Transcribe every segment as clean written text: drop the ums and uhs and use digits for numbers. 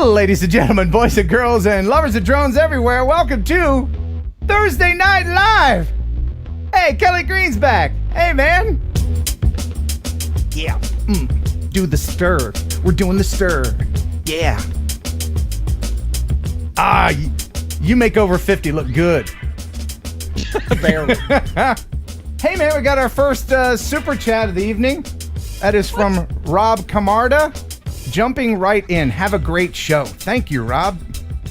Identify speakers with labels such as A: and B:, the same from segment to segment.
A: Ladies and gentlemen, boys and girls, and lovers of drones everywhere, welcome to Thursday Night Live. Hey, Kelly Green's back. Hey, man. Yeah. Do the stir. We're doing the stir. Yeah. You make over 50 look good.
B: Barely.
A: Hey, man, we got our first super chat of the evening. That is from Rob Camarda. Jumping right in. Have a great show. Thank you, Rob.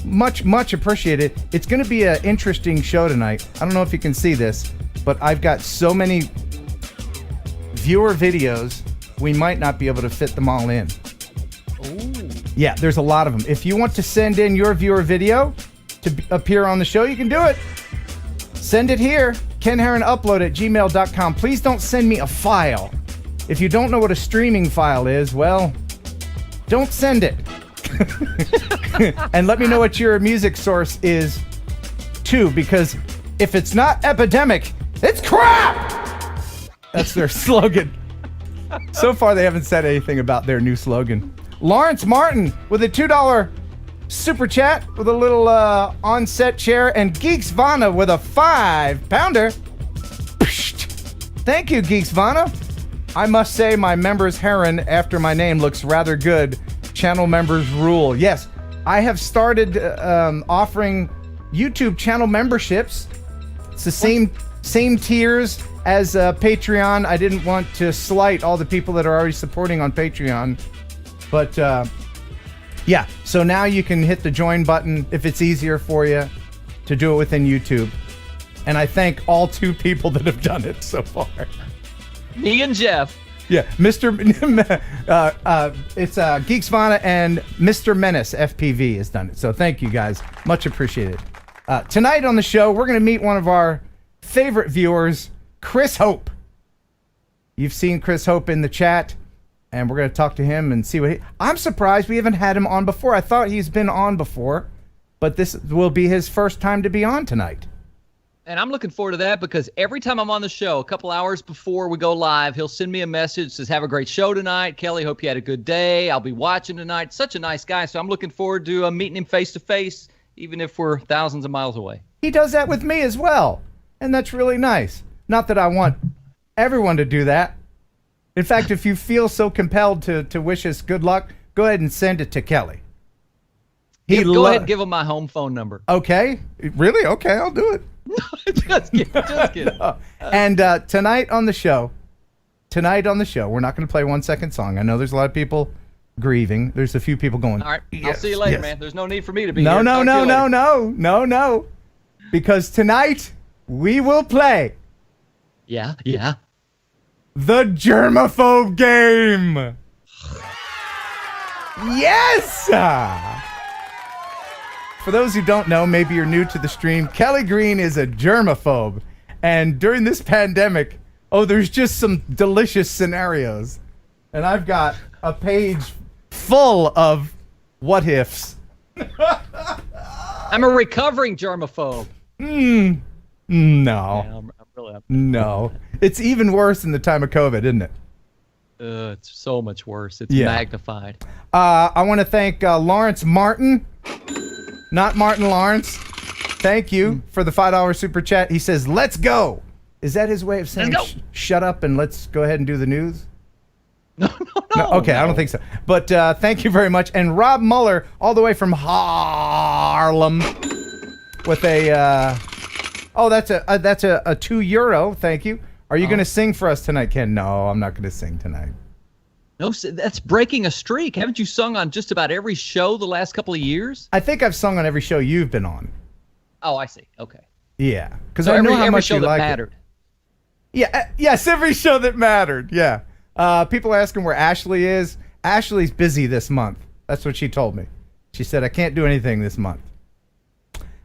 A: Much appreciated. It's going to be an interesting show tonight. I don't know if you can see this, but I've got so many viewer videos, we might not be able to fit them all in.
B: Ooh.
A: Yeah, there's a lot of them. If you want to send in your viewer video to appear on the show, you can do it. Send it here. KenHeronUpload@gmail.com. Please don't send me a file. If you don't know what a streaming file is, well, don't send it. And let me know what your music source is, too, because if it's not Epidemic, it's crap! That's their slogan. So far, they haven't said anything about their new slogan. Lawrence Martin with a $2 super chat with a little on-set chair, and Geeks Vana with a 5-pounder. Thank you, Geeks Vana. I must say my members Heron after my name looks rather good. Channel members rule. Yes, I have started offering YouTube channel memberships. It's the same tiers as Patreon. I didn't want to slight all the people that are already supporting on Patreon. But yeah, so now you can hit the join button if it's easier for you to do it within YouTube. And I thank all 2 people that have done it so far.
B: Me and Jeff.
A: Yeah, it's Geeks Vana and Mr. Menace FPV has done it. So thank you guys. Much appreciated. Tonight on the show, we're going to meet one of our favorite viewers, Chris Hope. You've seen Chris Hope in the chat, and we're going to talk to him and see what I'm surprised we haven't had him on before. I thought he's been on before, but this will be his first time to be on tonight.
B: And I'm looking forward to that because every time I'm on the show, a couple hours before we go live, he'll send me a message, says, have a great show tonight. Kelly, hope you had a good day. I'll be watching tonight. Such a nice guy. So I'm looking forward to meeting him face to face, even if we're thousands of miles away.
A: He does that with me as well. And that's really nice. Not that I want everyone to do that. In fact, if you feel so compelled to wish us good luck, go ahead and send it to Kelly.
B: Go ahead and give him my home phone number.
A: Okay. Really? Okay, I'll do it.
B: Just kidding.
A: No. And tonight on the show, we're not going to play 1 second song. I know there's a lot of people grieving. There's a few people going,
B: all right,
A: yes,
B: I'll see you later,
A: yes.
B: man. There's no need for me to be
A: No.
B: here.
A: No. Because tonight we will play.
B: Yeah.
A: The Germaphobe Game. Yes! For those who don't know, maybe you're new to the stream, Kelly Green is a germaphobe. And during this pandemic, there's just some delicious scenarios. And I've got a page full of what ifs.
B: I'm a recovering germaphobe.
A: No.
B: Yeah, I'm really
A: No. It's even worse in the time of COVID, isn't it?
B: It's so much worse. It's magnified.
A: I want to thank Lawrence Martin. Not Martin Lawrence. Thank you for the $5 super chat. He says, let's go. Is that his way of saying shut up and let's go ahead and do the news?
B: No.
A: Okay, I don't think so. But thank you very much. And Rob Muller, all the way from Harlem, with a that's a €2. Thank you. Are you going to sing for us tonight, Ken? No, I'm not going to sing tonight.
B: No, that's breaking a streak. Haven't you sung on just about every show the last couple of years?
A: I think I've sung on every show you've been on.
B: Oh, I see. Okay.
A: Yeah, because I know how much you like
B: mattered.
A: It. Yeah. Yes, every show that mattered. Yeah. People asking where Ashley is. Ashley's busy this month. That's what she told me. She said I can't do anything this month,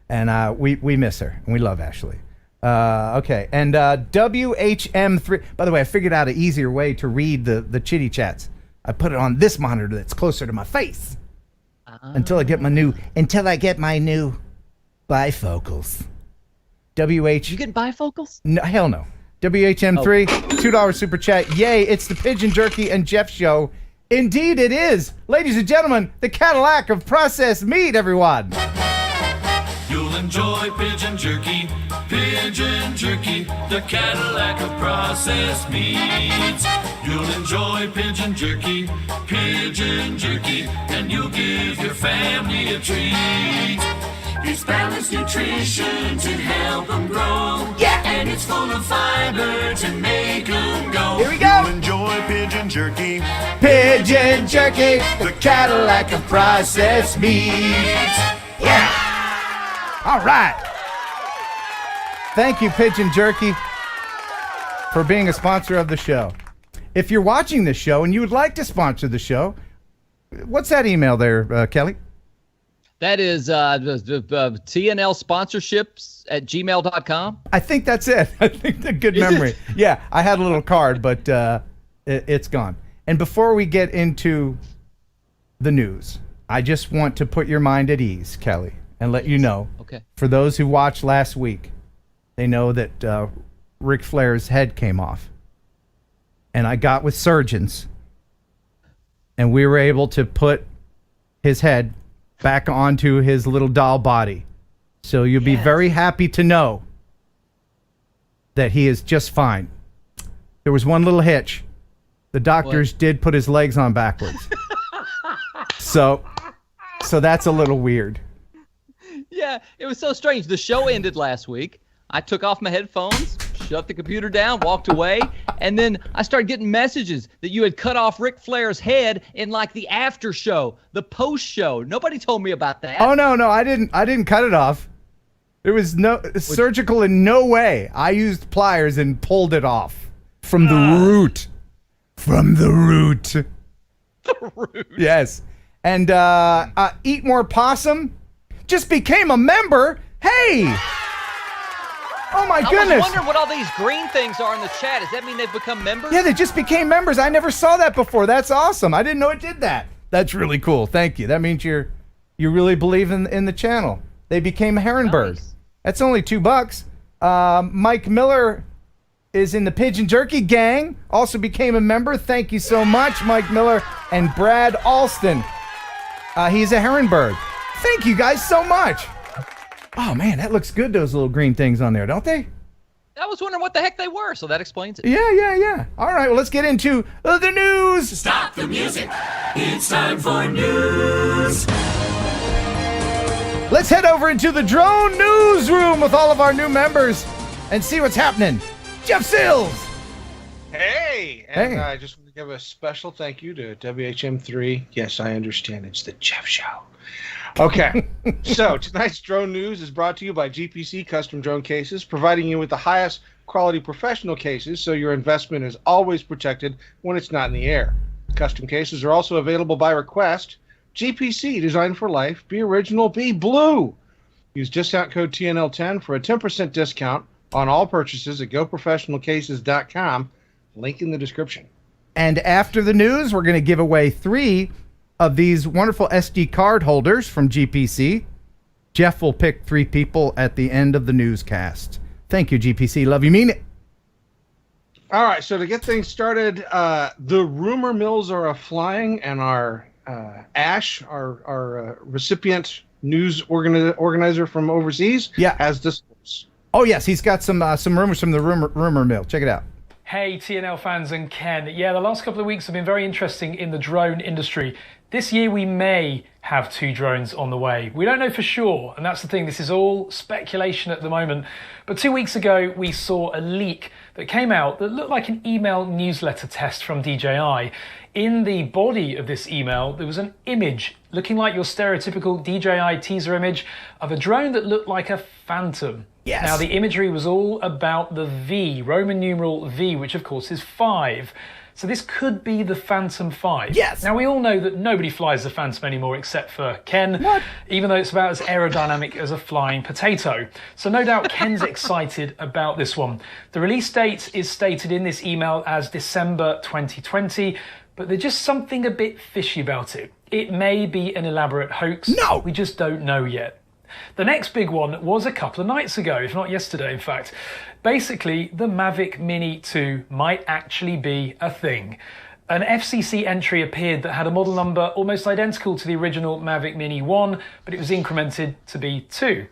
A: and we miss her and we love Ashley. Okay, and WHM3. By the way, I figured out an easier way to read the chitty chats. I put it on this monitor that's closer to my face until I get my new bifocals.
B: You getting bifocals?
A: No, hell no. WHM3, $2 super chat. Yay! It's the Pigeon Jerky and Jeff show. Indeed it is. Ladies and gentlemen, the Cadillac of processed meat, everyone.
C: You'll enjoy pigeon jerky, the Cadillac of processed meats. You'll enjoy pigeon jerky, and you'll give your family a treat. It's balanced nutrition to help them grow.
A: Yeah.
C: And it's full of fiber to make them go.
A: Here we go.
C: You'll enjoy pigeon jerky,
A: the Cadillac of processed meats. Yeah. All right. Thank you, Pigeon Jerky, for being a sponsor of the show. If you're watching this show and you would like to sponsor the show, what's that email there, Kelly?
B: That is TNL sponsorships at gmail.com.
A: I think that's it. I think the good memory. Yeah, I had a little card, but it's gone. And before we get into the news, I just want to put your mind at ease, Kelly, and let you know.
B: Okay.
A: For those who watched last week, they know that Ric Flair's head came off. And I got with surgeons, and we were able to put his head back onto his little doll body. So you'll be very happy to know that he is just fine. There was one little hitch. The doctors did put his legs on backwards. So that's a little weird.
B: Yeah, it was so strange. The show ended last week. I took off my headphones, shut the computer down, walked away, and then I started getting messages that you had cut off Ric Flair's head in like the after show, the post show. Nobody told me about that.
A: Oh no, I didn't cut it off. It was surgical in no way. I used pliers and pulled it off from the root. From the root.
B: The root.
A: Yes. And Eat More Possum just became a member. Hey! Oh my goodness.
B: I was wondering what all these green things are in the chat. Does that mean they've become members?
A: Yeah, they just became members. I never saw that before. That's awesome. I didn't know it did that. That's really cool. Thank you. That means you really believe in the channel. They became a Herrenberg.
B: Nice.
A: That's only $2. Mike Miller is in the Pigeon Jerky gang. Also became a member. Thank you so much, Mike Miller. And Brad Alston. He's a Herrenberg. Thank you guys so much. Oh, man, that looks good, those little green things on there, don't they?
B: I was wondering what the heck they were, so that explains it.
A: Yeah. All right, well, let's get into the news.
C: Stop the music. It's time for news.
A: Let's head over into the drone newsroom with all of our new members and see what's happening. Jeff Sills.
D: Hey, and I just want to give a special thank you to WHM3. Yes, I understand. It's the Jeff Show. Okay, so tonight's drone news is brought to you by GPC Custom Drone Cases, providing you with the highest quality professional cases so your investment is always protected when it's not in the air. Custom cases are also available by request. GPC, designed for life. Be original, be blue. Use discount code TNL10 for a 10% discount on all purchases at GoProfessionalCases.com. Link in the description.
A: And after the news, we're going to give away 3 of these wonderful SD card holders from GPC. Jeff will pick 3 people at the end of the newscast. Thank you, GPC. Love you, mean it.
D: All right, so to get things started, the rumor mills are flying, and our Ash, our recipient news organizer from overseas, has this.
A: Oh yes, he's got some rumors from the rumor mill. Check it out.
E: Hey TNL fans and Ken. Yeah, the last couple of weeks have been very interesting in the drone industry. This year we may have 2 drones on the way. We don't know for sure, and that's the thing. This is all speculation at the moment. But 2 weeks ago, we saw a leak that came out that looked like an email newsletter test from DJI. In the body of this email, there was an image looking like your stereotypical DJI teaser image of a drone that looked like a Phantom.
A: Yes.
E: Now, the imagery was all about the V, Roman numeral V, which of course is 5. So this could be the Phantom 5.
A: Yes.
E: Now, we all know that nobody flies the Phantom anymore except for Ken, even though it's about as aerodynamic as a flying potato. So no doubt Ken's excited about this one. The release date is stated in this email as December 2020, but there's just something a bit fishy about it. It may be an elaborate hoax.
A: No!
E: We just don't know yet. The next big one was a couple of nights ago, if not yesterday, in fact. Basically, the Mavic Mini 2 might actually be a thing. An FCC entry appeared that had a model number almost identical to the original Mavic Mini 1, but it was incremented to be 2.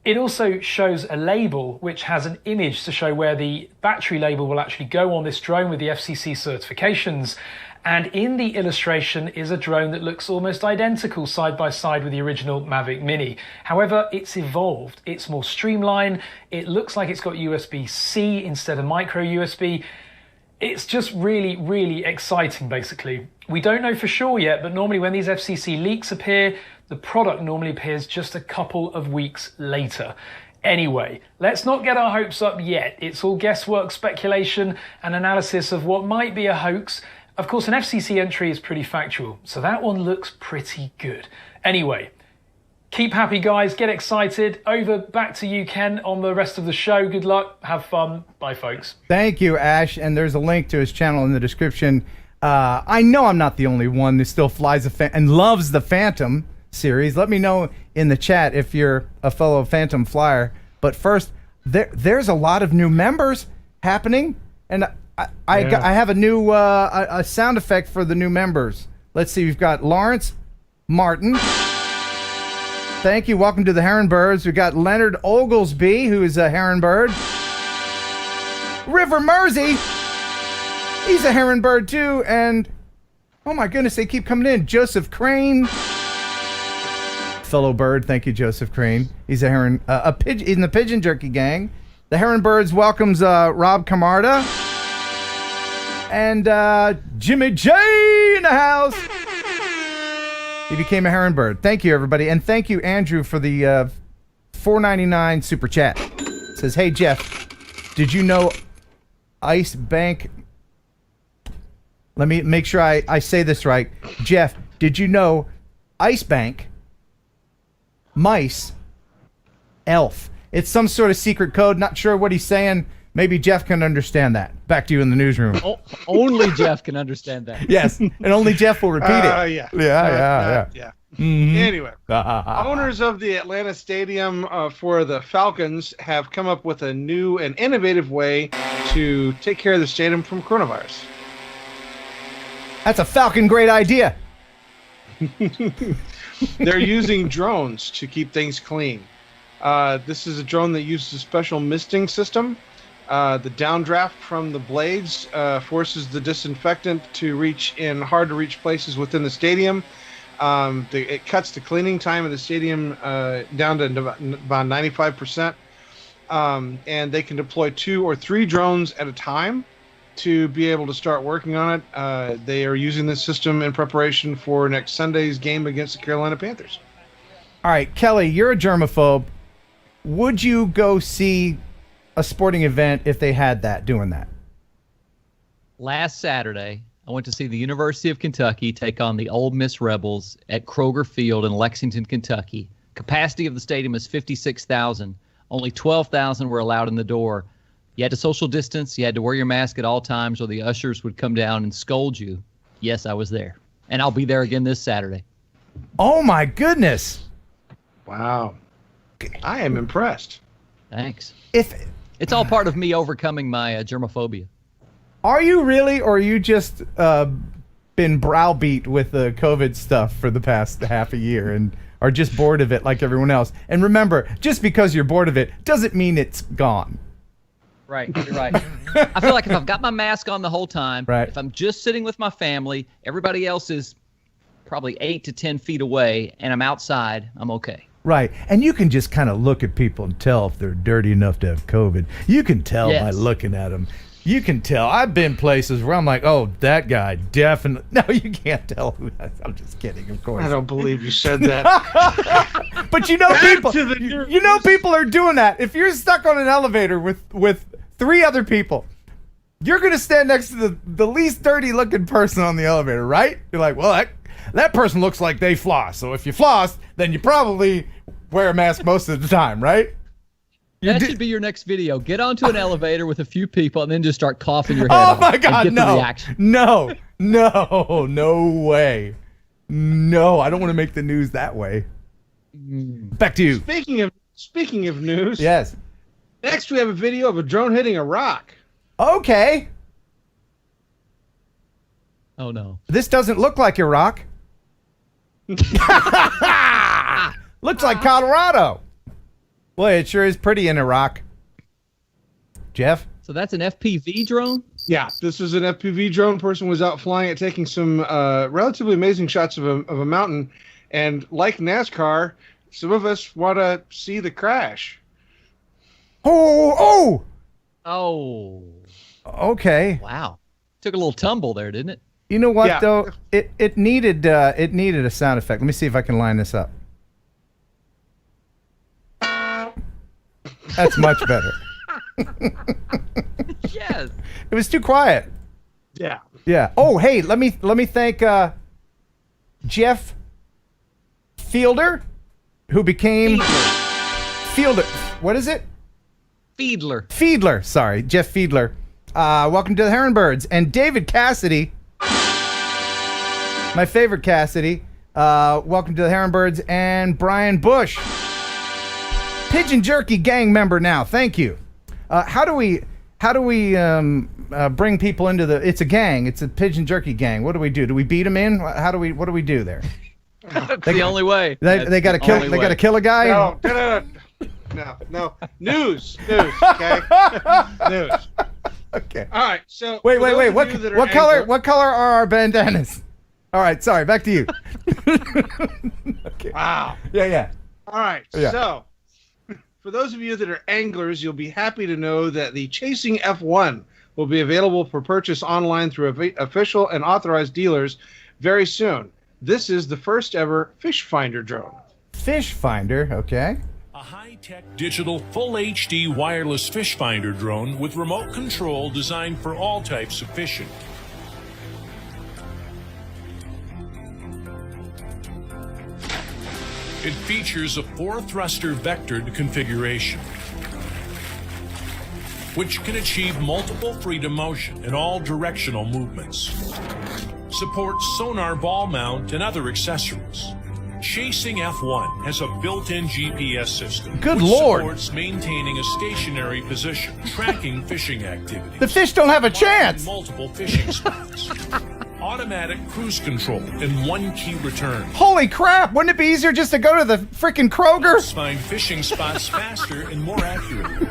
E: It also shows a label which has an image to show where the battery label will actually go on this drone with the FCC certifications. And in the illustration is a drone that looks almost identical side by side with the original Mavic Mini. However, it's evolved. It's more streamlined. It looks like it's got USB-C instead of micro USB. It's just really, really exciting, basically. We don't know for sure yet, but normally when these FCC leaks appear, the product normally appears just a couple of weeks later. Anyway, let's not get our hopes up yet. It's all guesswork, speculation, and analysis of what might be a hoax. Of course, an FCC entry is pretty factual, so that one looks pretty good. Anyway, keep happy, guys. Get excited. Over back to you, Ken, on the rest of the show. Good luck. Have fun. Bye, folks.
A: Thank you, Ash. And there's a link to his channel in the description. I know I'm not the only one who still flies and loves the Phantom series. Let me know in the chat if you're a fellow Phantom flyer. But first, there's a lot of new members happening, and I have a new a sound effect for the new members. Let's see. We've got Lawrence Martin. Thank you. Welcome to the Heron Birds. We've got Leonard Oglesby, who is a Heron Bird. River Mersey. He's a Heron Bird too. And oh my goodness, they keep coming in. Joseph Crane. Fellow bird. Thank you, Joseph Crane. He's a Heron, in the Pigeon Jerky gang. The Heron Birds welcomes Rob Camarda. And Jimmy J in the house. He became a Heron Bird. Thank you, everybody. And thank you, Andrew, for the $4.99 super chat. It says, hey, Jeff, did you know Ice Bank... Let me make sure I say this right. Jeff, did you know Ice Bank, mice, elf? It's some sort of secret code. Not sure what he's saying. Maybe Jeff can understand that. Back to you in the newsroom.
B: Only Jeff can understand that.
A: Yes, and only Jeff will repeat it.
D: Yeah. Yeah.
A: Mm-hmm.
D: Anyway, owners of the Atlanta Stadium for the Falcons have come up with a new and innovative way to take care of the stadium from coronavirus.
A: That's a Falcon great idea.
D: They're using drones to keep things clean. This is a drone that uses a special misting system. The downdraft from the blades forces the disinfectant to reach in hard-to-reach places within the stadium. It cuts the cleaning time of the stadium down to about 95%. And they can deploy 2 or 3 drones at a time to be able to start working on it. They are using this system in preparation for next Sunday's game against the Carolina Panthers.
A: All right, Kelly, you're a germaphobe. Would you go see a sporting event if they had that, doing that?
B: Last Saturday, I went to see the University of Kentucky take on the Ole Miss Rebels at Kroger Field in Lexington, Kentucky. Capacity of the stadium is 56,000. Only 12,000 were allowed in the door. You had to social distance. You had to wear your mask at all times or the ushers would come down and scold you. Yes, I was there. And I'll be there again this Saturday.
A: Oh, my goodness.
D: Wow. I am impressed.
B: Thanks.
A: It's
B: all part of me overcoming my germophobia.
A: Are you really, or are you just been browbeat with the COVID stuff for the past half a year and are just bored of it like everyone else? And remember, just because you're bored of it doesn't mean it's gone.
B: Right, you're right. I feel like if I've got my mask on the whole time,
A: right.
B: If I'm just sitting with my family, everybody else is probably 8 to 10 feet away, and I'm outside, I'm okay.
A: Right, and you can just kind of look at people and tell if they're dirty enough to have COVID. You can tell by looking at them. You can tell. I've been places where I'm like, oh, that guy definitely. No, you can't tell who that is. I'm just kidding, of course.
D: I don't believe you said that.
A: But you know, people. You know, people are doing that. If you're stuck on an elevator with 3 other people, you're gonna stand next to the least dirty looking person on the elevator, right? You're like, well, that person looks like they floss. So if you floss, then you probably wear a mask most of the time, right?
B: That should be your next video. Get onto an elevator with a few people and then just start coughing your head off.
A: Oh my God,
B: and get the reaction.
A: No way. No, I don't want to make the news that way. Back to you.
D: Speaking of news.
A: Yes.
D: Next, we have a video of a drone hitting a rock.
A: Okay.
B: Oh, no.
A: This doesn't look like Iraq. Looks like Colorado. Boy, it sure is pretty in Iraq. Jeff?
B: So that's an FPV drone?
D: Yeah, this is an FPV drone. Person was out flying it, taking some relatively amazing shots of a mountain. And like NASCAR, some of us want to see the crash.
A: Oh! Okay.
B: Wow. Took a little tumble there, didn't it?
A: You know what,
D: Yeah.
A: though? It needed a sound effect. Let me see if I can line this up. That's much better.
B: Yes.
A: It was too quiet.
D: Yeah.
A: Yeah. Oh, hey, let me thank Jeff Fielder, who became Fielder. What is it?
B: Fiedler.
A: Sorry, Jeff Fiedler. Welcome to the Heron Birds. And David Cassidy, my favorite Cassidy. Welcome to the Heron Birds. And Brian Bush, Pigeon Jerky gang member now. Thank you. How do we bring people into the? It's a gang. It's a Pigeon Jerky gang. What do we do? Do we beat them in? What do we do there?
B: That's the only way.
A: They got to kill. They got to kill a guy.
D: No. News. Okay. News.
A: Okay.
D: All right. So
A: Wait.
D: for those of you that are
A: What color?
D: angler-
A: What color are our bandanas? All right. Sorry. Back to you. Okay.
D: Wow.
A: Yeah.
D: All right.
A: Yeah.
D: So for those of you that are anglers, you'll be happy to know that the Chasing F1 will be available for purchase online through official and authorized dealers very soon. This is the first ever fish finder drone.
A: Fish finder. Okay.
F: A high-tech digital full HD wireless fish finder drone with remote control designed for all types of fishing. It features a 4-thruster vectored configuration, which can achieve multiple freedom motion and all directional movements. Supports sonar ball mount and other accessories. Chasing F1 has a built-in GPS system.
A: Good
F: which
A: Lord.
F: supports maintaining a stationary position, tracking fishing activities.
A: The fish don't have a
F: finding
A: chance.
F: Multiple fishing spots. Automatic cruise control and 1 key return.
A: Holy crap! Wouldn't it be easier just to go to the freaking Kroger?
F: Find fishing spots faster and more accurately.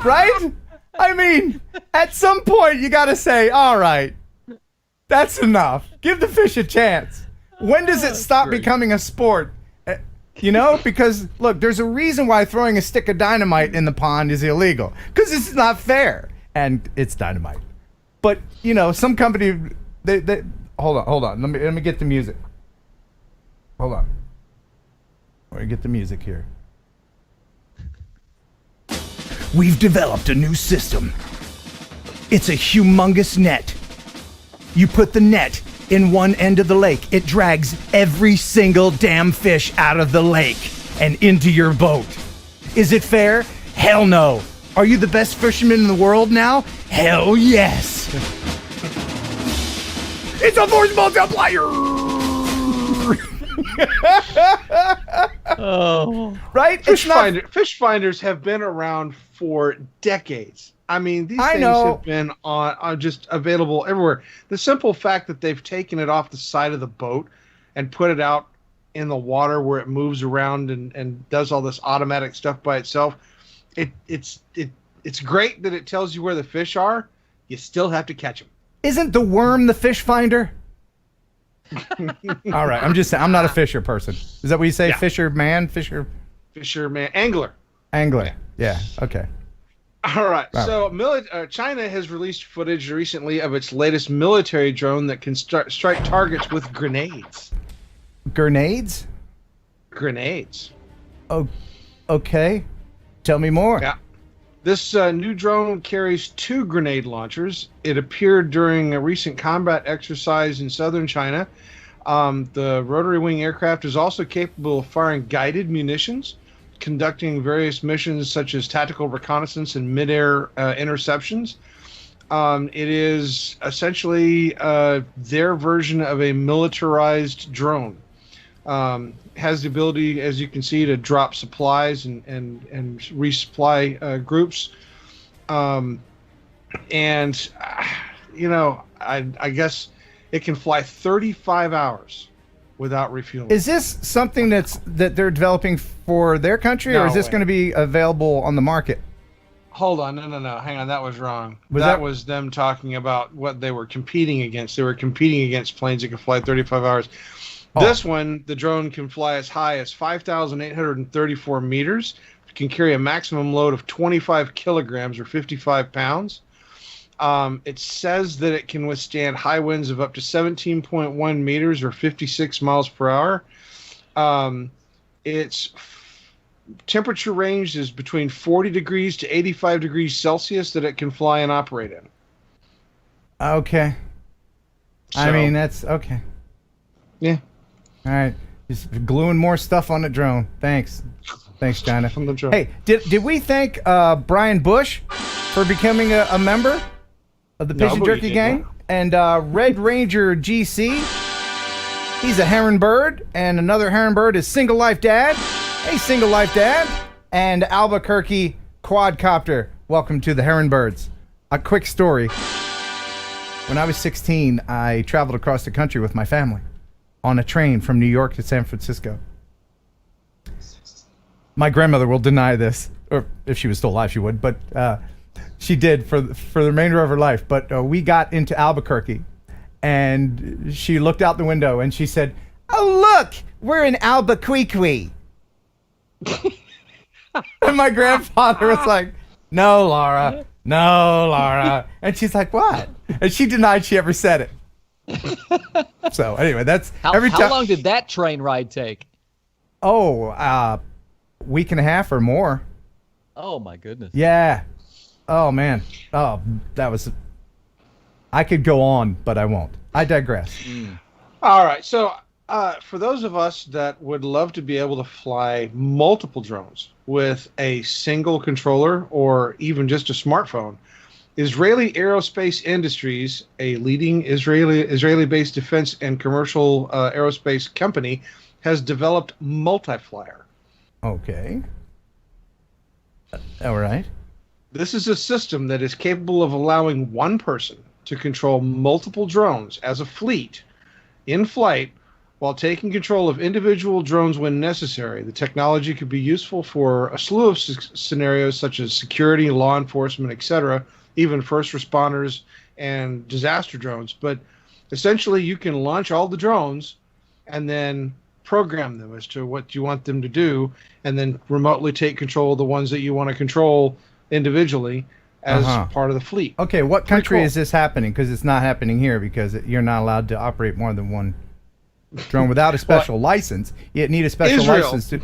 A: Right? I mean, at some point you got to say, all right, that's enough. Give the fish a chance. When does it stop becoming a sport? You know, because look, there's a reason why throwing a stick of dynamite in the pond is illegal. Because it's not fair, and it's dynamite. But you know, some company, they hold on. Let me get the music. Hold on. Let me get the music here. We've developed a new system. It's a humongous net. You put the net in one end of the lake. It drags every single damn fish out of the lake and into your boat. Is it fair? Hell no. Are you the best fisherman in the world now? Hell yes. It's a force multiplier.
B: Oh.
A: Right?
D: Fish finders have been around for decades. I mean, these things have been on just available everywhere. The simple fact that they've taken it off the side of the boat and put it out in the water where it moves around and does all this automatic stuff by itself, it's great that it tells you where the fish are. You still have to catch them.
A: Isn't the worm the fish finder? All right, I'm not a fisher person. Is that what you say?
D: Yeah.
A: Fisherman?
D: Angler.
A: Angler. Yeah, okay.
D: All right.
A: Wow.
D: So China has released footage recently of its latest military drone that can strike targets with grenades.
A: Grenades?
D: Grenades.
A: Oh, okay. Tell me more.
D: Yeah. This new drone carries 2 grenade launchers. It appeared during a recent combat exercise in southern China. The rotary wing aircraft is also capable of firing guided munitions, conducting various missions such as tactical reconnaissance and mid-air interceptions. It is essentially their version of a militarized drone. Has the ability, as you can see, to drop supplies and resupply groups. You know, I guess It can fly 35 hours without refueling.
A: Is this something that they're developing for their country, or
D: No
A: is this
D: way.
A: going to be available on the market?
D: Hold on, no. Hang on, that was wrong.
A: Was
D: that
A: that-
D: was them talking about what they were competing against. They were competing against planes that can fly 35 hours.
A: Oh.
D: This one, the drone can fly as high as 5,834 meters. It can carry a maximum load of 25 kilograms or 55 pounds. It says that it can withstand high winds of up to 17.1 meters or 56 miles per hour. Its temperature range is between 40 degrees to 85 degrees Celsius that it can fly and operate in.
A: Okay. I
D: So-
A: mean, that's okay.
D: Yeah.
A: All right. Just gluing more stuff on the drone. Thanks, China.
D: On the drone.
A: Hey, did we thank Brian Bush for becoming a member of the
D: No,
A: Pigeon
D: but
A: Jerky
D: you did,
A: gang? And Red Ranger GC, he's a Heron Bird, and another Heron Bird is Single Life Dad. Hey, Single Life Dad. And Albuquerque Quadcopter, welcome to the Heron Birds. A quick story. When I was 16, I traveled across the country with my family on a train from New York to San Francisco. My grandmother will deny this, or if she was still alive, she would, but she did for the remainder of her life. But we got into Albuquerque, and she looked out the window and she said, "Oh, look, we're in Albuquerque." And my grandfather was like, "No, Laura, no, Laura." And she's like, "What?" And she denied she ever said it. So anyway, that's
B: How long did that train ride take?
A: Oh, week and a half or more.
B: Oh my goodness.
A: Yeah. Oh man. Oh, that was. I could go on, but I won't. I digress.
D: All right. So, for those of us that would love to be able to fly multiple drones with a single controller or even just a smartphone, Israeli Aerospace Industries, a leading Israeli-based defense and commercial aerospace company, has developed Multiplier.
A: Okay. All right.
D: This is a system that is capable of allowing one person to control multiple drones as a fleet in flight while taking control of individual drones when necessary. The technology could be useful for a slew of scenarios such as security, law enforcement, etc., even first responders and disaster drones. But essentially, you can launch all the drones and then program them as to what you want them to do, and then remotely take control of the ones that you want to control individually as part of the fleet.
A: Okay, what country
D: cool.
A: is this happening? Because it's not happening here because you're not allowed to operate more than one drone without a special license. You need a special
D: Israel.
A: license to.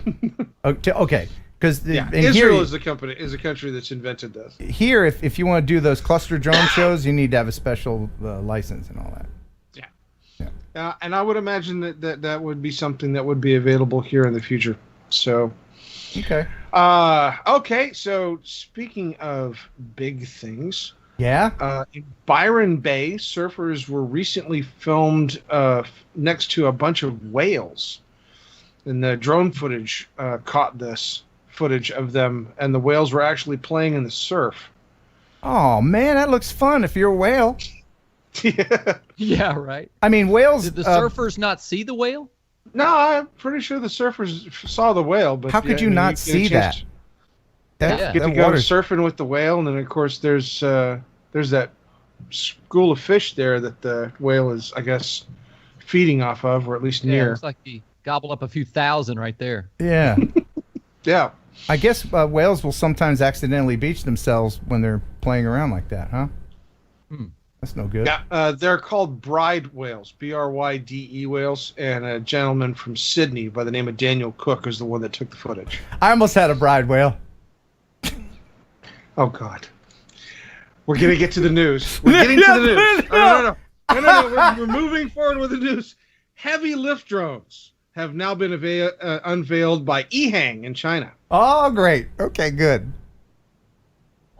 A: Okay, because
D: Israel is a country that's invented this.
A: Here, if you want to do those cluster drone shows, you need to have a special license and all that.
D: And I would imagine that would be something that would be available here in the future. So,
A: okay.
D: Okay. So speaking of big things,
A: Yeah.
D: in Byron Bay, surfers were recently filmed next to a bunch of whales, and the drone footage caught this footage of them, and the whales were actually playing in the surf.
A: Oh man, that looks fun. If you're a whale.
D: Yeah.
B: Yeah, right.
A: I mean, whales.
B: Did the surfers not see the whale?
D: No, I'm pretty sure the surfers saw the whale. But
A: How could you not see that?
B: Yeah.
D: Get to
A: that
D: go
A: water's-
D: surfing with the whale, and then of course there's that school of fish there that the whale is, I guess, feeding off of, or at least
B: Yeah,
D: near.
B: looks like he gobbled up a few thousand right there.
A: Yeah.
D: Yeah.
A: I guess whales will sometimes accidentally beach themselves when they're playing around like that, huh? That's no good.
D: Yeah, they're called bride whales, BRYDE whales, and a gentleman from Sydney by the name of Daniel Cook is the one that took the footage.
A: I almost had a bride whale.
D: Oh God, we're gonna get to the news. We're getting to the news. No. We're moving forward with the news. Heavy lift drones have now been unveiled by Ehang in China.
A: Oh, great. Okay, good.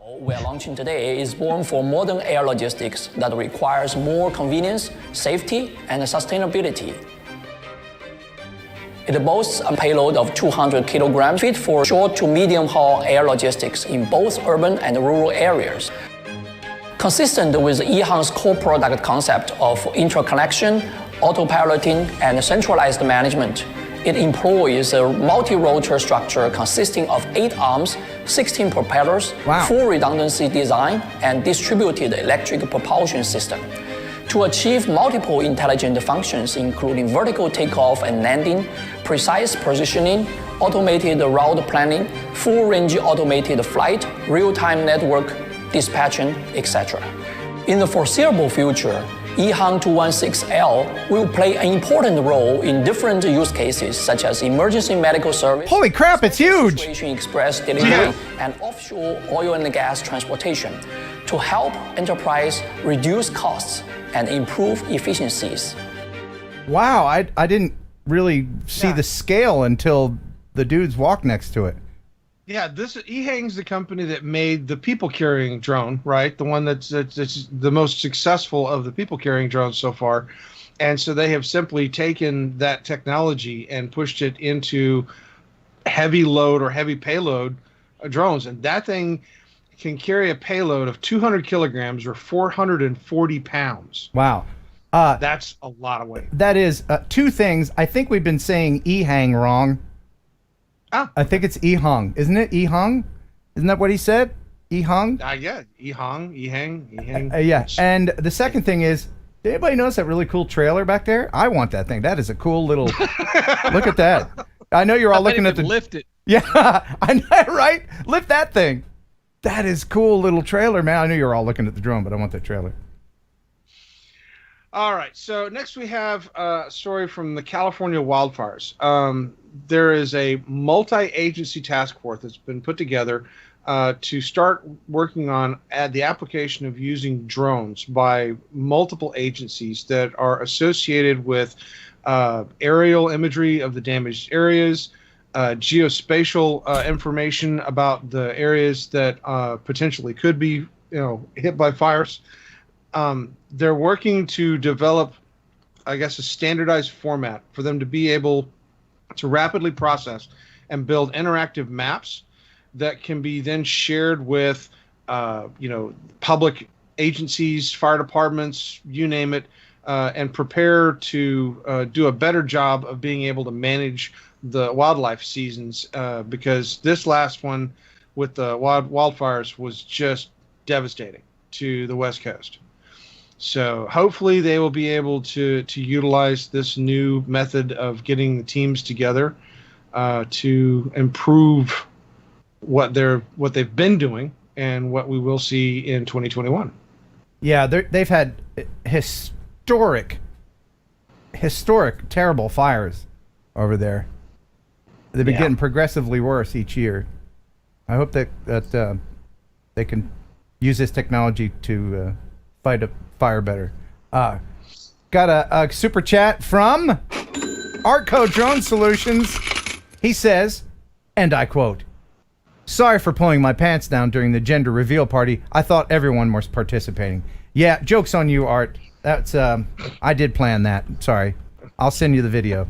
G: We're launching today is born for modern air logistics that requires more convenience, safety, and sustainability. It boasts a payload of 200 kilograms, fit for short to medium haul air logistics in both urban and rural areas. Consistent with EHang's core product concept of interconnection, autopiloting, and centralized management, it employs a multi-rotor structure consisting of 8 arms, 16 propellers, full redundancy design, and distributed electric propulsion system. To achieve multiple intelligent functions, including vertical takeoff and landing, precise positioning, automated route planning, full-range automated flight, real-time network dispatching, etc. In the foreseeable future, EHang 216L will play an important role in different use cases such as emergency medical service,
A: holy crap, it's huge,
G: situation express delivery, and offshore oil and gas transportation to help enterprise reduce costs and improve efficiencies.
A: Wow, I didn't really see the scale until the dudes walked next to it.
D: Yeah, EHang's the company that made the people-carrying drone, right? The one that's the most successful of the people-carrying drones so far. And so they have simply taken that technology and pushed it into heavy load or heavy payload drones. And that thing can carry a payload of 200 kilograms or 440 pounds.
A: Wow.
D: That's a lot of weight.
A: That is two things. I think we've been saying EHang wrong. I think it's EHang, isn't it? EHang? Isn't that what he said? EHang?
D: Yeah, EHang.
A: Yeah. And the second thing is, did anybody notice that really cool trailer back there? I want that thing. That is a cool little. Look at that. I know you're all looking at the.
B: Lift it.
A: Yeah, I know, right? Lift that thing. That is cool little trailer, man. I know you're all looking at the drone, but I want that trailer.
D: All right. So next we have a story from the California wildfires. There is a multi-agency task force that's been put together to start working on the application of using drones by multiple agencies that are associated with aerial imagery of the damaged areas, geospatial information about the areas that potentially could be, hit by fires. They're working to develop, I guess, a standardized format for them to be able to rapidly process and build interactive maps that can be then shared with, public agencies, fire departments, you name it, and prepare to do a better job of being able to manage the wildlife seasons, because this last one with the wildfires was just devastating to the West Coast. So hopefully they will be able to utilize this new method of getting the teams together to improve what they've been doing and what we will see in 2021.
A: Yeah, they've had historic, terrible fires over there. They've been getting progressively worse each year. I hope that they can use this technology to fight a fire better. Got a super chat from Artco Drone Solutions. He says, and I quote, "Sorry for pulling my pants down during the gender reveal party. I thought everyone was participating." Yeah, joke's on you, Art. That's I did plan that. Sorry. I'll send you the video.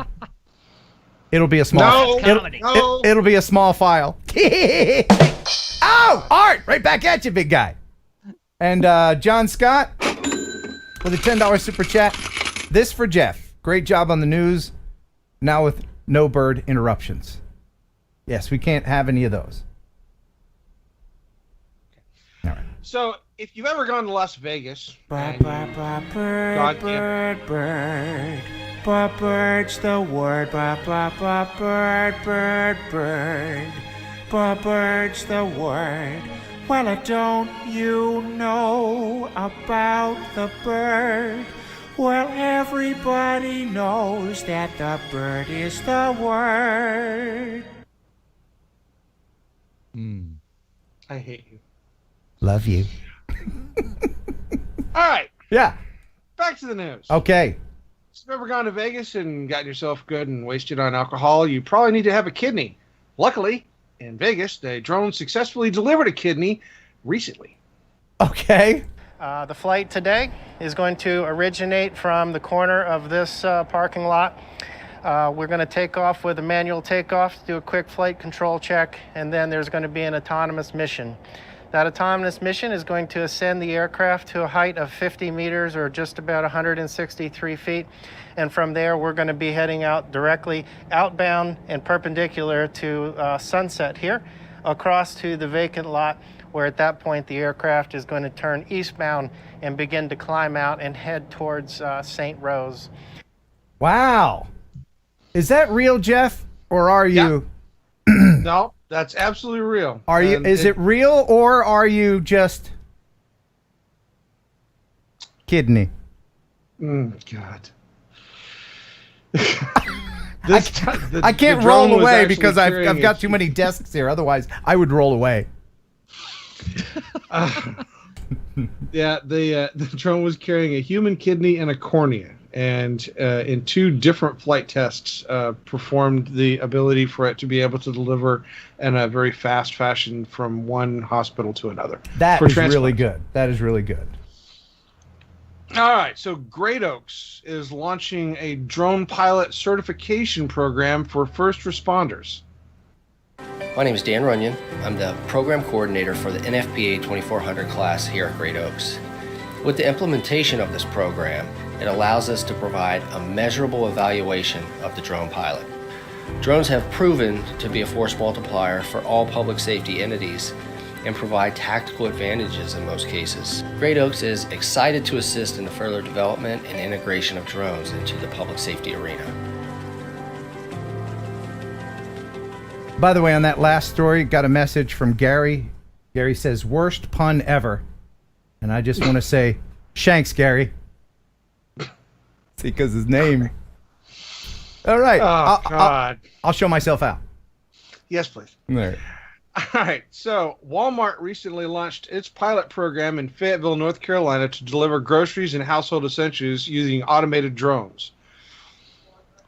A: It'll be a small it'll be a small file. Oh, Art, right back at you, big guy. And John Scott with a $10 super chat. This for Jeff. Great job on the news. Now with no bird interruptions. Yes, we can't have any of those. All right.
D: So, if you've ever gone to Las Vegas,
H: Bird, bird's the word. Bird's the word. Well, don't you know about the bird? Well, everybody knows that the bird is the word.
D: I hate you.
A: Love you.
D: All right.
A: Yeah.
D: Back to the news.
A: Okay.
D: If you've ever gone to Vegas and gotten yourself good and wasted on alcohol, you probably need to have a kidney. Luckily, in Vegas, the drone successfully delivered a kidney recently.
A: Okay.
I: The flight today is going to originate from the corner of this parking lot. We're going to take off with a manual takeoff, do a quick flight control check, and then there's going to be an autonomous mission. That autonomous mission is going to ascend the aircraft to a height of 50 meters or just about 163 feet. And from there, we're going to be heading out directly outbound and perpendicular to Sunset here, across to the vacant lot, where at that point the aircraft is going to turn eastbound and begin to climb out and head towards St. Rose.
A: Wow. Is that real, Jeff? Or are you?
D: No, that's absolutely real.
A: Are you? Is it real, or are you just kidding me?
D: God.
A: I can't roll away because I've got too many desks here. Otherwise, I would roll away.
D: Yeah, the drone was carrying a human kidney and a cornea, and in 2 different flight tests performed the ability for it to be able to deliver in a very fast fashion from one hospital to another.
A: That is really good. That is really good.
D: All right, so Great Oaks is launching a drone pilot certification program for first responders.
J: My name is Dan Runyon. I'm the program coordinator for the NFPA 2400 class here at Great Oaks. With the implementation of this program, it allows us to provide a measurable evaluation of the drone pilot. Drones have proven to be a force multiplier for all public safety entities and provide tactical advantages in most cases. Great Oaks is excited to assist in the further development and integration of drones into the public safety arena.
A: By the way, on that last story, got a message from Gary. Gary says, worst pun ever. And I just want to say, Shanks, Gary. Because his name. All right.
D: Oh, God.
A: I'll show myself out.
D: Yes, please.
A: All right.
D: All right. So Walmart recently launched its pilot program in Fayetteville, North Carolina to deliver groceries and household essentials using automated drones.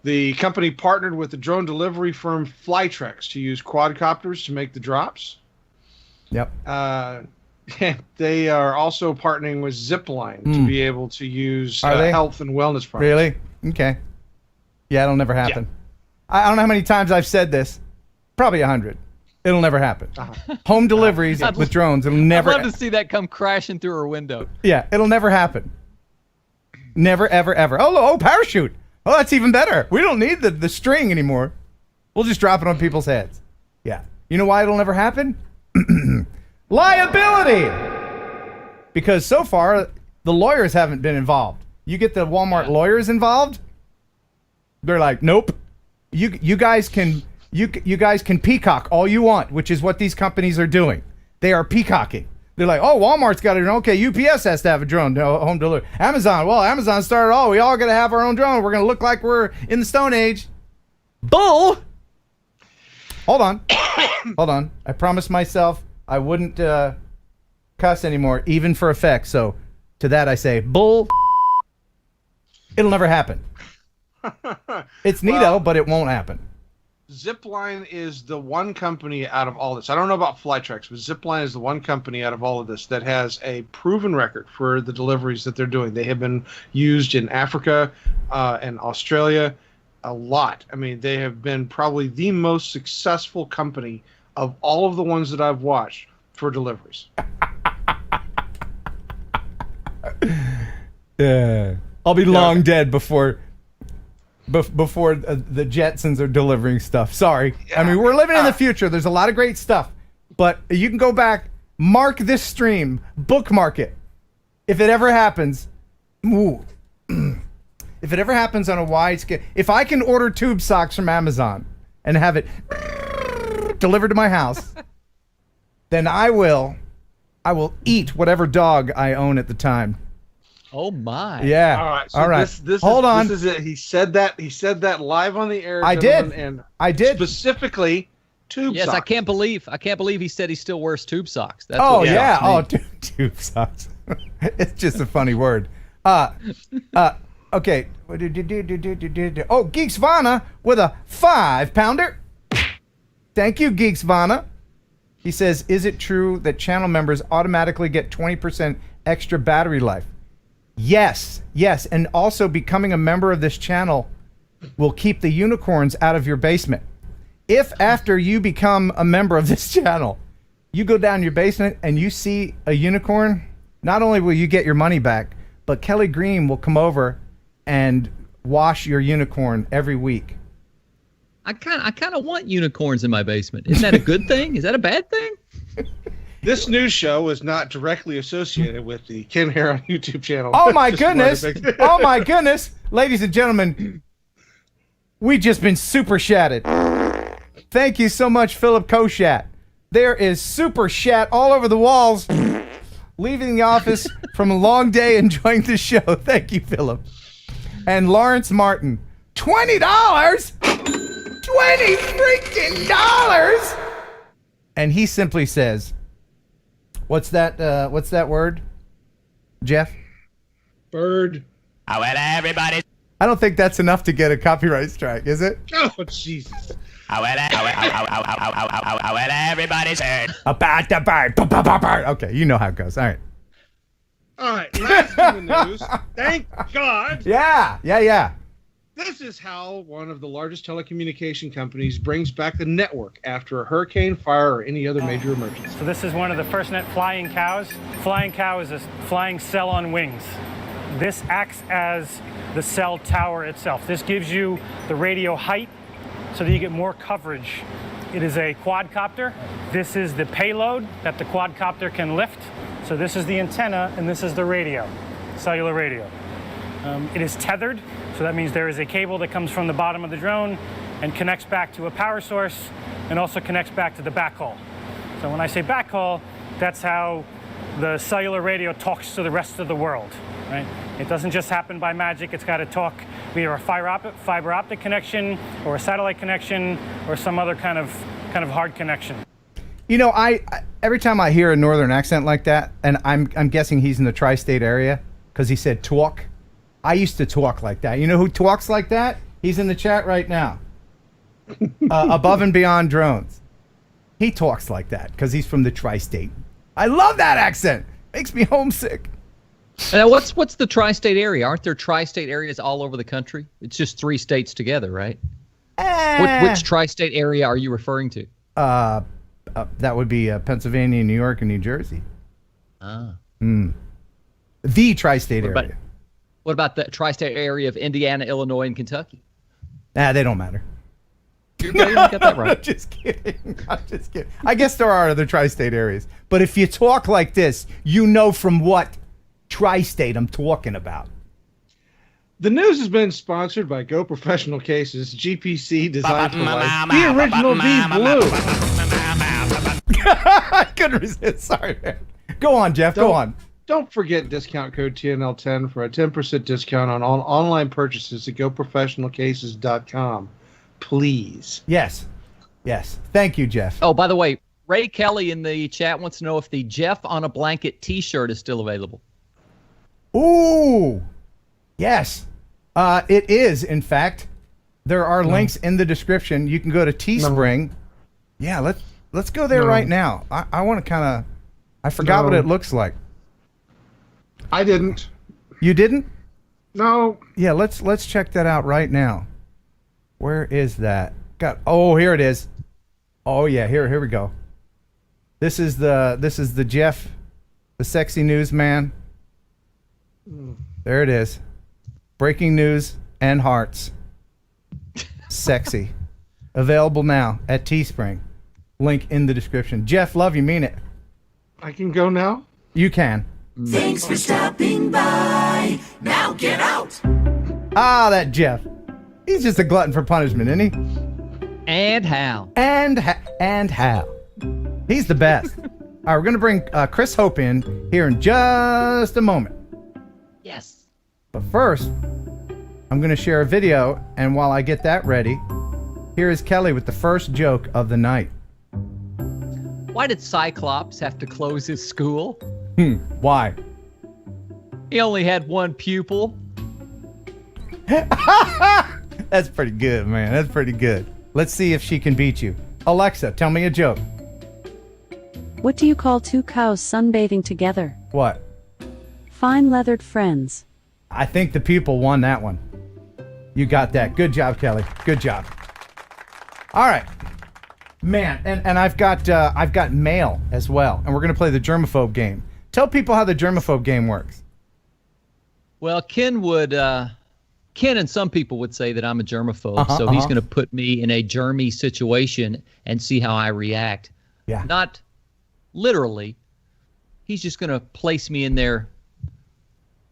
D: The company partnered with the drone delivery firm Flytrex to use quadcopters to make the drops.
A: Yep.
D: They are also partnering with Zipline to be able to use health and wellness products.
A: Really? Okay. Yeah, it'll never happen. Yeah. I don't know how many times I've said this. Probably 100. It'll never happen. Home deliveries with drones. It'll never.
B: I'd love to see that come crashing through her window.
A: Yeah, it'll never happen. Never, ever, ever. Oh, parachute. Oh, that's even better. We don't need the string anymore. We'll just drop it on people's heads. Yeah. You know why it'll never happen? Liability. Because so far, the lawyers haven't been involved. You get the Walmart lawyers involved, they're like, nope. You guys can peacock all you want, which is what these companies are doing. They are peacocking. They're like, oh, Walmart's got a drone. Okay, UPS has to have a drone, home delivery. Amazon started all. We all got to have our own drone. We're going to look like we're in the Stone Age. Bull. Hold on. Hold on. I promised myself I wouldn't cuss anymore, even for effect. So to that I say, bull. It'll never happen. It's neato, but it won't happen.
D: Zipline is the one company out of all this. I don't know about Flytrex, but Zipline is the one company out of all of this that has a proven record for the deliveries that they're doing. They have been used in Africa and Australia a lot. I mean, they have been probably the most successful company of all of the ones that I've watched for deliveries.
A: I'll be long dead before the Jetsons are delivering stuff. Sorry. I mean, we're living in the future. There's a lot of great stuff. But you can go back, mark this stream, bookmark it. If it ever happens, if it ever happens on a wide scale, if I can order tube socks from Amazon and have it delivered to my house, then I will eat whatever dog I own at the time.
B: Oh my!
A: Yeah.
D: All right. So
A: all right.
D: Hold on. This is it. He said that live on the air.
A: I did.
D: And
A: I did.
D: Specifically, tube socks.
B: Yes, I can't believe he said he still wears tube socks. That's
A: tube socks. It's just a funny word. Okay. Oh, Geeks Vana with a 5-pounder. Thank you, Geeks Vana. He says, is it true that channel members automatically get 20% extra battery life? Yes, and also becoming a member of this channel will keep the unicorns out of your basement. If after you become a member of this channel, you go down your basement and you see a unicorn, not only will you get your money back, but Kelly Green will come over and wash your unicorn every week.
B: I kind of want unicorns in my basement. Isn't that a good thing? Is that a bad thing?
D: This news show is not directly associated with the Ken Heron YouTube channel.
A: Oh my goodness! Oh my goodness! Ladies and gentlemen, we just been super shatted. Thank you so much, Philip Koshat. There is super shat all over the walls. Leaving the office from a long day, enjoying the show. Thank you, Philip. And Lawrence Martin, $20? $20 freaking dollars! And he simply says, what's that word, Jeff?
D: Bird.
H: Oh, well, everybody.
A: I don't think that's enough to get a copyright strike, is it?
D: Oh, Jesus.
H: Oh, well, everybody's heard.
A: About the bird. Okay, you know how it goes. All right.
D: All right, last in the news. Thank God.
A: Yeah.
D: This is how one of the largest telecommunication companies brings back the network after a hurricane, fire, or any other major emergency.
K: So this is one of the FirstNet flying cows. Flying cow is a flying cell on wings. This acts as the cell tower itself. This gives you the radio height so that you get more coverage. It is a quadcopter. This is the payload that the quadcopter can lift. So this is the antenna and this is the radio, cellular radio. It is tethered, so that means there is a cable that comes from the bottom of the drone and connects back to a power source and also connects back to the backhaul. So when I say backhaul, that's how the cellular radio talks to the rest of the world, right? It doesn't just happen by magic. It's got to talk via a fiber optic connection or a satellite connection or some other kind of hard connection.
A: You know, I every time I hear a northern accent like that, and I'm guessing he's in the tri-state area because he said talk. I used to talk like that. You know who talks like that? He's in the chat right now. Above and Beyond Drones. He talks like that because he's from the tri-state. I love that accent. Makes me homesick.
B: Now, what's the tri-state area? Aren't there tri-state areas all over the country? It's just 3 states together, right? Which tri-state area are you referring to?
A: That would be Pennsylvania, New York, and New Jersey. The tri-state area.
B: What about the tri-state area of Indiana, Illinois, and Kentucky?
A: They don't matter.
B: You got that right.
A: I'm just kidding. I guess there are other tri-state areas. But if you talk like this, you know from what tri-state I'm talking about.
D: The news has been sponsored by Go Professional Cases, GPC designed for life, the original V Blue.
A: I couldn't resist. Sorry, man. Go on, Jeff. Go on.
D: Don't forget discount code TNL10 for a 10% discount on all online purchases at GoProfessionalCases.com. Please.
A: Yes. Thank you, Jeff.
B: Oh, by the way, Ray Kelly in the chat wants to know if the Jeff on a Blanket t-shirt is still available.
A: Ooh. Yes. It is, in fact. There are links in the description. You can go to Teespring. Yeah, let's go there right now. I want to kind of... I forgot what it looks like.
D: I didn't.
A: You didn't?
D: No.
A: Yeah, let's check that out right now. Where is that? Here it is. Oh yeah, here we go. This is the Jeff, the sexy newsman. There it is. Breaking news and hearts. Sexy. Available now at Teespring. Link in the description. Jeff, love you, mean it.
D: I can go now?
A: You can.
C: Thanks for stopping by. Now get out.
A: That Jeff. He's just a glutton for punishment, isn't he?
B: And how?
A: And how? He's the best. All right, we're going to bring Chris Hope in here in just a moment.
B: Yes.
A: But first, I'm going to share a video, and while I get that ready, here is Kelly with the first joke of the night.
B: Why did Cyclops have to close his school?
A: Why?
B: He only had one pupil.
A: That's pretty good, man. That's pretty good. Let's see if she can beat you. Alexa, tell me a joke.
L: What do you call 2 cows sunbathing together?
A: What?
L: Fine leathered friends.
A: I think the pupil won that one. You got that. Good job, Kelly. Good job. All right. Man, and I've got mail as well, and we're gonna play the Germaphobe game. Tell people how the Germaphobe game works.
B: Well, Ken and some people would say that I'm a germaphobe, so he's going to put me in a germy situation and see how I react.
A: Yeah.
B: Not literally. He's just going to place me in there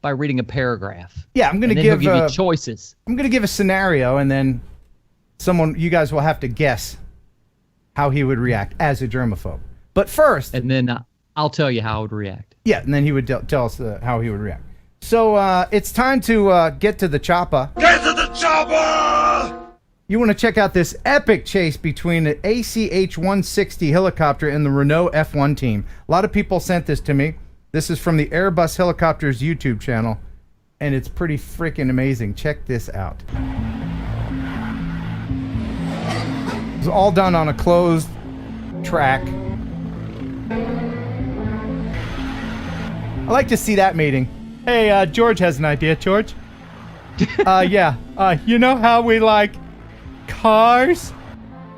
B: by reading a paragraph.
A: Yeah, I'm going to
B: give you choices.
A: I'm going to give a scenario, and then you guys will have to guess how he would react as a germaphobe. But first,
B: and then I'll tell you how I would react.
A: Yeah, and then he would tell us how he would react. So it's time to get to the chopper.
C: Get to the chopper!
A: You want to check out this epic chase between an ACH-160 helicopter and the Renault F1 team. A lot of people sent this to me. This is from the Airbus Helicopters YouTube channel, and it's pretty freaking amazing. Check this out. It's all done on a closed track. I like to see that meeting. Hey, George has an idea. George? Yeah. You know how we like cars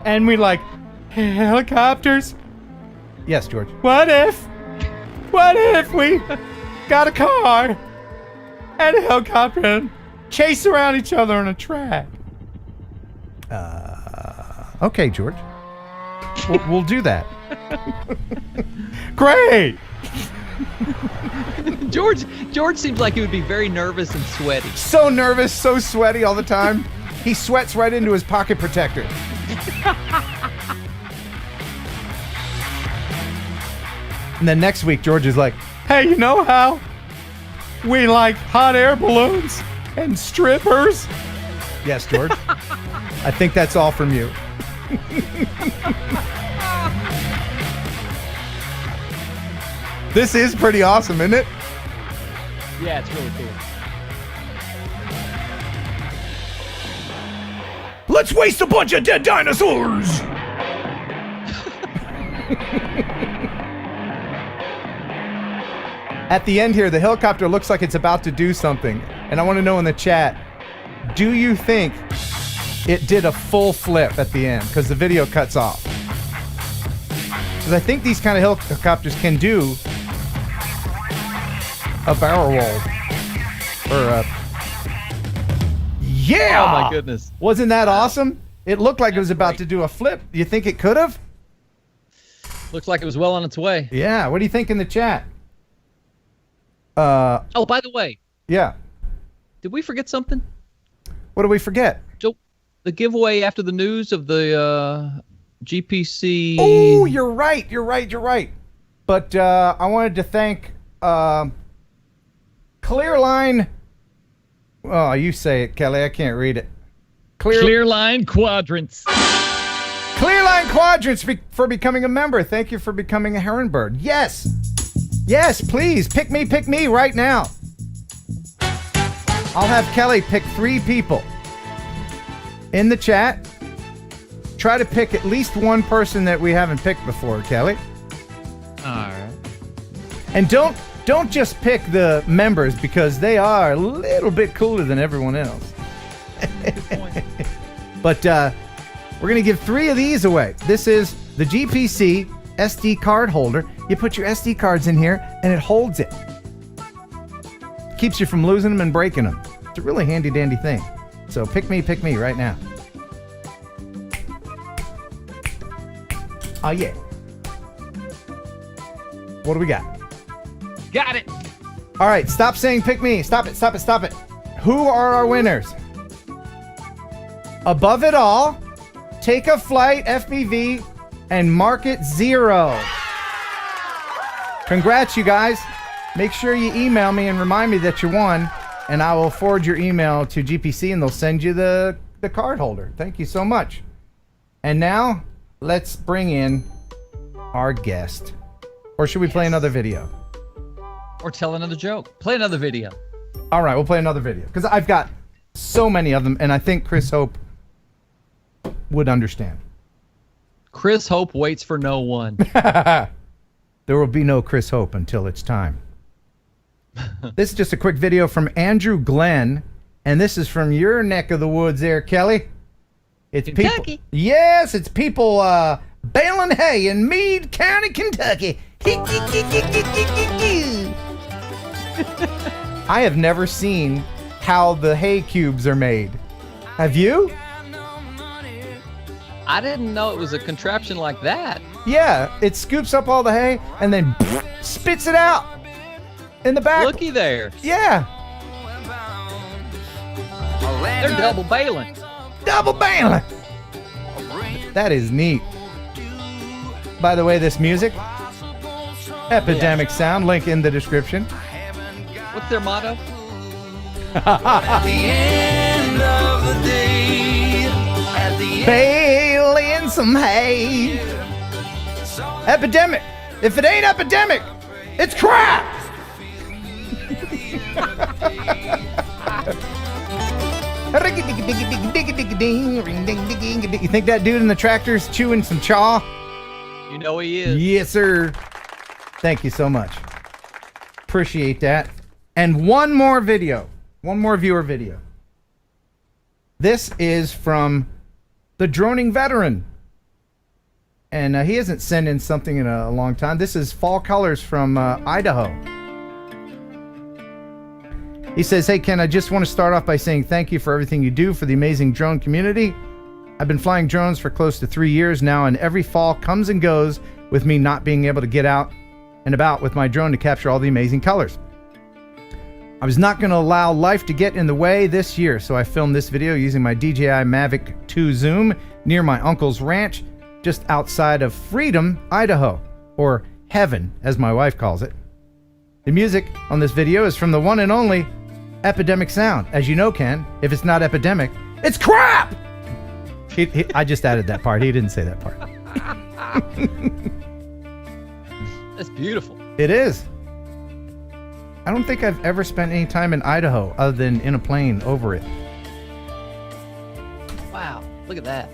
A: and we like helicopters? Yes, George. What if we got a car and a helicopter and chase around each other on a track? Okay, George. We'll do that. Great!
B: George seems like he would be very nervous and sweaty.
A: So nervous, so sweaty all the time. He sweats right into his pocket protector. And then next week, George is like, hey, you know how we like hot air balloons and strippers? Yes, George. I think that's all from you. This is pretty awesome, isn't it?
B: Yeah, it's really cool.
A: Let's waste a bunch of dead dinosaurs! At the end here, the helicopter looks like it's about to do something. And I want to know in the chat, do you think it did a full flip at the end? Because the video cuts off. Because I think these kind of helicopters can do a barrel roll. Or a... Yeah!
B: Oh my goodness.
A: Wasn't that awesome? It looked like it was about to do a flip. You think it could have?
B: Looks like it was well on its way.
A: Yeah, what do you think in the chat?
B: Oh, by the way.
A: Yeah.
B: Did we forget something?
A: What did we forget?
B: So, the giveaway after the news of the GPC...
A: Oh, you're right. But I wanted to thank Clearline... Oh, you say it, Kelly. I can't read it.
B: Clearline Quadrants.
A: Clearline Quadrants for becoming a member. Thank you for becoming a Heron Bird. Yes. Yes, please. Pick me right now. I'll have Kelly pick 3 people in the chat. Try to pick at least one person that we haven't picked before, Kelly.
B: All right.
A: And don't just pick the members because they are a little bit cooler than everyone else. But we're going to give 3 of these away. This is the GPC SD card holder. You put your SD cards in here and it holds it. Keeps you from losing them and breaking them. It's a really handy dandy thing. So pick me right now. Oh yeah. What do we got?
B: Got it.
A: All right, stop saying pick me. Stop it. Who are our winners? Above it all, Take a Flight FPV and Market 0. Congrats, you guys. Make sure you email me and remind me that you won, and I will forward your email to GPC and they'll send you the card holder. Thank you so much. And now, let's bring in our guest. Or should we play another video?
B: Or tell another joke. Play another video.
A: All right, we'll play another video. Because I've got so many of them, and I think Chris Hope would understand.
B: Chris Hope waits for no one.
A: There will be no Chris Hope until it's time. This is just a quick video from Andrew Glenn, and this is from your neck of the woods there, Kelly. It's
B: Kentucky.
A: people. Yes, it's people baling hay in Meade County, Kentucky. I have never seen how the hay cubes are made. Have you?
B: I didn't know it was a contraption like that.
A: Yeah, it scoops up all the hay and then spits it out in the back.
B: Looky there.
A: Yeah.
B: They're double baling.
A: Double baling. That is neat. By the way, this music, Epidemic Sound, link in the description.
B: What's their motto?
C: At the end of the day, at the
A: Baling some hay. Epidemic. If it ain't epidemic, it's crap. You think that dude in the tractor's chewing some chaw?
B: You know he is.
A: Yes, sir. Thank you so much. Appreciate that. And one more video. One more viewer video. This is from the droning veteran. And he hasn't sent in something in a long time. This is Fall Colors from Idaho. He says, hey, Ken, I just want to start off by saying thank you for everything you do for the amazing drone community. I've been flying drones for close to 3 years now, and every fall comes and goes with me not being able to get out and about with my drone to capture all the amazing colors. I was not going to allow life to get in the way this year, so I filmed this video using my DJI Mavic 2 Zoom near my uncle's ranch just outside of Freedom, Idaho, or Heaven, as my wife calls it. The music on this video is from the one and only Epidemic Sound. As you know, Ken, if it's not epidemic, it's crap! I just added that part. He didn't say that part.
B: That's beautiful.
A: It is. I don't think I've ever spent any time in Idaho other than in a plane over it.
B: Wow, look at that.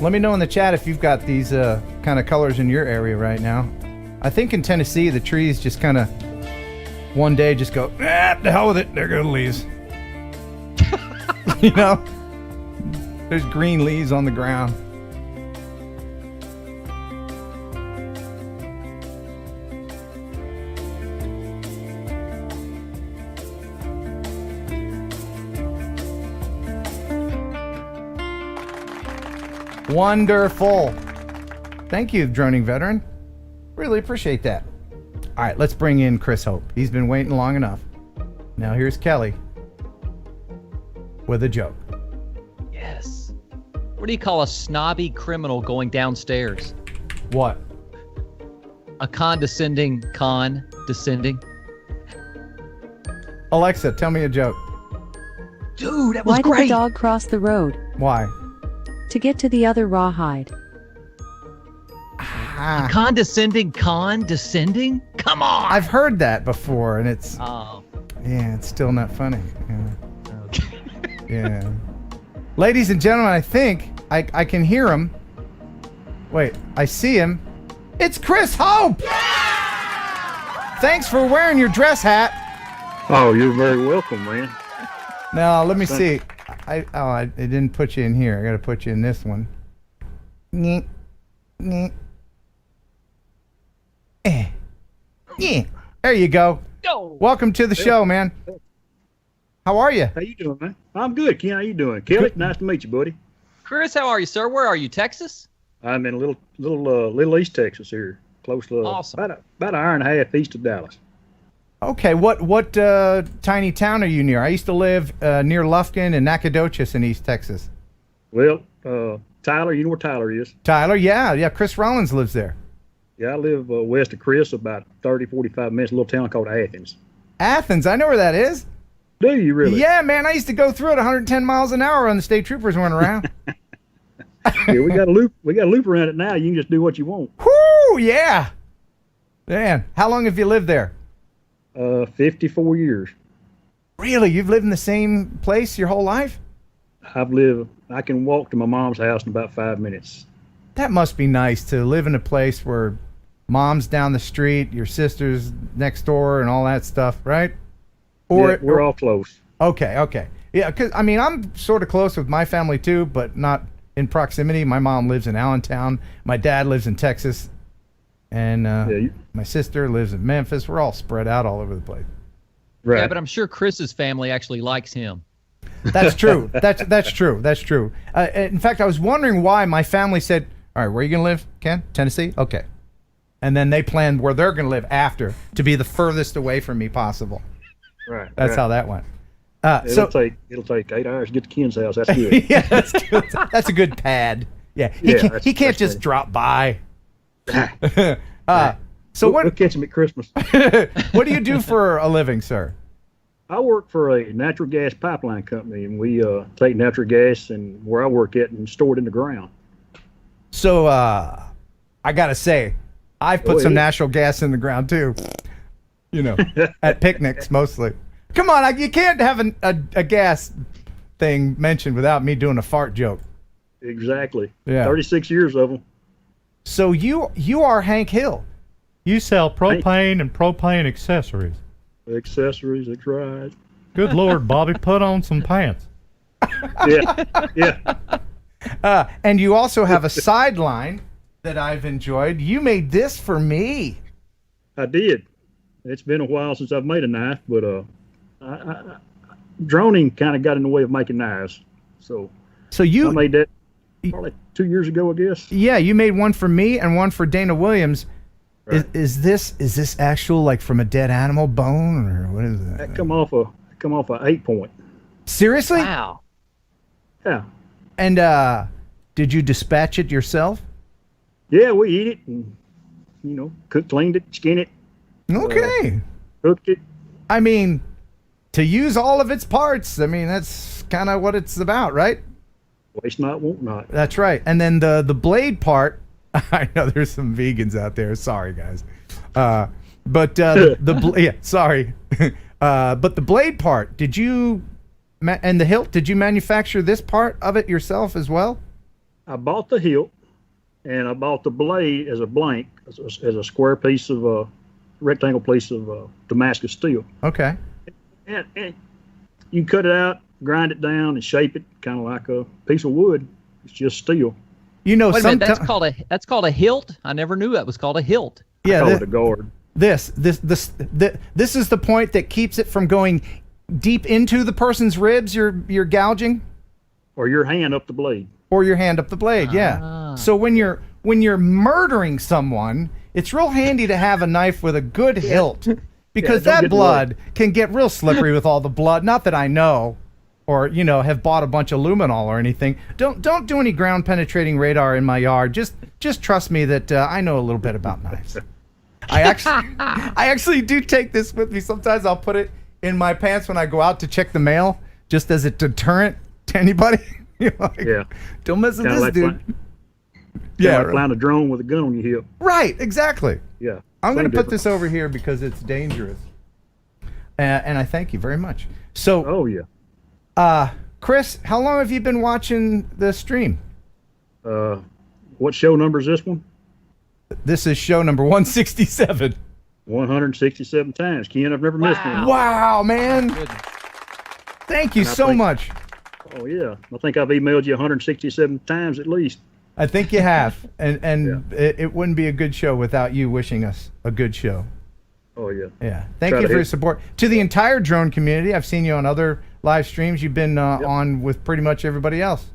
A: Let me know in the chat if you've got these kind of colors in your area right now. I think in Tennessee, the trees just kind of one day just go, the hell with it. There go the leaves. You know? There's green leaves on the ground. Wonderful. Thank you, droning veteran. Really appreciate that. All right, let's bring in Chris Hope. He's been waiting long enough. Now here's Kelly with a joke.
B: Yes. What do you call a snobby criminal going downstairs?
A: What?
B: A condescending condescending.
A: Alexa, tell me a joke.
B: Dude, that was
L: Why
B: great.
L: did the dog cross the road?
A: Why?
L: To get to the other rawhide.
B: A condescending condescending? Come on.
A: I've heard that before, and it's...
B: Oh.
A: Yeah, it's still not funny. Yeah.
B: Okay.
A: Yeah. Ladies and gentlemen, I think I can hear him. Wait, I see him. It's Chris Hope! Thanks for wearing your dress hat.
M: Oh, you're very welcome, man.
A: Now, let me see. I didn't put you in here. I got to put you in this one. Yeah. There you go.
B: Go.
A: Welcome to the show, man. How are you?
M: How you doing, man? I'm good, Ken. How you doing? Kelly, nice to meet you, buddy.
B: Chris, how are you, sir? Where are you, Texas?
M: I'm in little East Texas here, close to
B: Awesome.
M: about an hour and a half east of Dallas.
A: Okay, what tiny town are you near? I used to live near Lufkin and Nacogdoches in East Texas.
M: Well, Tyler, you know where Tyler is?
A: Tyler, yeah. Chris Rollins lives there.
M: Yeah, I live west of Chris, about 30, 45 minutes, a little town called Athens.
A: Athens, I know where that is.
M: Do you really?
A: Yeah, man, I used to go through it 110 miles an hour when the state troopers went around.
M: Yeah, we got a loop around it now. You can just do what you want.
A: Whoo, yeah. Man, how long have you lived there?
M: 54 years.
A: Really? You've lived in the same place your whole life?
M: I can walk to my mom's house in about 5 minutes.
A: That must be nice to live in a place where mom's down the street, your sister's next door, and all that stuff, right? Or
M: we're all close.
A: Okay. Yeah, because, I mean, I'm sort of close with my family, too, but not in proximity. My mom lives in Allentown. My dad lives in Texas. And my sister lives in Memphis. We're all spread out all over the place.
B: Right. Yeah, but I'm sure Chris's family actually likes him.
A: That's true. That's true. In fact, I was wondering why my family said, all right, where are you going to live, Ken? Tennessee? Okay. And then they planned where they're going to live after to be the furthest away from me possible.
M: Right.
A: That's how that went.
M: It'll take 8 hours to get to Ken's house. That's good.
A: Yeah, that's good. That's a good pad. Yeah, he can't just drop by. So
M: we'll catch him at Christmas.
A: What do you do for a living, sir?
M: I work for a natural gas pipeline company, and we take natural gas and where I work at and store it in the ground.
A: So I gotta say, I've put some natural gas in the ground too. You know, at picnics mostly. Come on, you can't have a gas thing mentioned without me doing a fart joke.
M: Exactly.
A: Yeah.
M: 36 years of them.
A: So you are Hank Hill. You sell propane and propane accessories.
M: Accessories, that's right.
A: Good Lord, Bobby, put on some pants.
M: Yeah.
A: And you also have a sideline that I've enjoyed. You made this for me.
M: I did. It's been a while since I've made a knife, but droning kind of got in the way of making knives. So I made that probably 2 years ago, I guess.
A: Yeah, you made one for me and one for Dana Williams. Right. Is this actual, like, from a dead animal bone, or what is that?
M: That come off a 8-point.
A: Seriously?
B: Wow.
M: Yeah.
A: And did you dispatch it yourself?
M: Yeah, we eat it and cleaned it, skinned it.
A: Okay.
M: Cooked it.
A: I mean, to use all of its parts, I mean, that's kind of what it's about, right?
M: Waste not, want not.
A: That's right. And then the blade part, I know there's some vegans out there. Sorry, guys. Sorry. But the blade part, did you, and the hilt, did you manufacture this part of it yourself as well?
M: I bought the hilt, and I bought the blade as a blank, as a square piece of rectangle piece of Damascus steel.
A: Okay.
M: And you can cut it out, grind it down, and shape it kind of like a piece of wood. It's just steel.
B: Wait a minute, that's called a hilt? I never knew that was called a hilt.
A: Yeah,
M: I call it a guard.
A: This is the point that keeps it from going deep into the person's ribs. You're gouging,
M: or your hand up the blade.
A: Or your hand up the blade. Yeah. So when you're murdering someone, it's real handy to have a knife with a good hilt, because that blood can get real slippery with all the blood. Not that I know, or have bought a bunch of luminol or anything. Don't do any ground penetrating radar in my yard. Just trust me that I know a little bit about knives. I actually do take this with me. Sometimes I'll put it in my pants when I go out to check the mail, just as a deterrent to anybody. Don't mess with this dude.
M: Like flying a drone with a gun on your hip.
A: Right, exactly.
M: Yeah.
A: I'm going to put this over here because it's dangerous. And I thank you very much. So.
M: Oh yeah.
A: Chris, how long have you been watching the stream?
M: What show number is this one?
A: This is show number 167.
M: 167 times. Ken, I've never missed one.
A: Wow, man. Thank you so much.
M: Oh, yeah. I think I've emailed you 167 times at least.
A: I think you have. And it wouldn't be a good show without you wishing us a good show.
M: Oh, yeah.
A: Yeah. Thank you for your support. To the entire drone community, I've seen you on other live streams. You've been on with pretty much everybody else.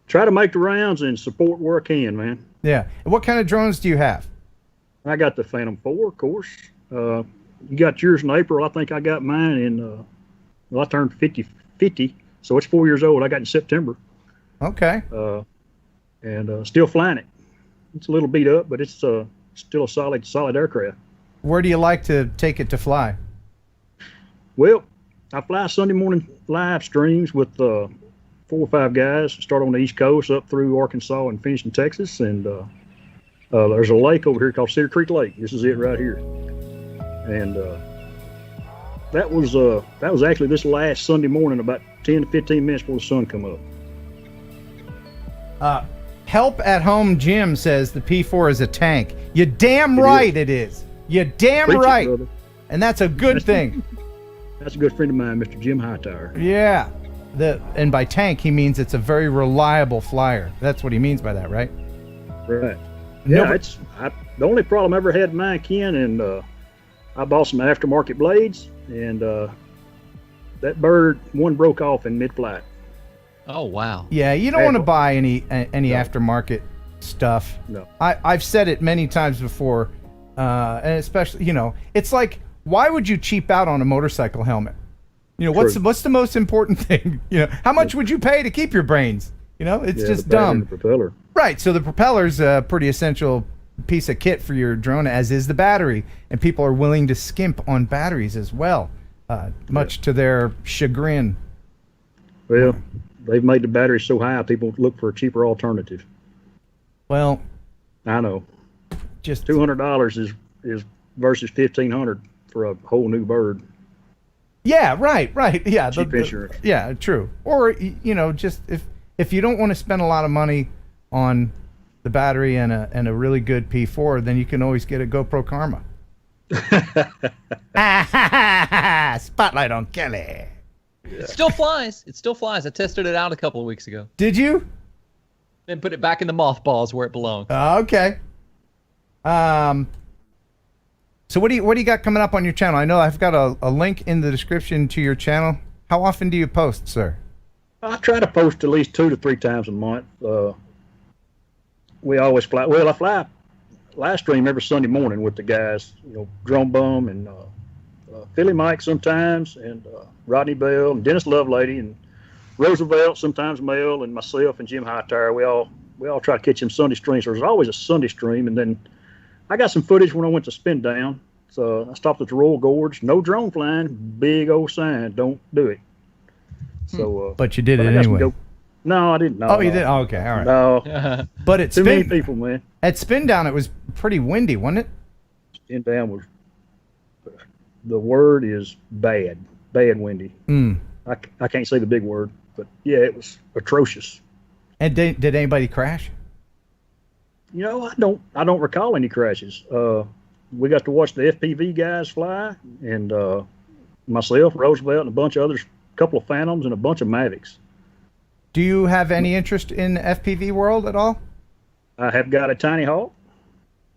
M: Try to make the rounds and support where I can, man.
A: Yeah. And what kind of drones do you have?
M: I got the Phantom 4, of course. You got yours in April. I think I got mine in, I turned 50, so it's 4 years old. I got it in September.
A: Okay.
M: And still flying it. It's a little beat up, but it's still a solid aircraft.
A: Where do you like to take it to fly?
M: Well, I fly Sunday morning live streams with 4 or 5 guys. Start on the East Coast up through Arkansas and finish in Texas. And there's a lake over here called Cedar Creek Lake. This is it right here. And that was actually this last Sunday morning, about 10 to 15 minutes before the sun come up.
A: Help at Home Jim says the P4 is a tank. You damn right it is. You damn
M: Preach it,
A: right.
M: brother.
A: And that's a good thing.
M: That's a good friend of mine, Mr. Jim Hightower.
A: Yeah. And by tank, he means it's a very reliable flyer. That's what he means by that, right?
M: Right. Yeah,
A: No,
M: the only problem I ever had in mine, Ken, and I bought some aftermarket blades, and that bird, one broke off in mid-flight.
B: Oh, wow.
A: Yeah, you don't want to buy any aftermarket stuff.
M: No.
A: I've said it many times before, and especially, it's like, why would you cheap out on a motorcycle helmet? What's the most important thing? How much would you pay to keep your brains? It's just
M: the battery
A: dumb.
M: and the propeller.
A: Right. So the propeller's a pretty essential piece of kit for your drone, as is the battery, and people are willing to skimp on batteries as well, much to their chagrin.
M: Well, they've made the battery so high, people look for a cheaper alternative.
A: Well,
M: I know.
A: Just
M: $200 is versus $1,500 for a whole new bird.
A: Yeah, right. Yeah,
M: cheap insurance.
A: Yeah, true. Or just if you don't want to spend a lot of money on the battery and a really good P4, then you can always get a GoPro Karma. Spotlight on Kelly.
B: Yeah. It still flies. I tested it out a couple of weeks ago.
A: Did you?
B: Then put it back in the mothballs where it belongs.
A: Okay. So what do you got coming up on your channel? I know I've got a link in the description to your channel. How often do you post, sir?
M: I try to post at least 2 to 3 times a month. We always fly. Well, I fly live stream every Sunday morning with the guys. Drone Bum and Philly Mike sometimes, and Rodney Bell and Dennis Lovelady and Roosevelt sometimes, Mel and myself and Jim Hightower. We all try to catch them Sunday streams. So there's always a Sunday stream, and then I got some footage when I went to Spin Down. So I stopped at the Royal Gorge. No drone flying. Big old sign. Don't do it. So,
A: but you did it anyway.
M: No, I didn't. No,
A: you did? Oh, okay, all right.
M: No.
A: But at
M: Too many people, man.
A: At Spin Down, it was pretty windy, wasn't it?
M: Spin Down was, the word is bad. Bad windy. I can't say the big word, but yeah, it was atrocious.
A: And did anybody crash?
M: I don't recall any crashes. We got to watch the FPV guys fly, and myself, Roosevelt, and a bunch of others, a couple of Phantoms, and a bunch of Mavics.
A: Do you have any interest in FPV world at all?
M: I have got a Tiny Hawk,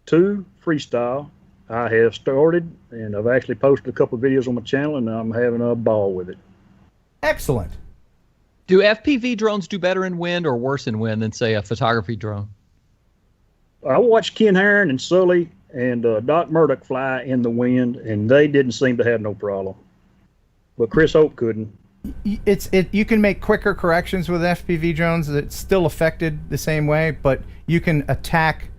M: 2 Freestyle. I have started, and I've actually posted a couple of videos on my channel, and I'm having a ball with it.
A: Excellent.
B: Do FPV drones do better in wind or worse in wind than, say, a photography drone?
M: I watched Ken Heron and Sully and Doc Murdoch fly in the wind, and they didn't seem to have no problem. But Chris Hope couldn't.
A: You can make quicker corrections with FPV drones. It's still affected the same way, but you can attack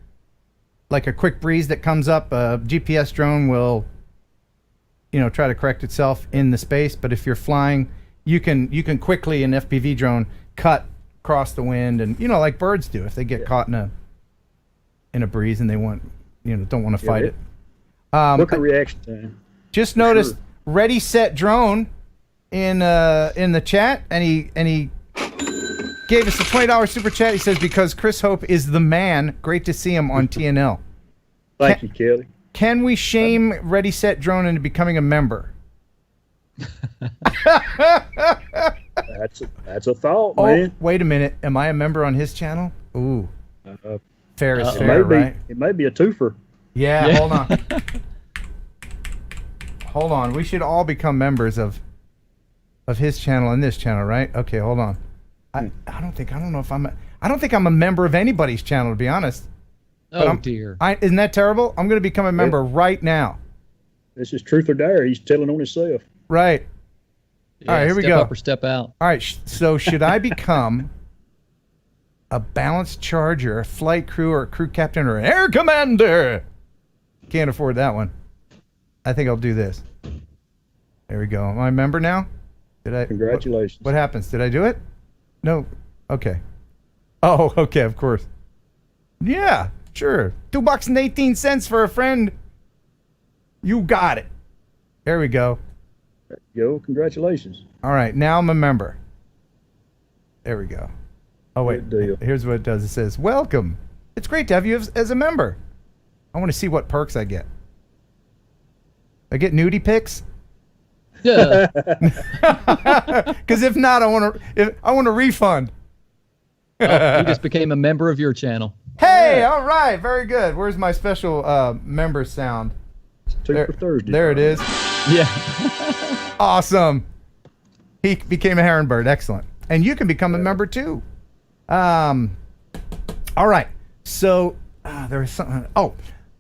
A: like a quick breeze that comes up. A GPS drone will, try to correct itself in the space. But if you're flying, you can quickly in FPV drone cut across the wind, and like birds do if they get caught in a breeze and they don't want to fight it.
M: Quicker reaction time.
A: Just noticed Ready Set Drone in the chat, and he gave us a $20 super chat. He says, because Chris Hope is the man, great to see him on TNL.
M: Thank you, Kelly.
A: Can we shame Ready Set Drone into becoming a member?
M: That's a thought, man.
A: Wait a minute. Am I a member on his channel? Ooh. Fair is fair, right?
M: It may be a twofer.
A: Yeah, hold on. Hold on. We should all become members of his channel and this channel, right? Okay, hold on. I don't think I'm a member of anybody's channel, to be honest.
B: Oh dear.
A: Isn't that terrible? I'm going to become a member right now.
M: This is truth or dare. He's telling on himself.
A: Right.
B: Yeah,
A: all right, here we go.
B: Step up or step out.
A: All right, so should I become a balanced charger, a flight crew, or a crew captain, or an air commander? Can't afford that one. I think I'll do this. There we go. Am I a member now? Did I?
M: Congratulations.
A: What happens? Did I do it? No. Okay. Oh, okay, of course. Yeah, sure. $2.18 for a friend. You got it. There we go.
M: There you go. Congratulations.
A: All right, now I'm a member. There we go. Oh, wait.
M: Good deal.
A: Here's what it does. It says, welcome. It's great to have you as a member. I want to see what perks I get. I get nudie pics?
B: Yeah.
A: Because if not, I want a refund.
B: Oh, you just became a member of your channel.
A: Hey, all right. Very good. Where's my special member sound?
M: For Thursday.
A: There it is.
B: Yeah.
A: Awesome. He became a Heron bird. Excellent. And you can become a member too. All right. So there was something. Oh,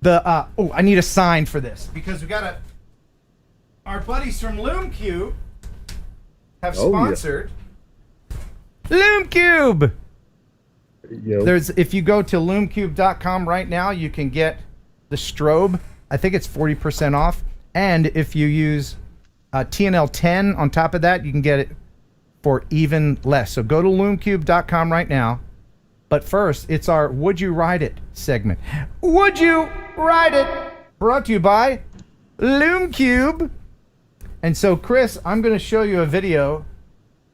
A: I need a sign for this because we got our buddies from LoomCube have sponsored LoomCube. If you go to loomcube.com right now, you can get the strobe. I think it's 40% off. And if you use TNL 10 on top of that, you can get it for even less. So go to loomcube.com right now. But first, it's our Would You Ride It segment. Would you ride it? Brought to you by LoomCube. And so, Chris, I'm going to show you a video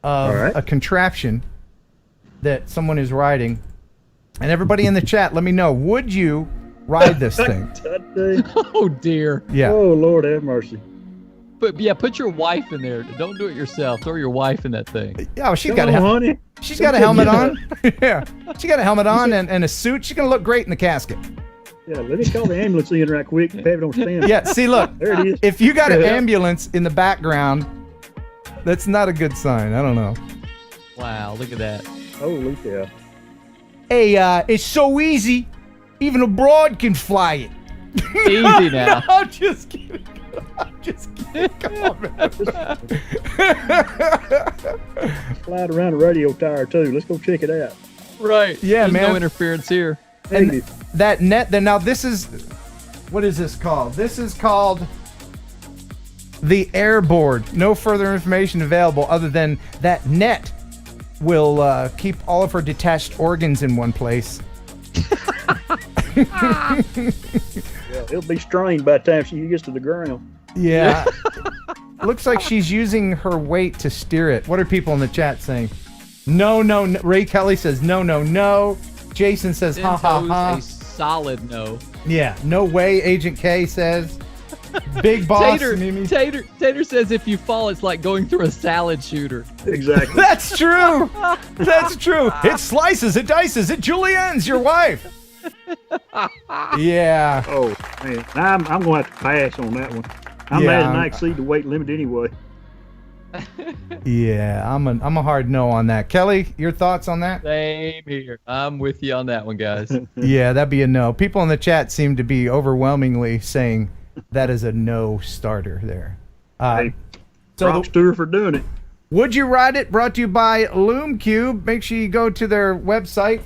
A: of a contraption that someone is riding. And everybody in the chat, let me know, would you ride this thing?
B: Oh, dear.
A: Yeah.
M: Oh, Lord have mercy.
B: But yeah, put your wife in there. Don't do it yourself. Throw your wife in that thing.
A: Oh, she's got a helmet. She's got a helmet on. Yeah. She got a helmet on and a suit. She's going to look great in the casket.
M: Yeah, let me call the ambulance in right quick. Have it on stand.
A: Yeah, see, look.
M: There it is.
A: If you got an ambulance in the background, that's not a good sign. I don't know.
B: Wow, look at that.
M: Holy cow.
A: Hey, it's so easy. Even a broad can fly it.
B: Easy now.
A: No, I'm just kidding. I'm just kidding. Come on, man.
M: Slide around the radio tower, too. Let's go check it out.
B: Right.
A: Yeah,
B: There's
A: man.
B: no interference here.
A: And that net, then now this is, what is this called? This is called the airboard. No further information available other than that net will keep all of her detached organs in one place.
M: Yeah, it'll be strained by the time she gets to the ground.
A: Yeah. Looks like she's using her weight to steer it. What are people in the chat saying? No, no, no. Ray Kelly says no, no, no. Jason says ha, ha, ha.
B: A solid no.
A: Yeah, no way, Agent K says. Big boss.
B: Tater says if you fall, it's like going through a salad shooter.
M: Exactly.
A: That's true. That's true. It slices, it dices, it juliennes your wife. Yeah.
M: Oh, man. I'm going to have to pass on that one. I'm mad and I exceed the weight limit anyway.
A: Yeah, I'm a hard no on that. Kelly, your thoughts on that?
B: Same here. I'm with you on that one, guys.
A: Yeah, that'd be a no. People in the chat seem to be overwhelmingly saying that is a no starter there.
M: Hey, props to her for doing it.
A: Would You Ride It? Brought to you by LoomCube. Make sure you go to their website.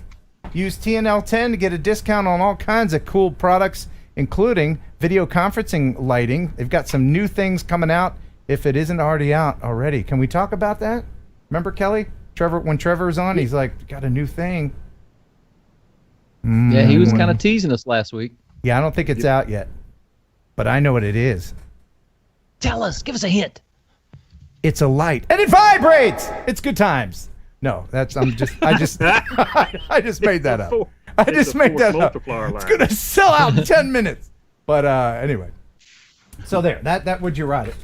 A: Use TNL10 to get a discount on all kinds of cool products, including video conferencing lighting. They've got some new things coming out. If it isn't already out already. Can we talk about that? Remember, Kelly? When Trevor's on, he's like, got a new thing.
B: Yeah, he was kind of teasing us last week.
A: Yeah, I don't think it's out yet. But I know what it is.
B: Tell us. Give us a hint.
A: It's a light. And it vibrates! It's good times. No, I just made that up. I just made that up. It's going to sell out in 10 minutes. But anyway. So there, that Would You Ride It?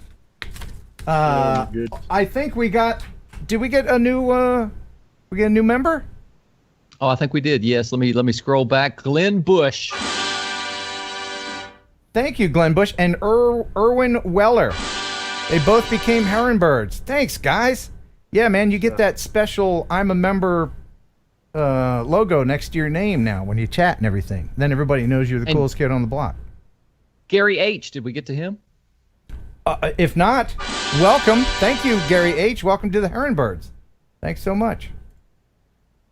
A: I think we got. Did we get a new? We get a new member?
B: Oh, I think we did. Yes. Let me scroll back. Glenn Bush.
A: Thank you, Glenn Bush and Erwin Weller. They both became Heron birds. Thanks, guys. Yeah, man, you get that special "I'm a member" logo next to your name now when you chat and everything. Then everybody knows you're the coolest kid on the block.
B: Gary H. Did we get to him?
A: If not, welcome. Thank you, Gary H. Welcome to the Heron Birds. Thanks so much.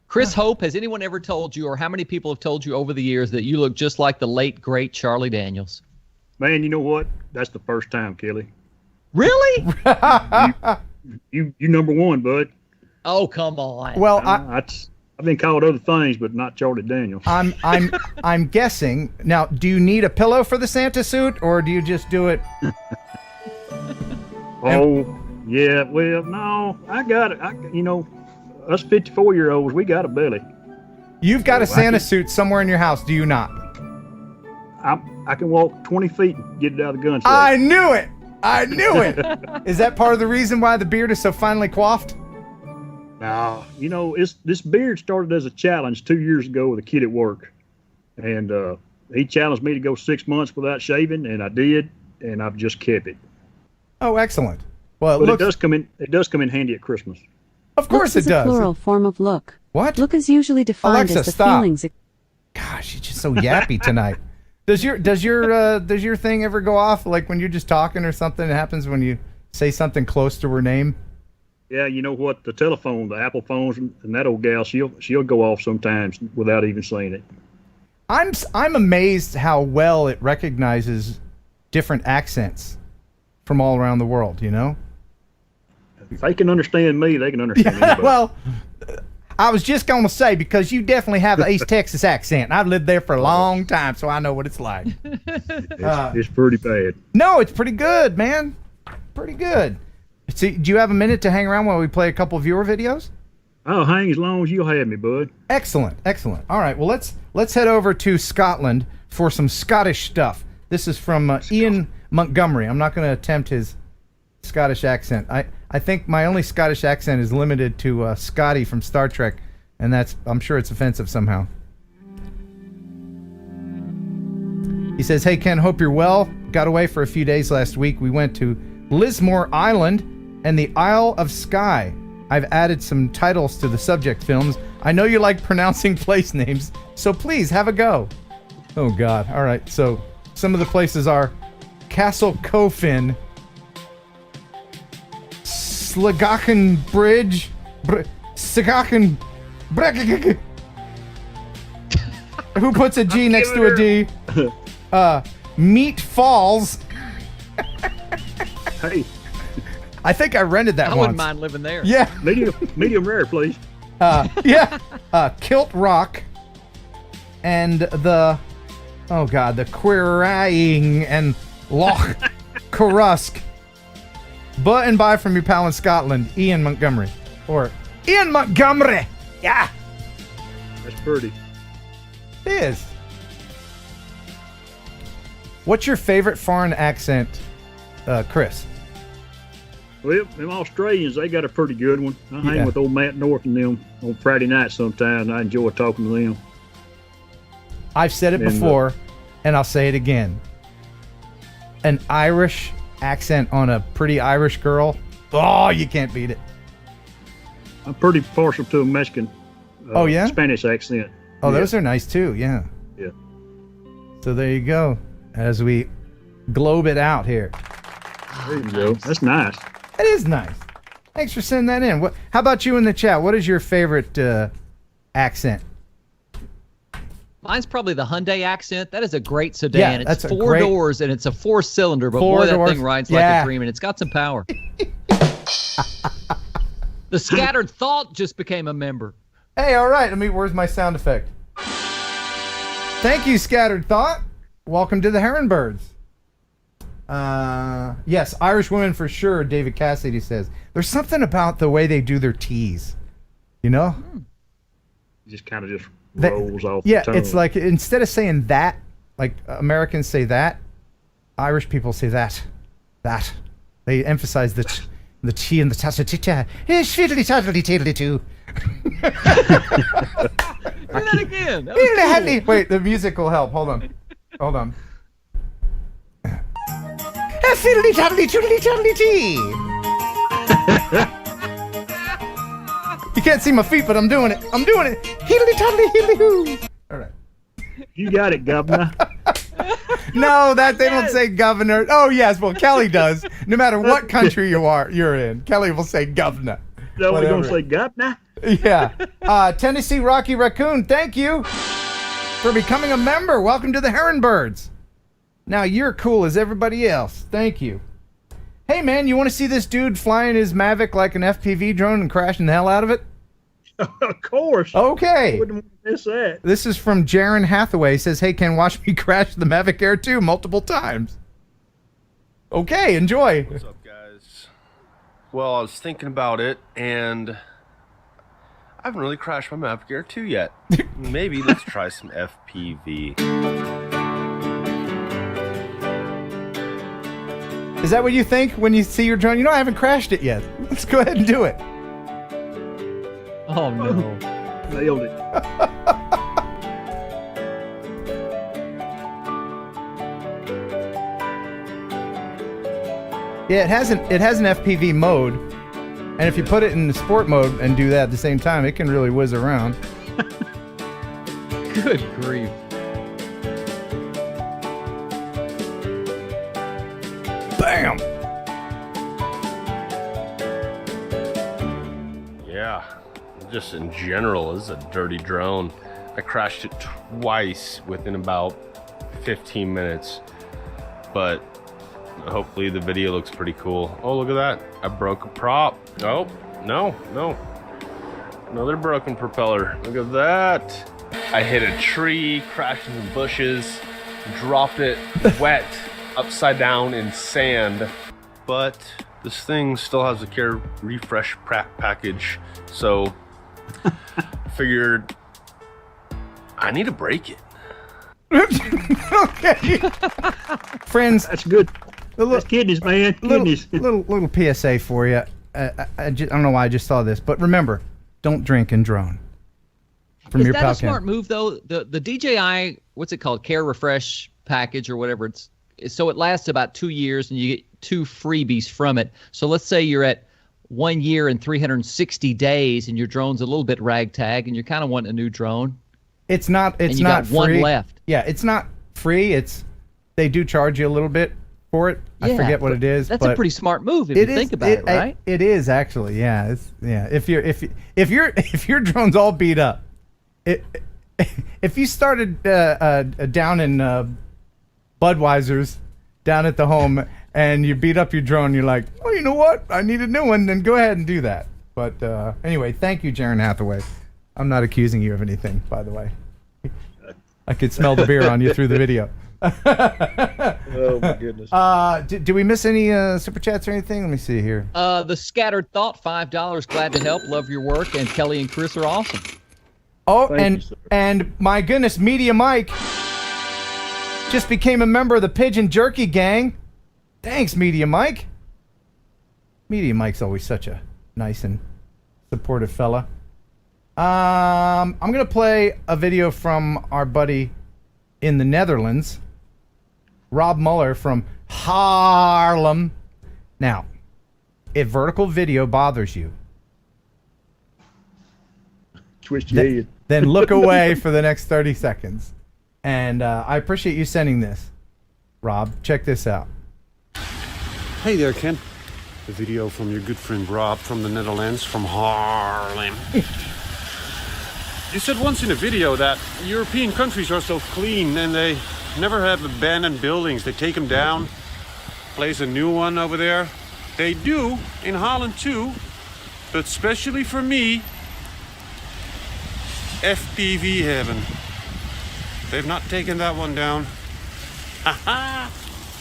B: Chris Hope, has anyone ever told you, or how many people have told you over the years, that you look just like the late, great Charlie Daniels?
M: Man, you know what? That's the first time, Kelly.
B: Really?
M: you number one, bud.
B: Oh, come on.
A: Well,
M: I've been called other things, but not Charlie Daniels.
A: I'm guessing. Now, do you need a pillow for the Santa suit, or do you just do it?
M: Oh, yeah. Well, no, I got it. us 54-year-olds, we got a belly.
A: You've got a Santa suit somewhere in your house, do you not?
M: I can walk 20 feet and get it out of the gun safe.
A: I knew it. I knew it. Is that part of the reason why the beard is so finely coiffed?
M: No, you know, this beard started as a challenge 2 years ago with a kid at work, and he challenged me to go 6 months without shaving, and I did, and I've just kept it.
A: Oh, excellent. Well,
M: but it does come in handy at Christmas.
A: Of course
L: Look
A: it does.
L: is a plural form of look.
A: What?
L: Look is usually defined
A: Alexa,
L: as the
A: stop.
L: feelings.
A: Gosh, you're just so yappy tonight. Does your thing ever go off like when you're just talking or something? It happens when you say something close to her name.
M: Yeah, you know what? The telephone, the Apple phones, and that old gal, she'll go off sometimes without even saying it.
A: I'm amazed how well it recognizes different accents from all around the world. You know.
M: If they can understand me, they can understand anybody.
A: Well, I was just going to say, because you definitely have the East Texas accent. I've lived there for a long time, so I know what it's like.
M: It's pretty bad.
A: No, it's pretty good, man. Pretty good. See, do you have a minute to hang around while we play a couple of viewer videos?
M: I'll hang as long as you'll have me, bud.
A: Excellent, excellent. All right, well, let's head over to Scotland for some Scottish stuff. This is from Ian Montgomery. I'm not going to attempt his Scottish accent. I think my only Scottish accent is limited to Scotty from Star Trek, and I'm sure it's offensive somehow. He says, "Hey Ken, hope you're well. Got away for a few days last week. We went to Lismore Island and the Isle of Skye. I've added some titles to the subject films. I know you like pronouncing place names, so please have a go." Oh God. All right. So some of the places are Castle Cofin, Slagachen Bridge, Slagachen Bridge. Who puts a G next to a D? Meat Falls.
M: Hey.
A: I think I rented that
B: I
A: once.
B: wouldn't mind living there.
A: Yeah.
M: Medium rare, please.
A: Yeah. Kilt Rock and the Quirrying and Loch Corrusk. But and buy from your pal in Scotland, Ian Montgomery. Or Ian Montgomery! Yeah!
M: That's pretty.
A: It is. What's your favorite foreign accent, Chris?
M: Well, them Australians, they got a pretty good one. I hang with old Matt North and them on Friday night sometimes. I enjoy talking to them.
A: I've said it before, and I'll say it again. An Irish accent on a pretty Irish girl. Oh, you can't beat it.
M: I'm pretty partial to a Mexican Spanish accent.
A: Oh, those are nice too, yeah.
M: Yeah.
A: So there you go. As we globe it out here.
M: There you go. That's nice.
A: That is nice. Thanks for sending that in. How about you in the chat? What is your favorite accent?
B: Mine's probably the Hyundai accent. That is a great sedan.
A: Yeah,
B: it's four doors and it's a 4-cylinder, but boy, that thing rides like a dream, and it's got some power. The Scattered Thought just became a member.
A: Hey, all right. Where's my sound effect? Thank you, Scattered Thought. Welcome to the Heron Birds. Yes, Irish women for sure, David Cassidy says. There's something about the way they do their T's. You know?
M: Just kind of rolls off
A: the
M: tongue.
A: It's like instead of saying that, like Americans say that, Irish people say that. They emphasize the T and the ta-ta-ta-ta. It's fiddly-taddly-tiddly too.
B: Do that again. That was cool.
A: Wait, the music will help. Hold on. Fiddly-taddly-toodly-taddly-tee. You can't see my feet, but I'm doing it. Hiddly-toddly-hiddly-hoo. All right.
M: You got it, Governor.
A: No, they don't say governor. Oh, yes. Well, Kelly does. No matter what country you're in, Kelly will say governor.
M: No, we're going to say governor?
A: Yeah. Tennessee Rocky Raccoon, thank you for becoming a member. Welcome to the Heron Birds. Now you're cool as everybody else. Thank you. Hey, man, you want to see this dude flying his Mavic like an FPV drone and crashing the hell out of it?
M: Of course.
A: Okay.
M: I wouldn't miss that.
A: This is from Jaron Hathaway. He says, "Hey, Ken, watch me crash the Mavic Air 2 multiple times." Okay, enjoy.
N: What's up, guys? Well, I was thinking about it, and I haven't really crashed my map gear too yet. Maybe let's try some FPV.
A: Is that what you think when you see your drone? You know, I haven't crashed it yet. Let's go ahead and do it.
B: Oh, no.
M: Nailed it.
A: Yeah, it has an FPV mode, and if you put it in the sport mode and do that at the same time, it can really whiz around.
B: Good grief.
A: Bam!
N: Yeah, just in general, this is a dirty drone. I crashed it twice within about 15 minutes, but hopefully the video looks pretty cool. Oh, look at that. I broke a prop. Oh, no. Another broken propeller. Look at that. I hit a tree, crashed in some bushes, dropped it wet, upside down in sand. But this thing still has a care refresh package. So figured I need to break it.
A: Okay. Friends.
M: That's good. That's kidneys, man. Kidneys.
A: Little PSA for you. I don't know why I just saw this, but remember, don't drink and drone. From
B: Is
A: your
B: that
A: pal
B: a smart
A: Ken.
B: move, though? The DJI, what's it called? Care Refresh package or whatever. So it lasts about 2 years, and you get 2 freebies from it. So let's say you're at 1 year and 360 days, and your drone's a little bit ragtag, and you're kind of wanting a new drone.
A: It's not. It's
B: and you
A: not
B: got
A: free.
B: one left.
A: Yeah, it's not free. They do charge you a little bit for it. I
B: Yeah,
A: forget what it is.
B: That's
A: but
B: a pretty smart move if you think about it, right?
A: It is actually. Yeah. If your drone's all beat up, if you started down in Budweiser's down at the home and you beat up your drone, you're like, oh, you know what? I need a new one. Then go ahead and do that. But anyway, thank you, Jaron Hathaway. I'm not accusing you of anything, by the way. I could smell the beer on you through the video.
M: Oh my goodness.
A: Did we miss any super chats or anything? Let me see here.
B: The Scattered Thought, $5. Glad to help. Love your work. And Kelly and Chris are awesome.
A: Oh,
M: Thank you,
A: and my goodness, Media Mike just became a member of the Pigeon Jerky Gang. Thanks, Media Mike. Media Mike's always such a nice and supportive fella. I'm gonna play a video from our buddy in the Netherlands, Rob Muller from Haarlem. Now, if vertical video bothers you,
M: Twist your head.
A: then look away for the next 30 seconds. And I appreciate you sending this, Rob. Check this out.
O: Hey there, Ken. The video from your good friend Rob from the Netherlands, from Haarlem. You said once in a video that European countries are so clean and they never have abandoned buildings. They take them down, place a new one over there. They do in Holland too, but especially for me, FPV heaven. They've not taken that one down.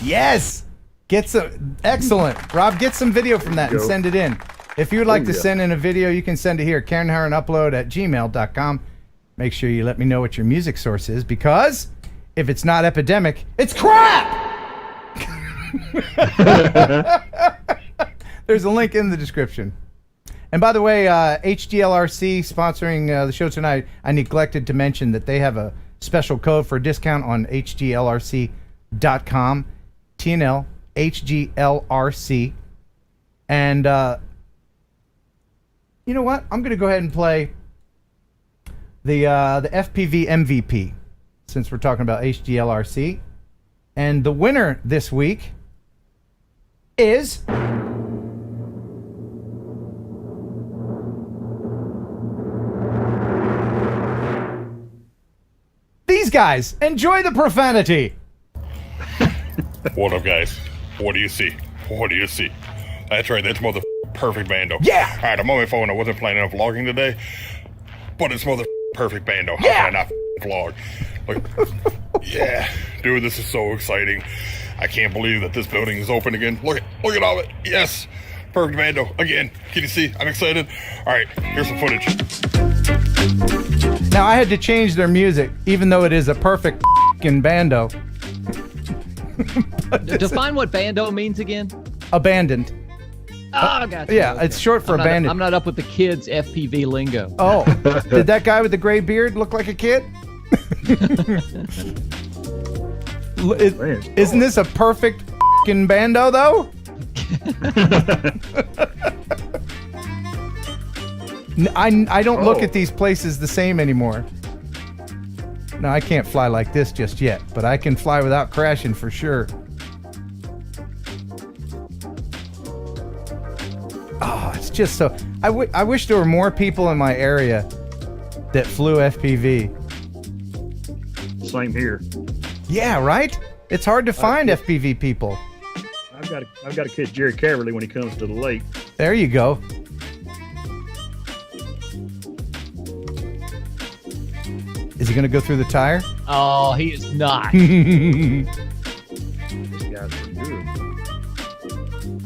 A: Yes! Get some excellent. Rob, get some video from that and send it in. If you would like to send in a video, you can send it here, KenHeronUpload@gmail.com. Make sure you let me know what your music source is, because if it's not Epidemic, it's crap! There's a link in the description. And by the way, HDLRC sponsoring the show tonight, I neglected to mention that they have a special code for a discount on HDLRC.com. TNL, HGLRC. And you know what? I'm going to go ahead and play the FPV MVP, since we're talking about HDLRC. And the winner this week is these guys. Enjoy the profanity.
P: What up, guys? What do you see? What do you see? That's right, that's perfect bando.
A: Yeah!
P: Alright, I'm on my phone. I wasn't planning on vlogging today, but it's perfect bando. How
A: Yeah!
P: can I not vlog? Look, yeah, dude, this is so exciting. I can't believe that this building is open again. Look at all of it. Yes! Perfect bando again. Can you see? I'm excited. Alright, here's some footage.
A: Now I had to change their music, even though it is a perfect f***ing bando.
B: Define what bando means again.
A: Abandoned.
B: Oh, gotcha.
A: Yeah,
B: Okay.
A: it's short for abandoned.
B: I'm not up with the kids' FPV lingo.
A: Oh, did that guy with the gray beard look like a kid? Isn't this a perfect f***ing bando, though? I don't look at these places the same anymore. No, I can't fly like this just yet, but I can fly without crashing for sure. Oh, it's just so... I wish there were more people in my area that flew FPV.
M: Same here.
A: Yeah, right? It's hard to find FPV people.
M: I've got to catch Jerry Caverly when he comes to the lake.
A: There you go. Is he going to go through the tire?
B: Oh, he is not.
M: These guys are good.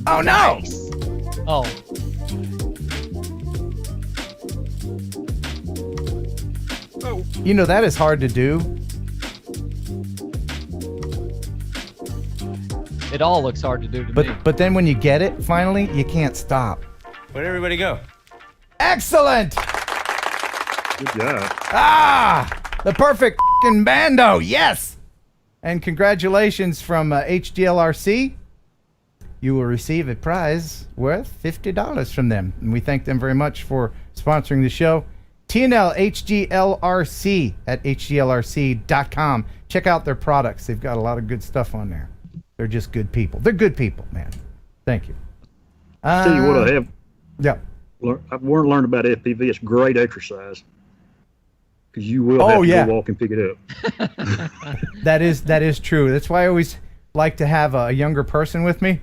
A: Oh, no!
B: Nice. Oh.
A: You know, that is hard to do.
B: It all looks hard to do to me.
A: But then when you get it, finally, you can't stop.
Q: Where'd everybody go?
A: Excellent!
M: Good job.
A: Ah! The perfect f***ing bando, yes! And congratulations from HDLRC. You will receive a prize worth $50 from them. And we thank them very much for sponsoring the show. TNL HDLRC at hdlrc.com. Check out their products. They've got a lot of good stuff on there. They're just good people. They're good people, man. Thank you.
M: Tell you what I have.
A: Yeah.
M: I've learned about FPV. It's great exercise. Because you will have to go walk and pick it up.
A: That is true. That's why I always like to have a younger person with me.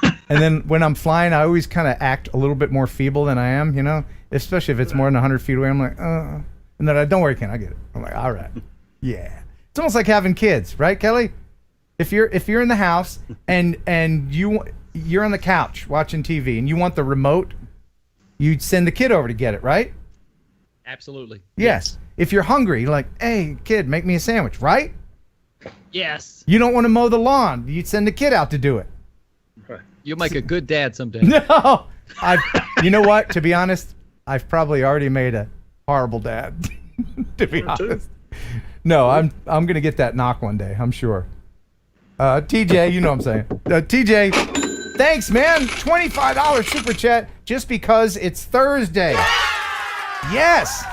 A: And then when I'm flying, I always kind of act a little bit more feeble than I am, you know? Especially if it's more than 100 feet away. I'm like, And then don't worry, Ken, I get it. I'm like, all right. Yeah. It's almost like having kids, right, Kelly? If you're in the house and you're on the couch watching TV and you want the remote, you'd send the kid over to get it, right?
B: Absolutely.
A: Yes. If you're hungry, you're like, hey, kid, make me a sandwich, right?
B: Yes.
A: You don't want to mow the lawn, you'd send the kid out to do it.
B: You'll make a good dad someday.
A: No. You know what? To be honest, I've probably already made a horrible dad. To be honest. No, I'm gonna get that knock one day, I'm sure. TJ, you know what I'm saying. TJ, thanks, man. $25 super chat just because it's Thursday. Yes.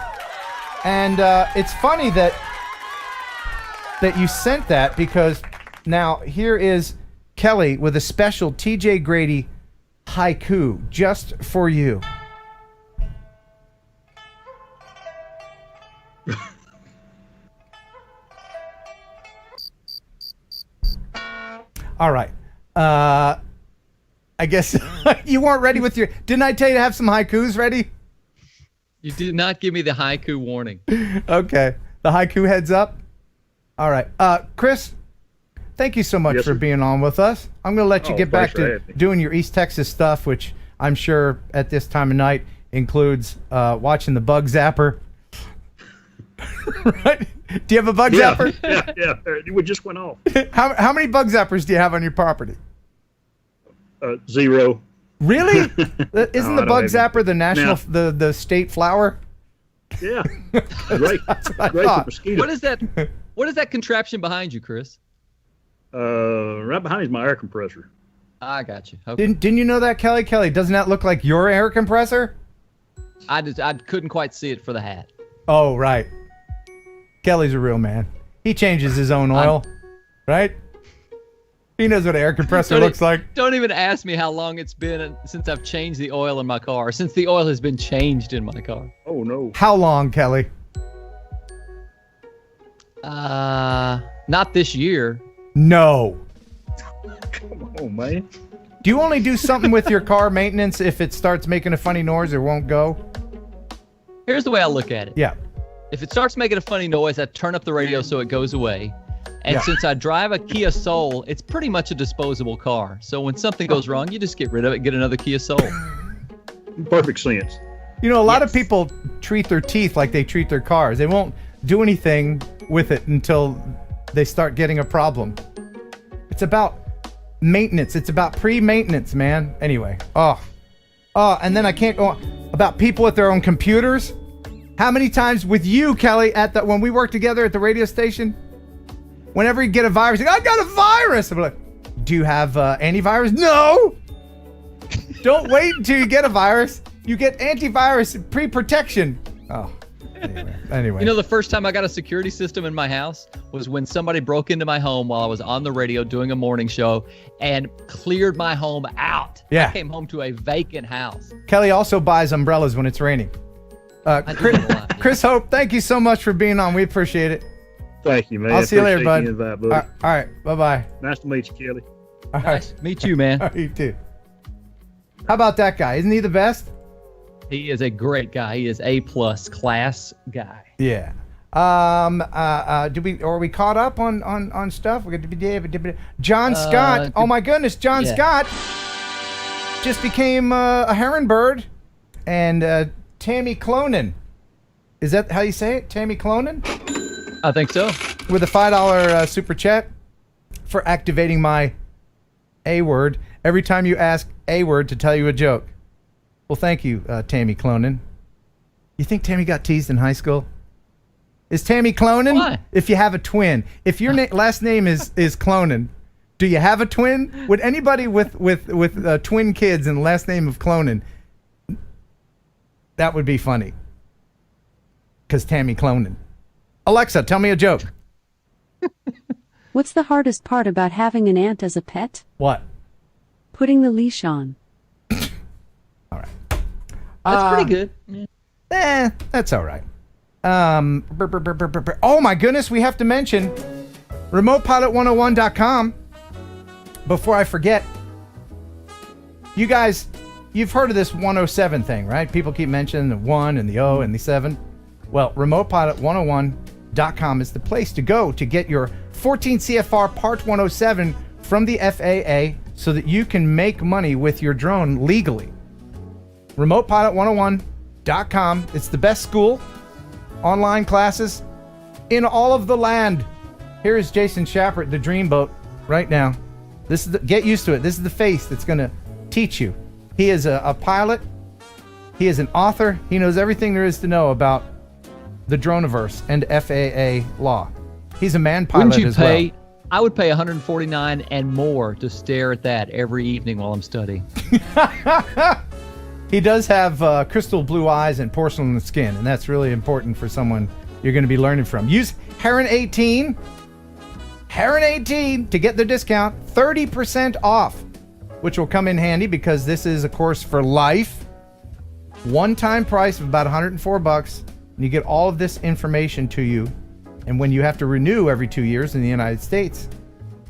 A: And it's funny that you sent that, because now here is Kelly with a special TJ Grady haiku just for you. All right. I guess you weren't ready with your... Didn't I tell you to have some haikus ready?
B: You did not give me the haiku warning.
A: Okay. The haiku heads up? All right. Chris, thank you so much for being on with us. I'm going to let you get back to doing your East Texas stuff, which I'm sure at this time of night includes watching the bug zapper. Right? Do you have a bug zapper?
M: Yeah. It just went off.
A: How many bug zappers do you have on your property?
M: 0.
A: Really? Isn't the bug zapper the national, the state flower?
M: Yeah. Great.
A: That's what I
M: Great
A: thought.
M: for mosquitoes.
B: What is that contraption behind you, Chris?
M: Right behind is my air compressor.
B: I got you. Okay.
A: Didn't you know that, Kelly? Kelly, doesn't that look like your air compressor?
B: I couldn't quite see it for the hat.
A: Oh, right. Kelly's a real man. He changes his own oil, right? He knows what an air compressor looks like.
B: Don't even ask me how long it's been since I've changed the oil in my car. Since the oil has been changed in my car.
M: Oh, no.
A: How long, Kelly?
B: Not this year.
A: No.
M: Come on, man.
A: Do you only do something with your car maintenance if it starts making a funny noise, it won't go?
B: Here's the way I look at it.
A: Yeah.
B: If it starts making a funny noise, I turn up the radio so it goes away. And since I drive a Kia Soul, it's pretty much a disposable car. So when something goes wrong, you just get rid of it and get another Kia Soul.
M: Perfect sense.
A: You know, a lot of people treat their teeth like they treat their cars. They won't do anything with it until they start getting a problem. It's about maintenance. It's about pre-maintenance, man. Anyway, and then I can't go on about people with their own computers. How many times with you, Kelly, when we worked together at the radio station, whenever you get a virus, I got a virus. I'm like, do you have antivirus? No. Don't wait until you get a virus. You get antivirus pre-protection. Oh, anyway.
B: You know, the first time I got a security system in my house was when somebody broke into my home while I was on the radio doing a morning show and cleared my home out.
A: Yeah.
B: I came home to a vacant house.
A: Kelly also buys umbrellas when it's raining. Chris Hope, thank you so much for being on. We appreciate it.
M: Thank you, man.
A: I'll see you later, bud.
M: Invite,
A: all right. Bye-bye.
M: Nice to meet you, Kelly.
A: All
B: nice to meet you, man.
A: All right, you too. How about that guy? Isn't he the best?
B: He is a great guy. He is A+ class guy.
A: Yeah. Are we caught up on stuff? John Scott. Oh my goodness, John Scott just became a Heron bird, and Tammy Clonin. Is that how you say it? Tammy Clonin?
B: I think so.
A: With a $5 super chat for activating my A word every time you ask A word to tell you a joke. Well, thank you, Tammy Clonin. You think Tammy got teased in high school? Is Tammy Clonin?
B: Why?
A: If you have a twin. If your last name is Clonin, do you have a twin? Would anybody with twin kids and the last name of Clonin, that would be funny. Because Tammy Clonin. Alexa, tell me a joke.
L: What's the hardest part about having an ant as a pet?
A: What?
L: Putting the leash on.
B: That's pretty good.
A: That's all right. Oh my goodness, we have to mention remotepilot101.com before I forget. You guys, you've heard of this 107 thing, right? People keep mentioning the 1 and the O and the 7. Well, remotepilot101.com is the place to go to get your 14 CFR Part 107 from the FAA so that you can make money with your drone legally. remotepilot101.com. It's the best school, online classes in all of the land. Here is Jason Schappert, the Dreamboat, right now. This is get used to it. This is the face that's going to teach you. He is a pilot. He is an author. He knows everything there is to know about the Droneverse and FAA law. He's a man pilot as well.
B: I would pay $149 and more to stare at that every evening while I'm studying.
A: He does have crystal blue eyes and porcelain skin, and that's really important for someone you're going to be learning from. Use Heron18 to get the discount, 30% off, which will come in handy because this is a course for life. One-time price of about $104, and you get all of this information to you. And when you have to renew every 2 years in the United States,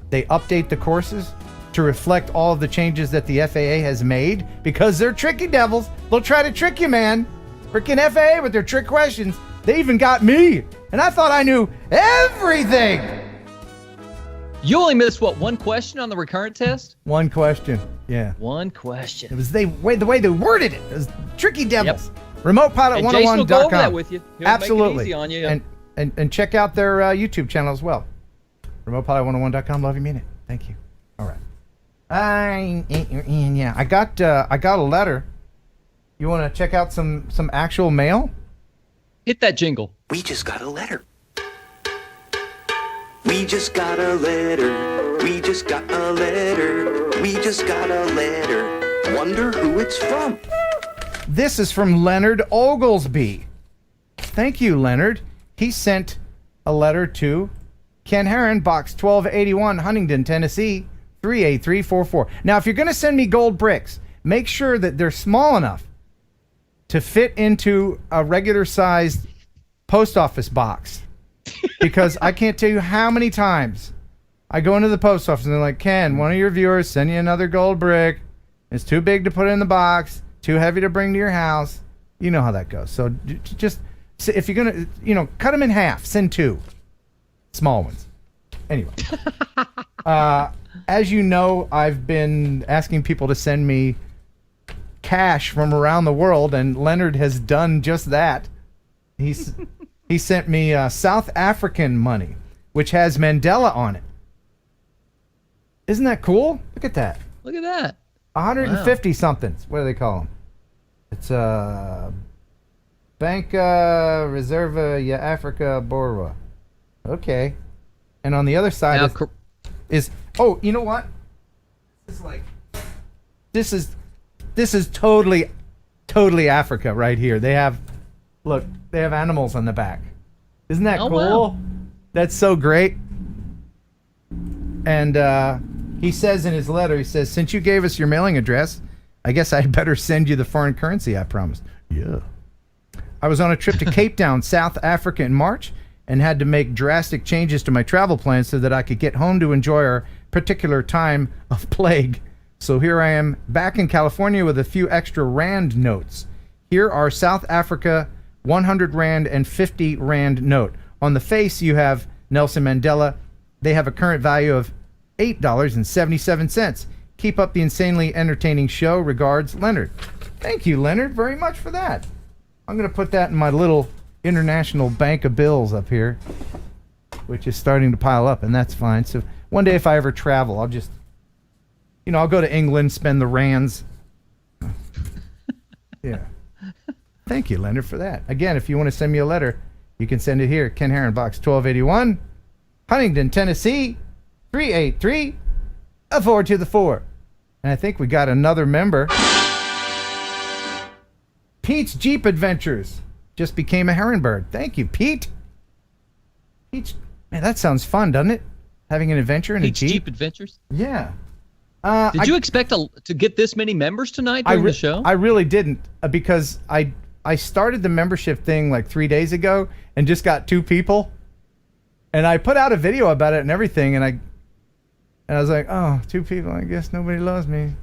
A: they update the courses to reflect all of the changes that the FAA has made because they're tricky devils. They'll try to trick you, man. Freaking FAA with their trick questions. They even got me, and I thought I knew everything.
B: You only missed, one question on the recurrent test?
A: One question, yeah.
B: One question.
A: It was the way they worded it. It was tricky devils.
B: Yep.
A: RemotePilot101.com.
B: And Jason will go over that with you. He'll
A: Absolutely.
B: make it easy on you.
A: And check out their YouTube channel as well. RemotePilot101.com. Love you, mean it. Thank you. All right. Yeah. I got a letter. You want to check out some actual mail?
B: Hit that jingle.
Q: We just got a letter. We just got a letter. We just got a letter. We just got a letter. Wonder who it's from.
A: This is from Leonard Oglesby. Thank you, Leonard. He sent a letter to Ken Heron, Box 1281, Huntington, Tennessee, 38344. Now, if you're going to send me gold bricks, make sure that they're small enough to fit into a regular-sized post office box. Because I can't tell you how many times I go into the post office and they're like, Ken, one of your viewers send you another gold brick. It's too big to put in the box, too heavy to bring to your house. You know how that goes. So just... if you're going to, cut them in half, send 2 small ones. Anyway, as you know, I've been asking people to send me cash from around the world, and Leonard has done just that. He sent me South African money, which has Mandela on it. Isn't that cool? Look at that.
B: Look at that.
A: 150 somethings. What do they call them? It's Banca Reserva ya Africa Borwa. Okay. And on the other side
B: Now,
A: is oh, you know what? This is totally Africa right here. They have animals on the back. Isn't that cool?
B: Wow.
A: That's so great. And he says in his letter, he says, since you gave us your mailing address, I guess I'd better send you the foreign currency I promised. Yeah. I was on a trip to Cape Town, South Africa in March, and had to make drastic changes to my travel plans so that I could get home to enjoy our particular time of plague. So here I am back in California with a few extra Rand notes. Here are South Africa 100 Rand and 50 Rand note. On the face, you have Nelson Mandela. They have a current value of $8.77. Keep up the insanely entertaining show. Regards, Leonard. Thank you, Leonard, very much for that. I'm going to put that in my little international bank of bills up here, which is starting to pile up, and that's fine. So one day if I ever travel, I'll just, I'll go to England, spend the rands. Yeah. Thank you, Leonard, for that. Again, if you want to send me a letter, you can send it here. Ken Heron, Box 1281, Huntington, Tennessee, 383-424. And I think we got another member. Pete's Jeep Adventures just became a Heron bird. Thank you, Pete. Man, that sounds fun, doesn't it? Having an adventure in
B: Pete's
A: a Jeep.
B: Jeep Adventures?
A: Yeah.
B: Did you expect to get this many members tonight during the show?
A: I really didn't, because I started the membership thing like 3 days ago and just got 2 people. And I put out a video about it and everything, and I was like, oh, 2 people, I guess nobody loves me.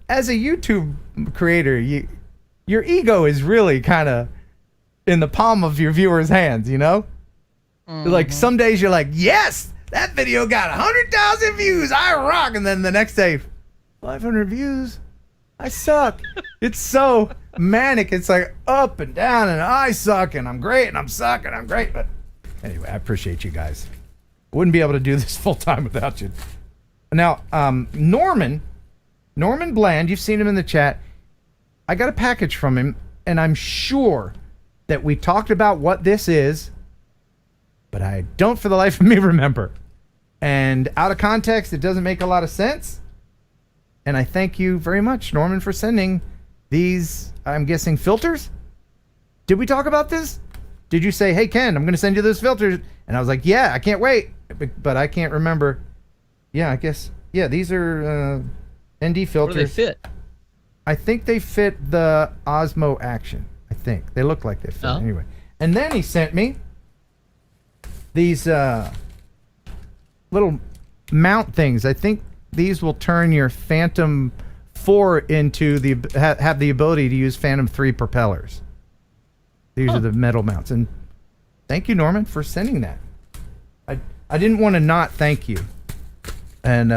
A: As a YouTube creator, your ego is really kind of in the palm of your viewers' hands, Like some days you're like, yes, that video got 100,000 views, I rock. And then the next day, 500 views, I suck. It's so manic. It's like up and down, and I suck, and I'm great, and I'm suck, and I'm great. But anyway, I appreciate you guys. Wouldn't be able to do this full time without you. Now, Norman Bland, you've seen him in the chat. I got a package from him, and I'm sure that we talked about what this is, but I don't for the life of me remember. And out of context, it doesn't make a lot of sense. And I thank you very much, Norman, for sending these, I'm guessing, filters? Did we talk about this? Did you say, hey, Ken, I'm going to send you those filters? And I was like, yeah, I can't wait. But I can't remember. Yeah, I guess. Yeah, these are ND filters.
B: What do they fit?
A: I think they fit the Osmo Action. I think. They look like they fit. Anyway. And then he sent me these little mount things. I think these will turn your Phantom 4 into have the ability to use Phantom 3 propellers. These are the metal mounts. And thank you, Norman, for sending that. I didn't want to not thank you. And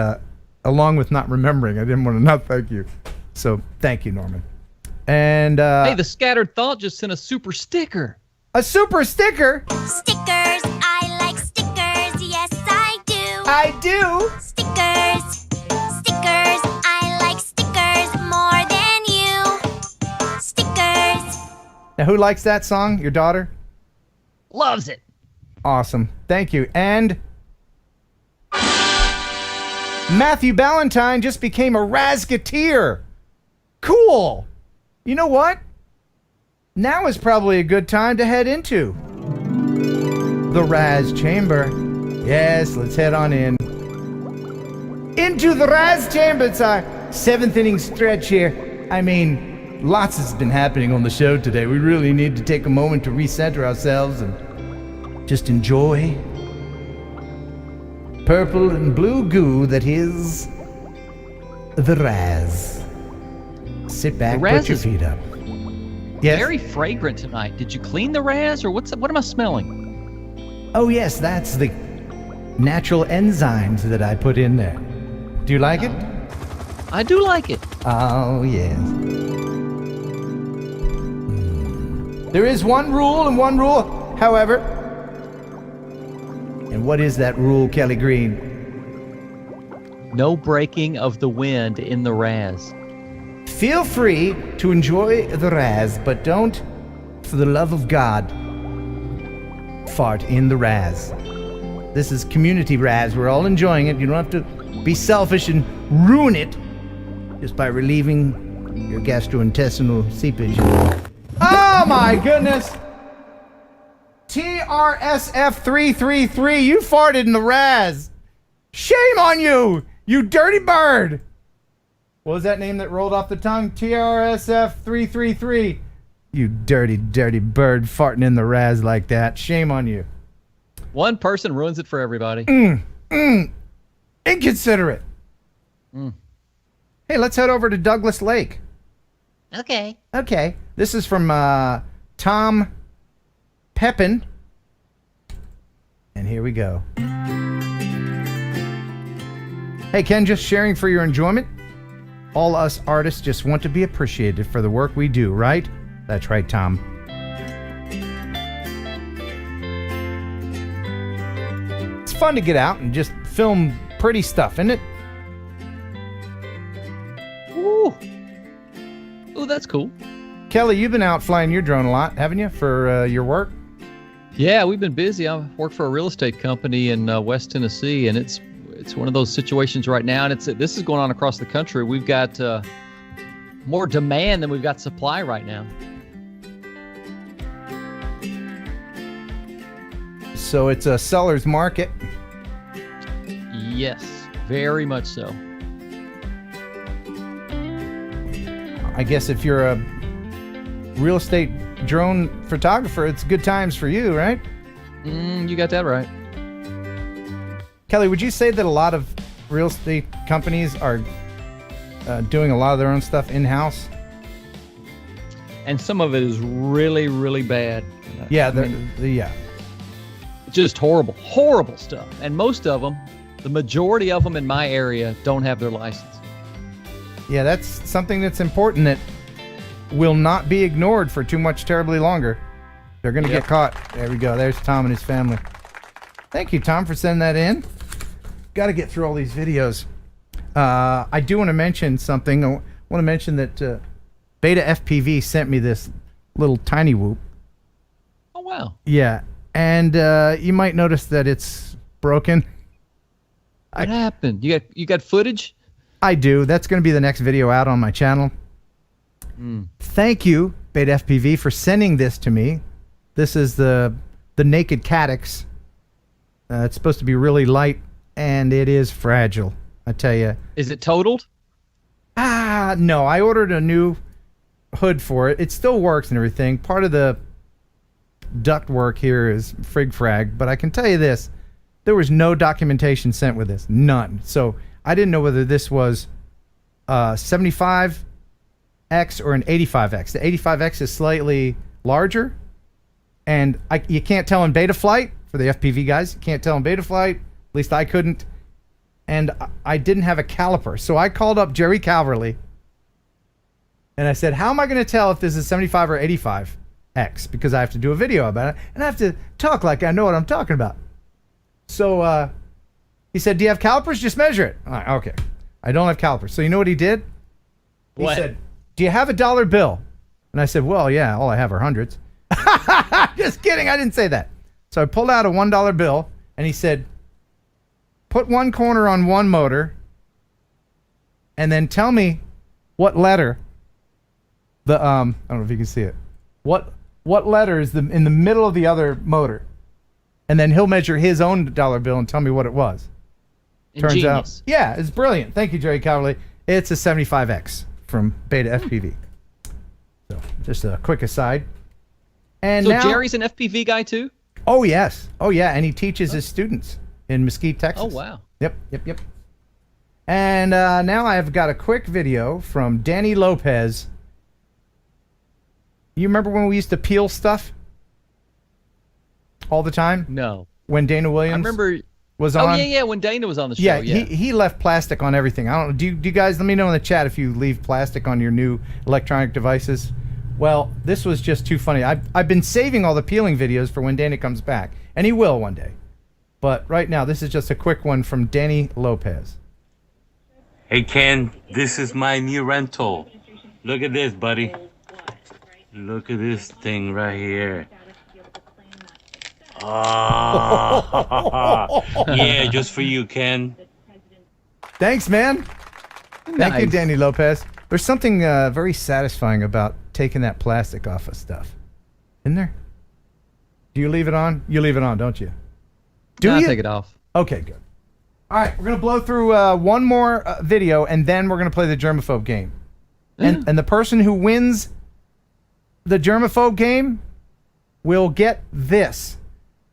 A: along with not remembering, I didn't want to not thank you. So thank you, Norman. And
B: hey, the Scattered Thought just sent a super sticker.
A: A super sticker?
R: Stickers, I like stickers, yes I do.
A: I do.
R: Stickers, I like stickers more than you. Stickers.
A: Now, who likes that song? Your daughter?
B: Loves it.
A: Awesome. Thank you. And Matthew Ballantyne just became a Razketeer. Cool. You know what? Now is probably a good time to head into the Raz Chamber. Yes, let's head on in. Into the Raz Chamber. It's our 7th inning stretch here. I mean, lots has been happening on the show today. We really need to take a moment to recenter ourselves and just enjoy purple and blue goo that is the Raz. Sit back, put your feet up. Yes?
B: Very fragrant tonight. Did you clean the Raz, or what am I smelling?
A: Oh yes, that's the natural enzymes that I put in there. Do you like it?
B: I do like it.
A: Oh, yes. There is one rule and one rule, however. And what is that rule, Kelly Green?
B: No breaking of the wind in the Raz.
A: Feel free to enjoy the Raz, but don't, for the love of God, fart in the Raz. This is community Raz. We're all enjoying it. You don't have to be selfish and ruin it just by relieving your gastrointestinal seepage. Oh my goodness! TRSF333, you farted in the Raz. Shame on you, you dirty bird. What was that name that rolled off the tongue? TRSF333. You dirty, dirty bird farting in the Raz like that. Shame on you.
B: One person ruins it for everybody.
A: Inconsiderate. Hey, let's head over to Douglas Lake.
R: Okay.
A: Okay. This is from Tom Pepin. And here we go. Hey, Ken, just sharing for your enjoyment. All us artists just want to be appreciated for the work we do, right? That's right, Tom. It's fun to get out and just film pretty stuff, isn't it?
B: Ooh. Ooh, that's cool.
A: Kelly, you've been out flying your drone a lot, haven't you, for your work?
B: Yeah, we've been busy. I work for a real estate company in West Tennessee, and it's one of those situations right now, and this is going on across the country. We've got more demand than we've got supply right now.
A: So it's a seller's market.
B: Yes, very much so.
A: I guess if you're a real estate drone photographer, it's good times for you, right?
B: You got that right.
A: Kelly, would you say that a lot of real estate companies are doing a lot of their own stuff in-house?
B: And some of it is really, really bad.
A: Yeah, yeah.
B: Just horrible, horrible stuff. And most of them, the majority of them in my area, don't have their license.
A: Yeah, that's something that's important that will not be ignored for too much terribly longer. They're going to get caught. There we go. There's Tom and his family. Thank you, Tom, for sending that in. Got to get through all these videos. I do want to mention something. I want to mention that Beta FPV sent me this little tiny whoop.
B: Oh, wow.
A: Yeah, and you might notice that it's broken.
B: What happened? You got footage?
A: I do. That's going to be the next video out on my channel. Thank you, Beta FPV, for sending this to me. This is the Naked Caddx. It's supposed to be really light, and it is fragile, I tell you.
B: Is it totaled?
A: No. I ordered a new hood for it. It still works and everything. Part of the duct work here is frig-frag, but I can tell you this. There was no documentation sent with this. None. So I didn't know whether this was 75X or an 85X. The 85X is slightly larger, and you can't tell in beta flight. For the FPV guys, you can't tell in beta flight. At least I couldn't. And I didn't have a caliper. So I called up Jerry Calverley, and I said, how am I going to tell if this is 75 or 85X? Because I have to do a video about it, and I have to talk like I know what I'm talking about. So he said, do you have calipers? Just measure it. I'm like, okay. I don't have calipers. So you know what he did? He said, do you have a dollar bill? And I said, well, yeah, all I have are hundreds. Just kidding. I didn't say that. So I pulled out a $1 bill, and he said, put one corner on one motor, and then tell me what letter I don't know if you can see it. What letter is in the middle of the other motor? And then he'll measure his own dollar bill and tell me what it was. Turns out, yeah, it's brilliant. Thank you, Jerry Calverley. It's a 75X from Beta FPV. So just a quick aside. And
B: so
A: now,
B: Jerry's an FPV guy too?
A: Oh, yes. Oh, yeah. And he teaches his students in Mesquite, Texas.
B: Oh, wow.
A: Yep. And now I've got a quick video from Danny Lopez. You remember when we used to peel stuff all the time?
B: No.
A: When Dana Williams
B: I remember
A: was
B: Oh
A: on.
B: yeah, when Dana was on the show.
A: Yeah,
B: Yeah,
A: he left plastic on everything. I don't know. Do you guys let me know in the chat if you leave plastic on your new electronic devices? Well, this was just too funny. I've been saving all the peeling videos for when Dana comes back, and he will one day. But right now, this is just a quick one from Danny Lopez.
S: Hey Ken, this is my new rental. Look at this, buddy. Look at this thing right here. Oh, yeah, just for you, Ken.
A: Thanks, man. Thank you, Danny Lopez. There's something very satisfying about taking that plastic off of stuff. Isn't there? Do you leave it on? You leave it on, don't you? Do you?
B: take it off.
A: Okay, good. All right, we're going to blow through one more video, and then we're going to play the Germaphobe game. And the person who wins the Germaphobe game will get this.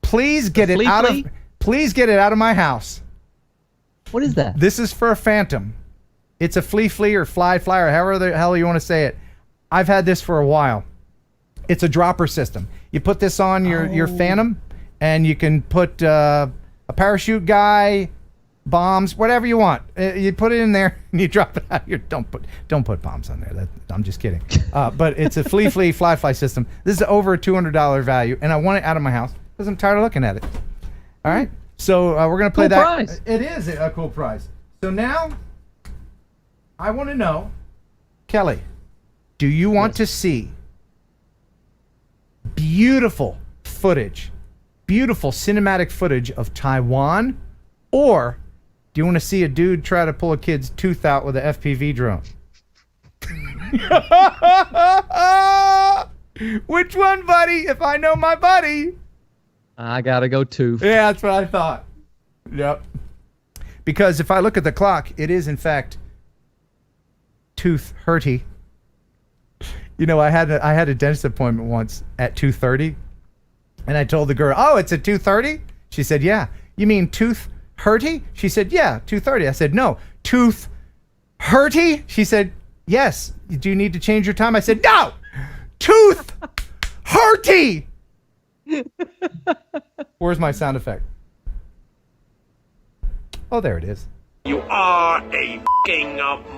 A: Please get it out of my house.
B: What is that?
A: This is for a Phantom. It's a flea or fly or however the hell you want to say it. I've had this for a while. It's a dropper system. You put this on your Phantom, and you can put a parachute guy, bombs, whatever you want. You put it in there and you drop it out here. Don't put bombs on there. I'm just kidding. But it's a flea fly system. This is over a $200 value, and I want it out of my house because I'm tired of looking at it. All right, so we're gonna play
B: cool
A: that.
B: Prize.
A: It is a cool prize. So now, I want to know, Kelly, do you want to see beautiful footage, beautiful cinematic footage of Taiwan, or do you want to see a dude try to pull a kid's tooth out with a FPV drone? Which one, buddy? If I know my buddy.
B: I gotta go tooth.
A: Yeah, that's what I thought. Yep. Because if I look at the clock, it is in fact tooth hurty. You know, I had a dentist appointment once at 2:30, and I told the girl, "Oh, it's at 2:30." She said, "Yeah." "You mean tooth hurty?" She said, "Yeah, 2:30." I said, "No, tooth hurty?" She said, "Yes." "Do you need to change your time?" I said, "No, tooth hurty." Where's my sound effect? Oh, there it is.
F: You are a f***ing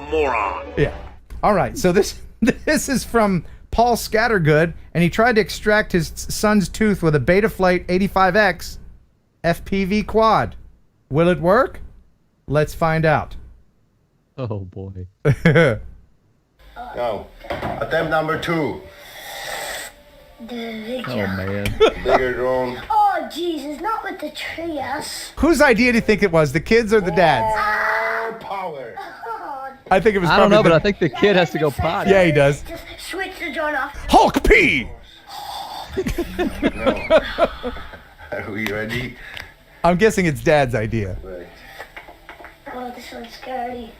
F: moron.
A: Yeah. All right. So this is from Paul Scattergood, and he tried to extract his son's tooth with a Betaflight 85X FPV quad. Will it work? Let's find out.
B: Oh boy.
T: Go. Attempt number 2.
B: Oh man.
T: Bigger drone.
R: Oh, Jesus, not with the trios.
A: Whose idea do you think it was? The kids or the dad's?
T: Power.
A: I think it was.
B: I don't know,
A: probably
B: but I think the kid has to go potty.
A: Yeah, he does.
R: Just switch the drone off.
A: Hulk P.
T: No. Are we ready?
A: I'm guessing it's dad's idea.
T: Right.
R: Oh, this one's scary.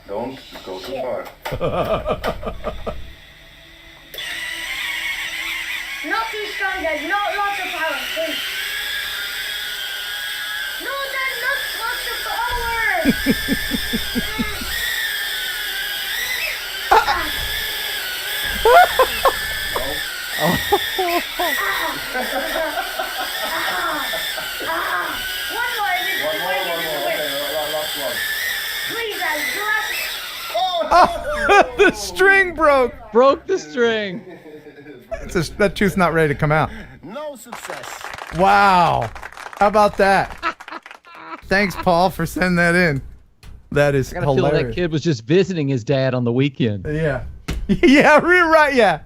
T: Don't go too far.
R: Not too strong, guys. Not lots of power, please. No, Dad, not lots of One more.
T: Last one.
R: Please, Dad, last.
A: Oh, the string broke.
B: Broke the string.
A: That tooth's not ready to come out.
T: No success.
A: Wow. How about that? Thanks, Paul, for sending that in. That is
B: I got a feeling
A: hilarious.
B: that kid was just visiting his dad on the weekend.
A: Yeah. Yeah, we're right. Yeah.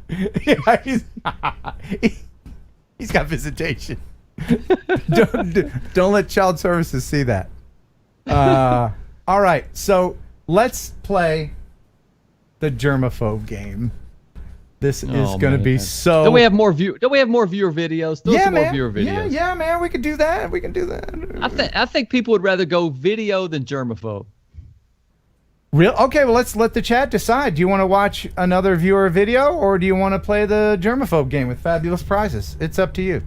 A: Yeah, he's got visitation. Don't let child services see that. All right. So let's play the Germaphobe game. This is going to be so.
B: Don't we have more viewer videos? Throw some more
A: man.
B: viewer videos.
A: Yeah, man. We could do that.
B: I think people would rather go video than Germaphobe.
A: Real? Okay, well, let's let the chat decide. Do you want to watch another viewer video, or do you want to play the Germaphobe game with fabulous prizes? It's up to you.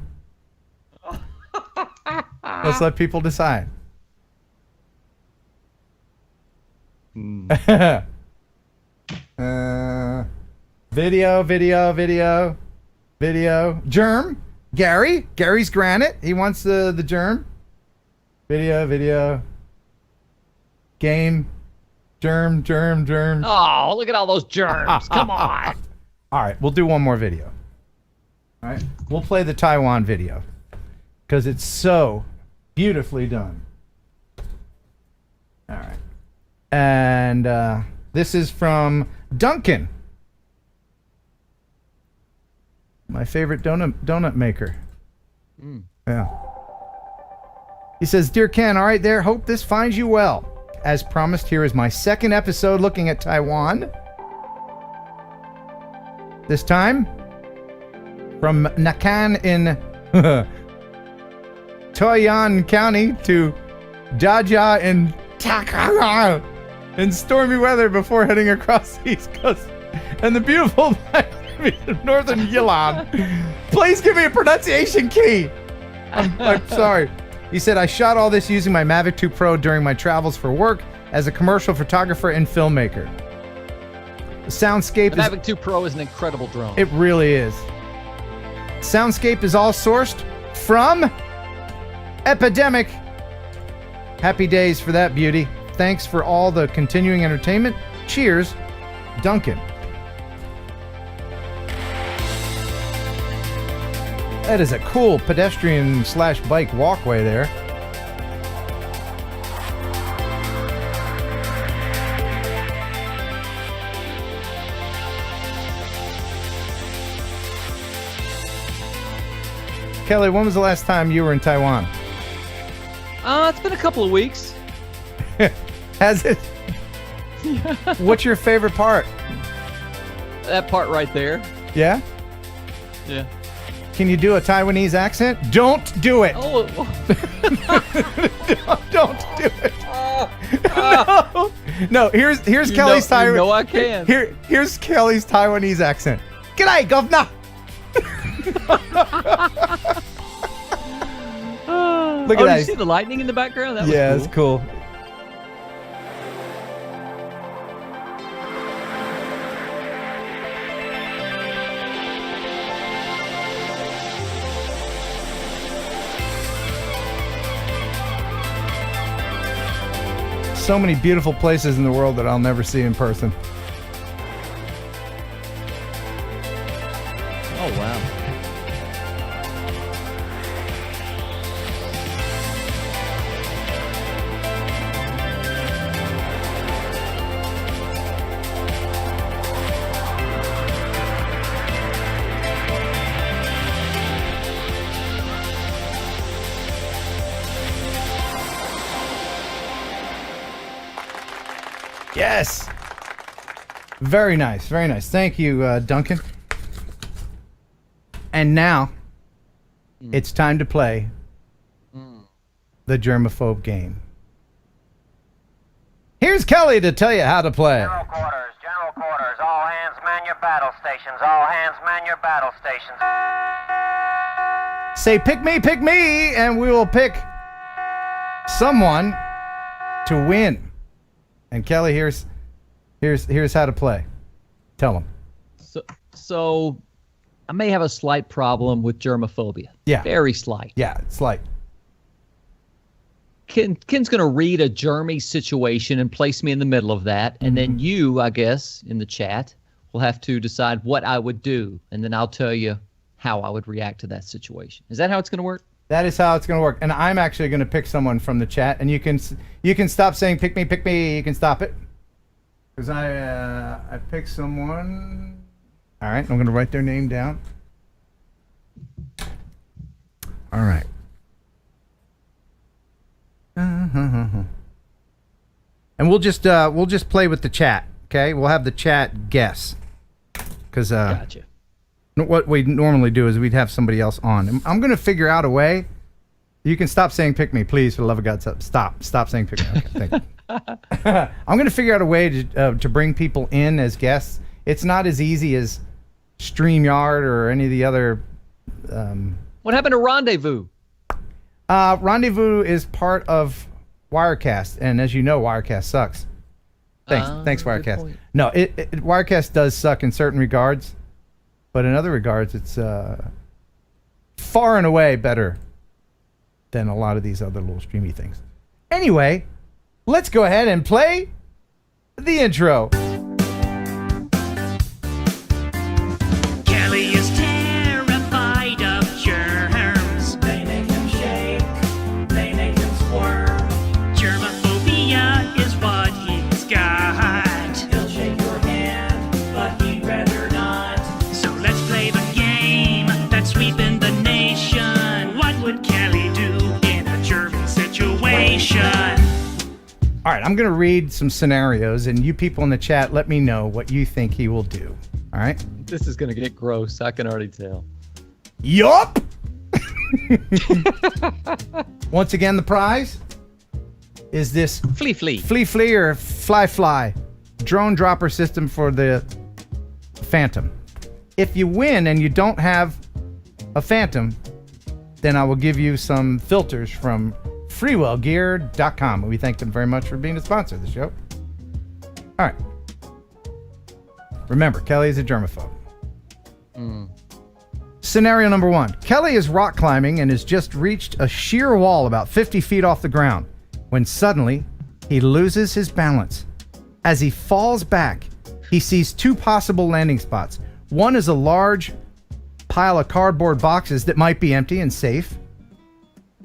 A: Let's let people decide. Video. Germ, Gary's Granite. He wants the germ. Video. Game. Germ.
B: Oh, look at all those germs. Come on.
A: All right, we'll do one more video. All right, we'll play the Taiwan video because it's so beautifully done. All right. And this is from Duncan, my favorite donut maker. Yeah. He says, "Dear Ken, all right there. Hope this finds you well. As promised, here is my second episode looking at Taiwan. This time from Nakan in Toyan County to Daja in Takara in stormy weather before heading across the East Coast and the beautiful northern Yilan. Please give me a pronunciation key." I'm sorry. He said, "I shot all this using my Mavic 2 Pro during my travels for work as a commercial photographer and filmmaker. The soundscape
B: The Mavic 2 Pro is an incredible drone.
A: It really is. Soundscape is all sourced from Epidemic. Happy days for that beauty. Thanks for all the continuing entertainment. Cheers, Duncan." That is a cool pedestrian/bike walkway there. Kelly, when was the last time you were in Taiwan?
B: It's been a couple of weeks.
A: Has it? What's your favorite part?
B: That part right there.
A: Yeah?
B: Yeah.
A: Can you do a Taiwanese accent? Don't do it.
B: Oh.
A: Don't do it. No. Here's Kelly's Taiwanese.
B: No, I can.
A: Here's Kelly's Taiwanese accent. G'day, governor. Look at that.
B: You see the lightning in the background? That was
A: yeah,
B: cool.
A: it's cool. So many beautiful places in the world that I'll never see in person.
B: Oh, wow.
A: Yes. Very nice. Very nice. Thank you, Duncan. And now it's time to play the Germaphobe game. Here's Kelly to tell you how to play.
U: General quarters, all hands man your battle stations, all hands man your battle stations.
A: Say, pick me, and we will pick someone to win. And Kelly, here's how to play. Tell them.
B: So I may have a slight problem with germophobia.
A: Yeah.
B: Very slight.
A: Yeah, slight.
B: Ken's going to read a germy situation and place me in the middle of that. And then you, I guess, in the chat, will have to decide what I would do. And then I'll tell you how I would react to that situation. Is that how it's going to work?
A: That is how it's going to work. And I'm actually going to pick someone from the chat. And you can stop saying pick me. You can stop it. Because I picked someone. All right. I'm going to write their name down. All right. And we'll just play with the chat. Okay. We'll have the chat guess. Because
B: gotcha.
A: What we normally do is we'd have somebody else on. I'm going to figure out a way. You can stop saying pick me, please, for the love of God. Stop saying pick me. Okay, thank you. I'm going to figure out a way to bring people in as guests. It's not as easy as StreamYard or any of the other.
B: What happened to Rendezvous?
A: Rendezvous is part of Wirecast, and as you know, Wirecast sucks. Thanks, Wirecast. No, Wirecast does suck in certain regards. But in other regards, it's far and away better than a lot of these other little streamy things. Anyway, let's go ahead and play the intro.
C: Kelly is terrified of germs. They make him shake, they make him squirm. Germaphobia is what he's got. He'll shake your hand, but he'd rather not. So let's play the game that's sweeping the nation. What would Kelly do in a germ situation?
A: All right, I'm going to read some scenarios, and you people in the chat, let me know what you think he will do. All right?
B: This is going to get gross. I can already tell.
A: Yup! Once again, the prize is this Flee or Fly drone dropper system for the Phantom. If you win and you don't have a Phantom, then I will give you some filters from freewellgear.com. We thank them very much for being a sponsor of the show. All right. Remember, Kelly is a germaphobe. Scenario number 1. Kelly is rock climbing and has just reached a sheer wall about 50 feet off the ground when suddenly he loses his balance. As he falls back, he sees 2 possible landing spots. One is a large pile of cardboard boxes that might be empty and safe,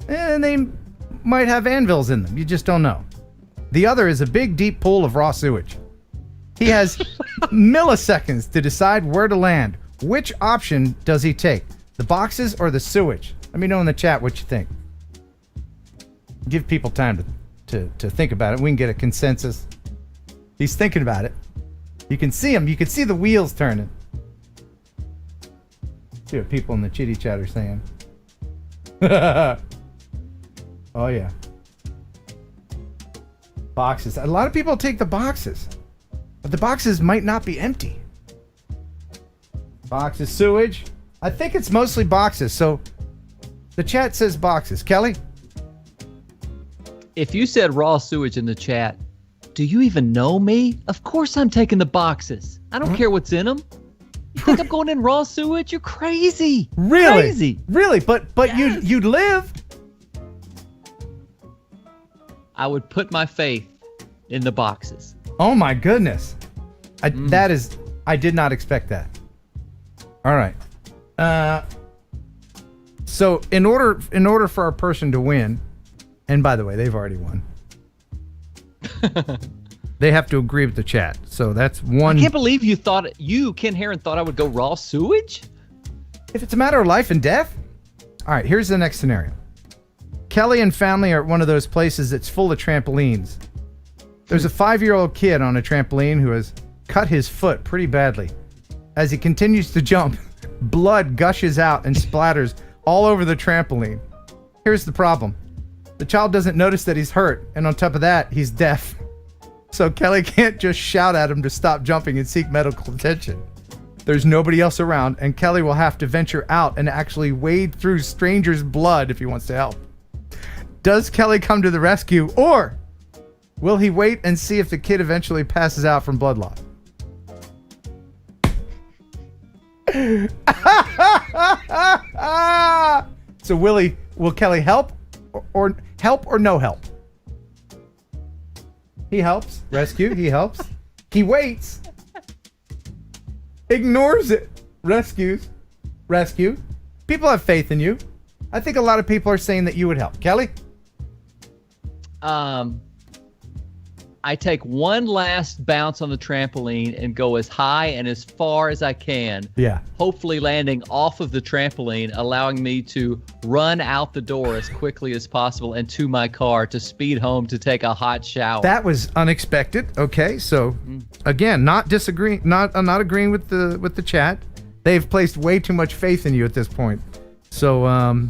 A: and they might have anvils in them. You just don't know. The other is a big, deep pool of raw sewage. He has milliseconds to decide where to land. Which option does he take? The boxes or the sewage? Let me know in the chat what you think. Give people time to think about it. We can get a consensus. He's thinking about it. You can see him. You can see the wheels turning. See what people in the chitty chat are saying. Oh, yeah. Boxes. A lot of people take the boxes. But the boxes might not be empty. Boxes, sewage. I think it's mostly boxes. So the chat says boxes. Kelly?
B: If you said raw sewage in the chat, do you even know me? Of course I'm taking the boxes. I don't care what's in them. You think I'm going in raw sewage? You're crazy.
A: Really?
B: Crazy.
A: Really? But yes. you'd live.
B: I would put my faith in the boxes.
A: Oh my goodness. I did not expect that. All right. So in order for our person to win, and by the way, they've already won. They have to agree with the chat. So that's one.
B: I can't believe Ken Heron thought I would go raw sewage?
A: If it's a matter of life and death. All right, here's the next scenario. Kelly and family are at one of those places that's full of trampolines. There's a 5-year-old kid on a trampoline who has cut his foot pretty badly. As he continues to jump, blood gushes out and splatters all over the trampoline. Here's the problem. The child doesn't notice that he's hurt, and on top of that, he's deaf. So Kelly can't just shout at him to stop jumping and seek medical attention. There's nobody else around, and Kelly will have to venture out and actually wade through strangers' blood if he wants to help. Does Kelly come to the rescue, or will he wait and see if the kid eventually passes out from blood loss? So will Kelly help or no help? He helps. Rescue, he helps. He waits. Ignores it. Rescues. Rescue. People have faith in you. I think a lot of people are saying that you would help. Kelly?
B: I take one last bounce on the trampoline and go as high and as far as I can.
A: Yeah.
B: Hopefully landing off of the trampoline, allowing me to run out the door as quickly as possible and to my car to speed home to take a hot shower.
A: That was unexpected. Okay, so again, not agreeing with the chat. They've placed way too much faith in you at this point. So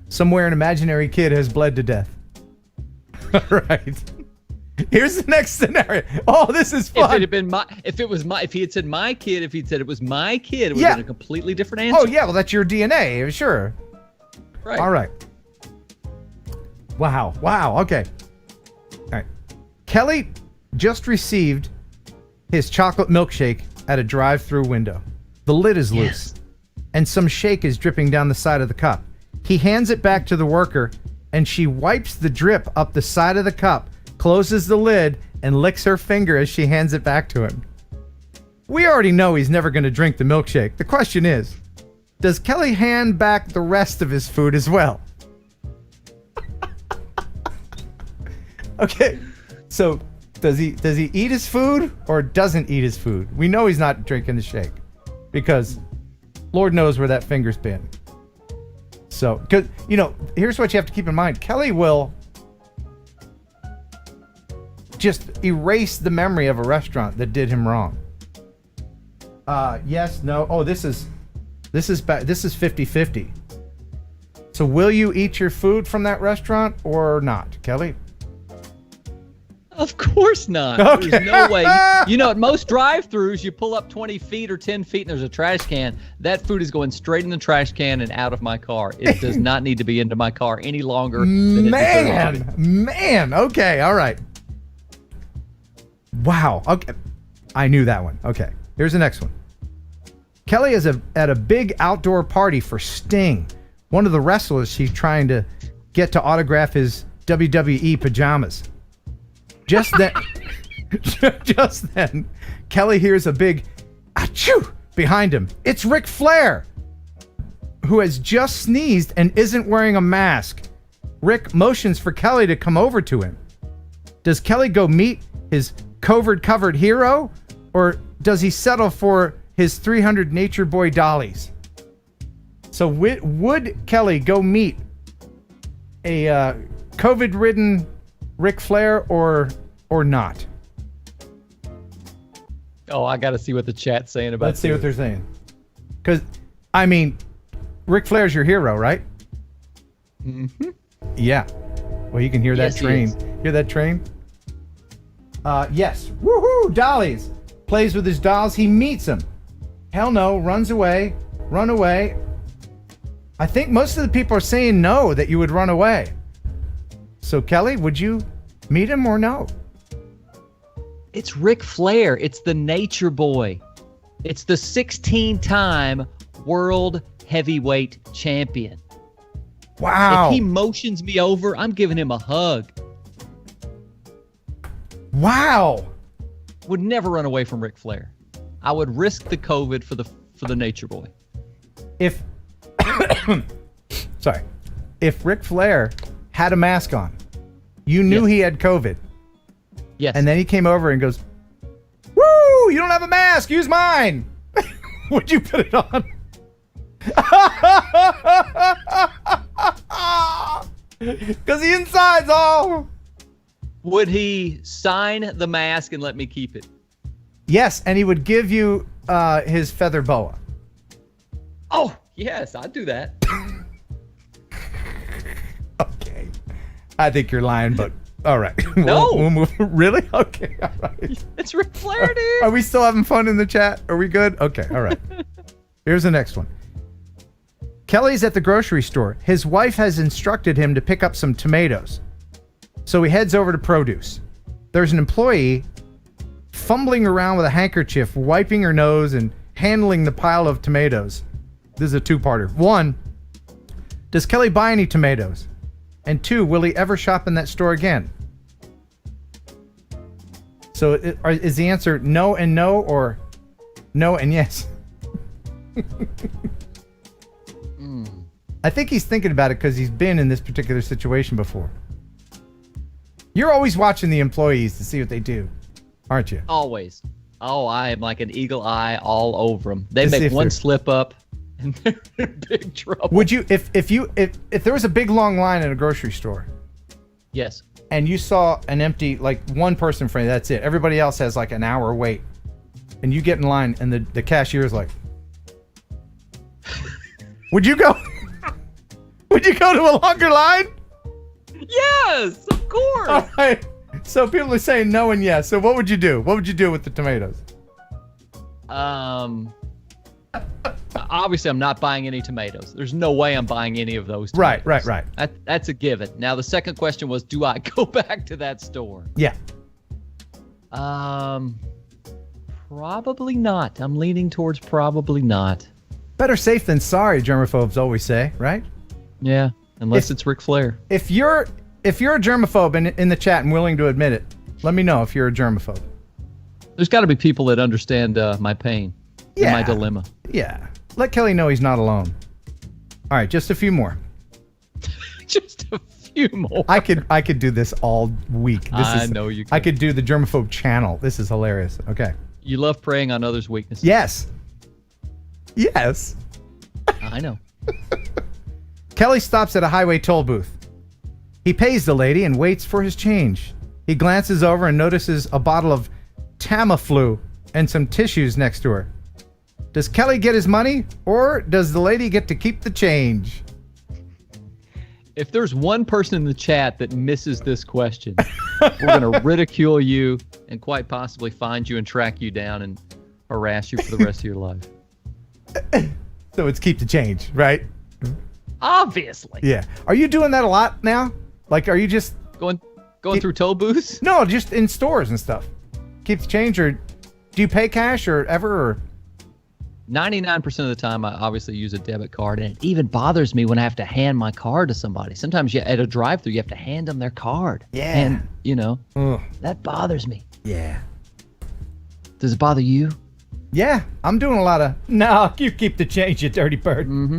A: somewhere an imaginary kid has bled to death. All right. Here's the next scenario. Oh, this is fun.
B: If he had said my kid, if he'd said it was my kid, it would have been a completely different answer.
A: Oh yeah, well that's your DNA, sure.
B: Right.
A: All right. Wow. Okay. All right. Kelly just received his chocolate milkshake at a drive-through window. The lid is loose. and some shake is dripping down the side of the cup. He hands it back to the worker, and she wipes the drip up the side of the cup, closes the lid, and licks her finger as she hands it back to him. We already know he's never going to drink the milkshake. The question is, does Kelly hand back the rest of his food as well? Okay, so does he eat his food or doesn't eat his food? We know he's not drinking the shake because Lord knows where that finger's been. So, because, you know, here's what you have to keep in mind. Kelly will just erase the memory of a restaurant that did him wrong. Yes, no. Oh, this is 50-50. So will you eat your food from that restaurant or not, Kelly?
B: Of course not.
A: Okay.
B: There's no way. You know, at most drive-thrus, you pull up 20 feet or 10 feet and there's a trash can. That food is going straight in the trash can and out of my car. It does not need to be into my car any longer than it deserves to be.
A: Man. Okay, all right. Wow. Okay. I knew that one. Okay. Here's the next one. Kelly is at a big outdoor party for Sting, one of the wrestlers she's trying to get to autograph his WWE pajamas. Just then, Kelly hears a big achoo behind him. It's Ric Flair, who has just sneezed and isn't wearing a mask. Rick motions for Kelly to come over to him. Does Kelly go meet his COVID-covered hero, or does he settle for his 300 Nature Boy dollies? So would Kelly go meet a COVID-ridden Ric Flair or not?
B: Oh, I got to see what the chat's saying about.
A: Let's see what they're saying. Because, I mean, Ric Flair's your hero, right?
B: Mm-hmm.
A: Yeah. Well, you can hear that train. Hear that train? Yes. Woohoo! Dollies. Plays with his dolls. He meets them. Hell no. Runs away. Run away. I think most of the people are saying no, that you would run away. So, Kelly, would you meet him or no?
B: It's Ric Flair. It's the Nature Boy. It's the 16-time World Heavyweight Champion.
A: Wow.
B: If he motions me over, I'm giving him a hug.
A: Wow.
B: Would never run away from Ric Flair. I would risk the COVID for the Nature Boy.
A: If Ric Flair had a mask on, you knew he had COVID.
B: Yes.
A: And then he came over and goes, "Woo! You don't have a mask. Use mine." Would you put it on? Because the inside's all.
B: Would he sign the mask and let me keep it?
A: Yes, and he would give you his feather boa.
B: Oh, yes, I'd do that.
A: Okay. I think you're lying, but all right.
B: No.
A: We'll move. Really? Okay. All right.
B: It's Ric Flair, dude.
A: Are we still having fun in the chat? Are we good? Okay. All right. Here's the next one. Kelly's at the grocery store. His wife has instructed him to pick up some tomatoes. So he heads over to produce. There's an employee fumbling around with a handkerchief, wiping her nose and handling the pile of tomatoes. This is a two-parter. 1, does Kelly buy any tomatoes? And 2, will he ever shop in that store again? So is the answer no and no, or no and yes? I think he's thinking about it because he's been in this particular situation before. You're always watching the employees to see what they do, aren't you?
B: Always. Oh, I am like an eagle eye all over them. They make one slip up and they're in big trouble.
A: Would you, if there was a big long line in a grocery store?
B: Yes.
A: And you saw an empty, like one person in front of you, that's it. Everybody else has like an hour wait. And you get in line and the cashier is like, would you go? Would you go to a longer line?
B: Yes, of course.
A: All right. So people are saying no and yes. So what would you do? What would you do with the tomatoes?
B: Obviously, I'm not buying any tomatoes. There's no way I'm buying any of those tomatoes.
A: Right.
B: That's a given. Now, the second question was, do I go back to that store?
A: Yeah.
B: Probably not. I'm leaning towards probably not.
A: Better safe than sorry, germaphobes always say, right?
B: Yeah, unless it's Ric Flair.
A: If you're a germaphobe in the chat and willing to admit it, let me know if you're a germaphobe.
B: There's got to be people that understand my pain and my dilemma.
A: Yeah. Let Kelly know he's not alone. All right, just a few more.
B: Just a few more.
A: I could do this all week.
B: I know you could.
A: I could do the germaphobe channel. This is hilarious. Okay.
B: You love preying on others' weaknesses.
A: Yes. Yes.
B: I know.
A: Kelly stops at a highway toll booth. He pays the lady and waits for his change. He glances over and notices a bottle of Tamiflu and some tissues next to her. Does Kelly get his money, or does the lady get to keep the change?
B: If there's one person in the chat that misses this question, we're going to ridicule you and quite possibly find you and track you down and harass you for the rest of your life.
A: So it's keep the change, right?
B: Obviously.
A: Yeah. Are you doing that a lot now? Like, are you just
B: going through toll booths?
A: No, just in stores and stuff. Keep the change, or do you pay cash or ever? Or
B: 99% of the time, I obviously use a debit card, and it even bothers me when I have to hand my card to somebody. Sometimes at a drive-thru, you have to hand them their card.
A: Yeah.
B: And, that bothers me.
A: Yeah.
B: Does it bother you?
A: Yeah, I'm doing a lot of. No, you keep the change, you dirty bird.
B: Mm-hmm.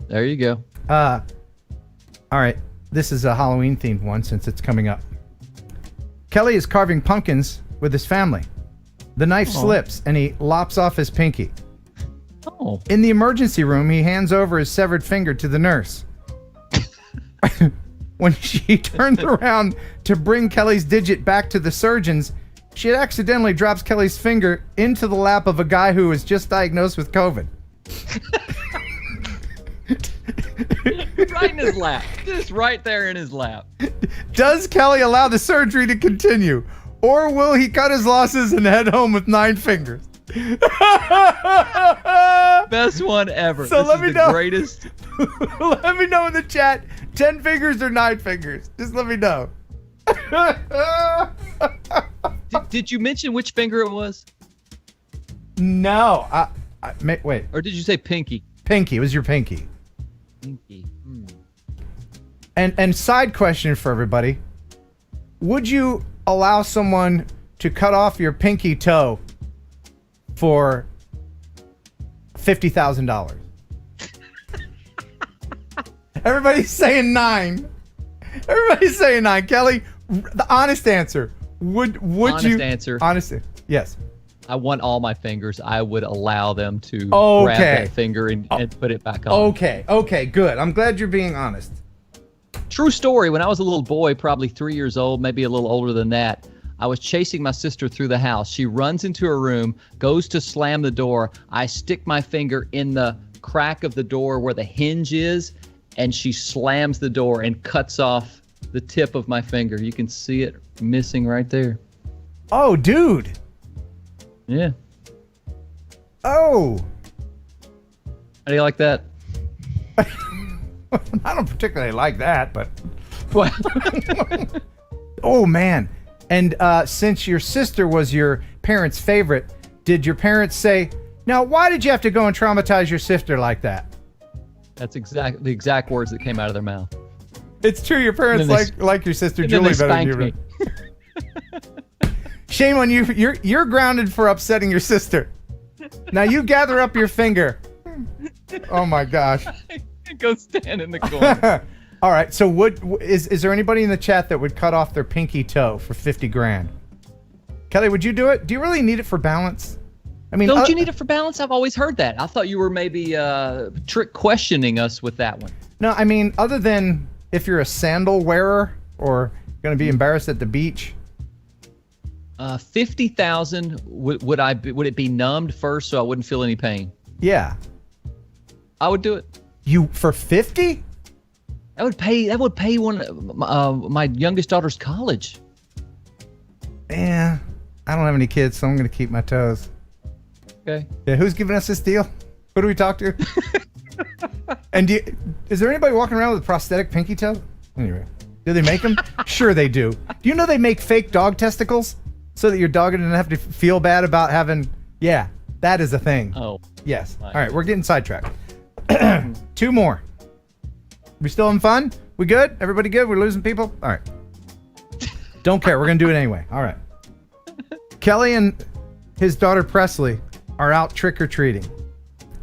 B: There you go.
A: All right. This is a Halloween-themed one since it's coming up. Kelly is carving pumpkins with his family. The knife slips, and he lops off his pinky.
B: Oh.
A: In the emergency room, he hands over his severed finger to the nurse. When she turns around to bring Kelly's digit back to the surgeons, she accidentally drops Kelly's finger into the lap of a guy who was just diagnosed with COVID.
B: Right in his lap. Just right there in his lap.
A: Does Kelly allow the surgery to continue, or will he cut his losses and head home with 9 fingers?
B: Best one ever.
A: So
B: this
A: let
B: is
A: me
B: the
A: know.
B: Greatest.
A: Let me know in the chat. 10 fingers or 9 fingers. Just let me know.
B: Did you mention which finger it was?
A: No. Wait.
B: Or did you say pinky?
A: Pinky. It was your pinky.
B: Pinky.
A: And side question for everybody. Would you allow someone to cut off your pinky toe for $50,000? Everybody's saying 9. Everybody's saying 9. Kelly, the honest answer. Would
B: honest
A: you?
B: Answer.
A: Honest answer. Yes.
B: I want all my fingers. I would allow them to grab that finger and put it back on.
A: Okay, good. I'm glad you're being honest.
B: True story. When I was a little boy, probably 3 years old, maybe a little older than that, I was chasing my sister through the house. She runs into her room, goes to slam the door. I stick my finger in the crack of the door where the hinge is, and she slams the door and cuts off the tip of my finger. You can see it missing right there.
A: Oh, dude.
B: Yeah.
A: Oh.
B: How do you like that?
A: I don't particularly like that, but.
B: What?
A: Oh, man. And since your sister was your parents' favorite, did your parents say, now, why did you have to go and traumatize your sister like that?
B: That's the exact words that came out of their mouth.
A: It's true. Your parents like your sister Julie better than you. Shame on you. You're grounded for upsetting your sister. Now you gather up your finger. Oh my gosh.
B: Go stand in the corner.
A: All right. So is there anybody in the chat that would cut off their pinky toe for 50 grand? Kelly, would you do it? Do you really need it for balance? I mean,
B: don't you need it for balance? I've always heard that. I thought you were maybe trick questioning us with that one.
A: No, I mean, other than if you're a sandal wearer or going to be embarrassed at the beach.
B: 50,000. Would it be numbed first so I wouldn't feel any pain?
A: Yeah.
B: I would do it.
A: You for 50?
B: That would pay one my youngest daughter's college.
A: Yeah, I don't have any kids, so I'm going to keep my toes.
B: Okay.
A: Yeah, who's giving us this deal? Who do we talk to? And is there anybody walking around with a prosthetic pinky toe? Anyway, do they make them? Sure they do. Do you know they make fake dog testicles so that your dog doesn't have to feel bad about having? Yeah, that is a thing.
B: Oh.
A: Yes. All right, we're getting sidetracked. 2 more. We still having fun? We good? Everybody good? We're losing people? All right. Don't care. We're going to do it anyway. All right. Kelly and his daughter Presley are out trick-or-treating.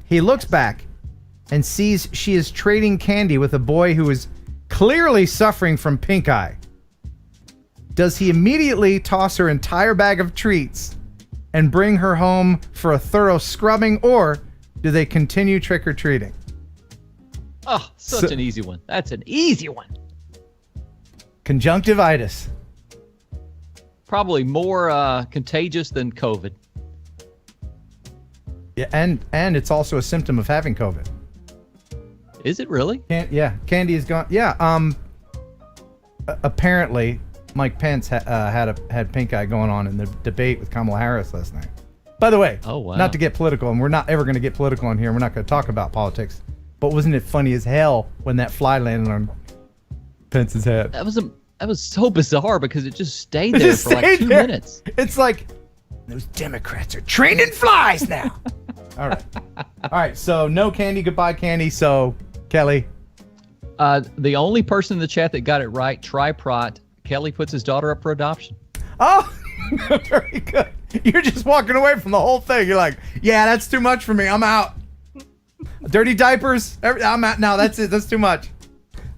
A: He looks back and sees she is trading candy with a boy who is clearly suffering from pink eye. Does he immediately toss her entire bag of treats and bring her home for a thorough scrubbing, or do they continue trick-or-treating?
B: Oh, such an easy one. That's an easy one.
A: Conjunctivitis.
B: Probably more contagious than COVID.
A: Yeah, and it's also a symptom of having COVID.
B: Is it really?
A: Candy is gone. Yeah. Apparently, Mike Pence had pink eye going on in the debate with Kamala Harris last night. By the way, not to get political, and we're not ever going to get political on here. We're not going to talk about politics. But wasn't it funny as hell when that fly landed on Pence's head?
B: That was so bizarre because it just stayed there for like 2 minutes.
A: It's like those Democrats are training flies now. All right. So no candy. Goodbye, candy. So Kelly.
B: The only person in the chat that got it right, Triprot. Kelly puts his daughter up for adoption.
A: Oh, very good. You're just walking away from the whole thing. You're like, yeah, that's too much for me. I'm out. Dirty diapers. I'm out. No, that's it. That's too much.